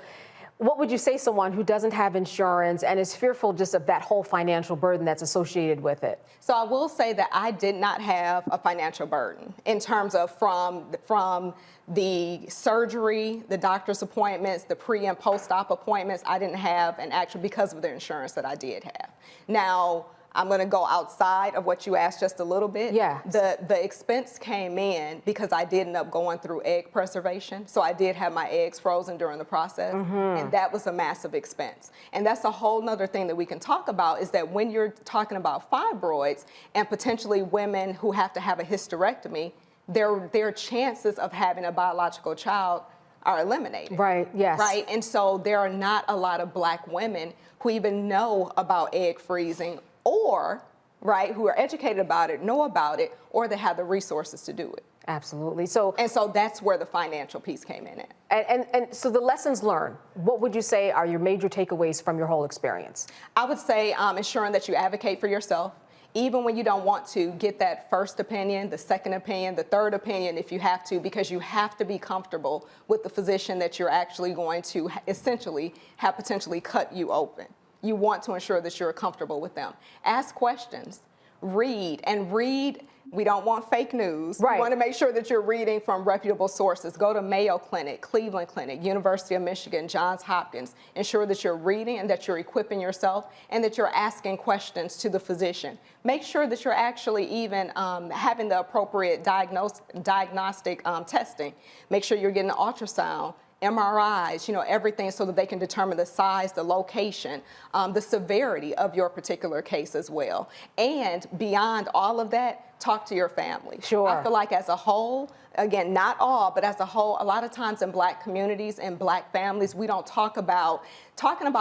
[SPEAKER 6] What would you say to someone who doesn't have insurance and is fearful just of that whole financial burden that's associated with it?
[SPEAKER 22] So I will say that I did not have a financial burden in terms of from the surgery, the doctor's appointments, the pre and post-op appointments. I didn't have an actual, because of the insurance that I did have. Now, I'm going to go outside of what you asked just a little bit.
[SPEAKER 6] Yeah.
[SPEAKER 22] The expense came in because I did end up going through egg preservation. So I did have my eggs frozen during the process. And that was a massive expense. And that's a whole nother thing that we can talk about, is that when you're talking about fibroids and potentially women who have to have a hysterectomy, their chances of having a biological child are eliminated.
[SPEAKER 6] Right, yes.
[SPEAKER 22] Right, and so there are not a lot of Black women who even know about egg freezing, or, right, who are educated about it, know about it, or they have the resources to do it.
[SPEAKER 6] Absolutely.
[SPEAKER 22] And so that's where the financial piece came in at.
[SPEAKER 6] And so the lessons learned, what would you say are your major takeaways from your whole experience?
[SPEAKER 22] I would say ensuring that you advocate for yourself, even when you don't want to, get that first opinion, the second opinion, the third opinion if you have to, because you have to be comfortable with the physician that you're actually going to essentially have potentially cut you open. You want to ensure that you're comfortable with them. Ask questions, read. We don't want fake news.
[SPEAKER 6] Right.
[SPEAKER 22] We want to make sure that you're reading from reputable sources. Go to Mayo Clinic, Cleveland Clinic, University of Michigan, Johns Hopkins. Ensure that you're reading and that you're equipping yourself and that you're asking questions to the physician. Make sure that you're actually even having the appropriate diagnostic testing. Make sure you're getting an ultrasound, MRIs, everything so that they can determine the size, the location, the severity of your particular case as well. And beyond all of that, talk to your family.
[SPEAKER 6] Sure.
[SPEAKER 22] I feel like as a whole, again, not all, but as a whole, a lot of times in Black communities and Black families, we don't talking about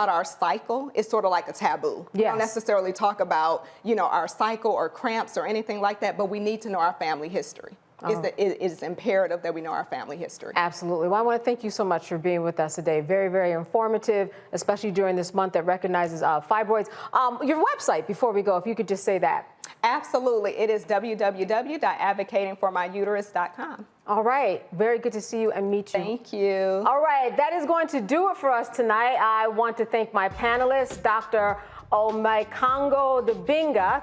[SPEAKER 22] our cycle is sort of like a taboo.
[SPEAKER 6] Yes.
[SPEAKER 22] We don't necessarily talk about, our cycle or cramps or anything like that, but we need to know our family history. It is imperative that we know our family history.
[SPEAKER 6] Absolutely. Well, I want to thank you so much for being with us today. Very, very informative, especially during this month that recognizes fibroids. Your website, before we go, if you could just say that.
[SPEAKER 22] Absolutely. It is www.advocatingformyuterus.com.
[SPEAKER 6] All right. Very good to see you and meet you.
[SPEAKER 22] Thank you.
[SPEAKER 6] All right. That is going to do it for us tonight. I want to thank my panelists, Dr. Omaikongo Dibinga,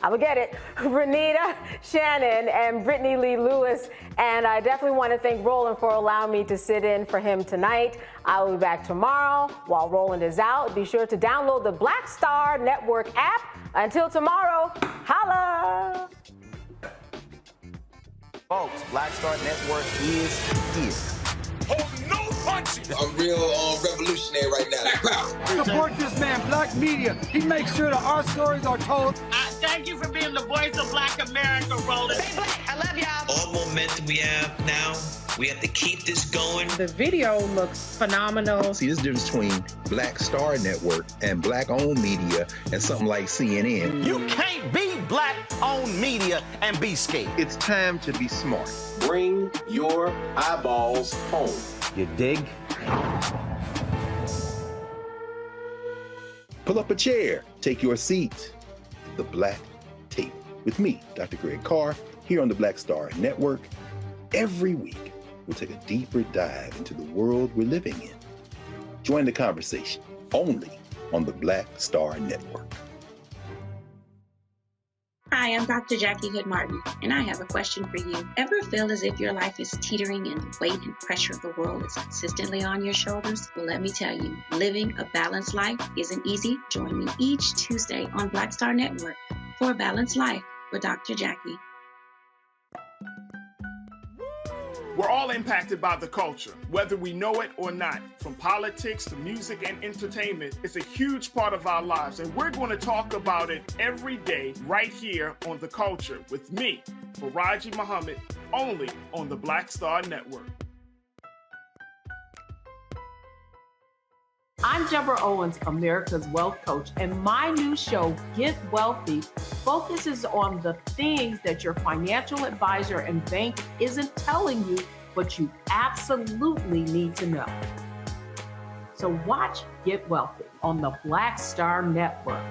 [SPEAKER 6] I'm gonna get it, Renita Shannon and Brittany Lee Lewis. And I definitely want to thank Roland for allowing me to sit in for him tonight. I will be back tomorrow. While Roland is out, be sure to download the Black Star Network app. Until tomorrow, holla!
[SPEAKER 1] Folks, Black Star Network is here.
[SPEAKER 9] Oh, no punches! I'm real revolutionary right now.
[SPEAKER 5] Support this man, Black media. He makes sure that our stories are told.
[SPEAKER 17] Thank you for being the voice of Black America, Roland.
[SPEAKER 10] Stay Black. I love y'all.
[SPEAKER 13] All momentum we have now, we have to keep this going.
[SPEAKER 12] The video looks phenomenal.
[SPEAKER 4] See, this difference between Black Star Network and Black-owned media and something like CNN.
[SPEAKER 1] You can't be Black-owned media and be scared.
[SPEAKER 4] It's time to be smart.
[SPEAKER 18] Bring your eyeballs home.
[SPEAKER 1] You dig?
[SPEAKER 4] Pull up a chair, take your seat. The Black Table with me, Dr. Greg Carr, here on the Black Star Network. Every week, we'll take a deeper dive into the world we're living in. Join the conversation only on the Black Star Network.
[SPEAKER 21] Hi, I'm Dr. Jackie Hood Martin, and I have a question for you. Ever feel as if your life is teetering and the weight and pressure of the world is consistently on your shoulders? Well, let me tell you, living a balanced life isn't easy. Join me each Tuesday on Black Star Network for A Balanced Life with Dr. Jackie.
[SPEAKER 24] We're all impacted by the culture, whether we know it or not. From politics to music and entertainment, it's a huge part of our lives, and we're going to talk about it every day right here on The Culture with me, Faraji Muhammad, only on the Black Star Network.
[SPEAKER 14] I'm Deborah Owens, America's Wealth Coach, and my new show, Get Wealthy, focuses on the things that your financial advisor and bank isn't telling you, but you absolutely need to know. So watch Get Wealthy on the Black Star Network.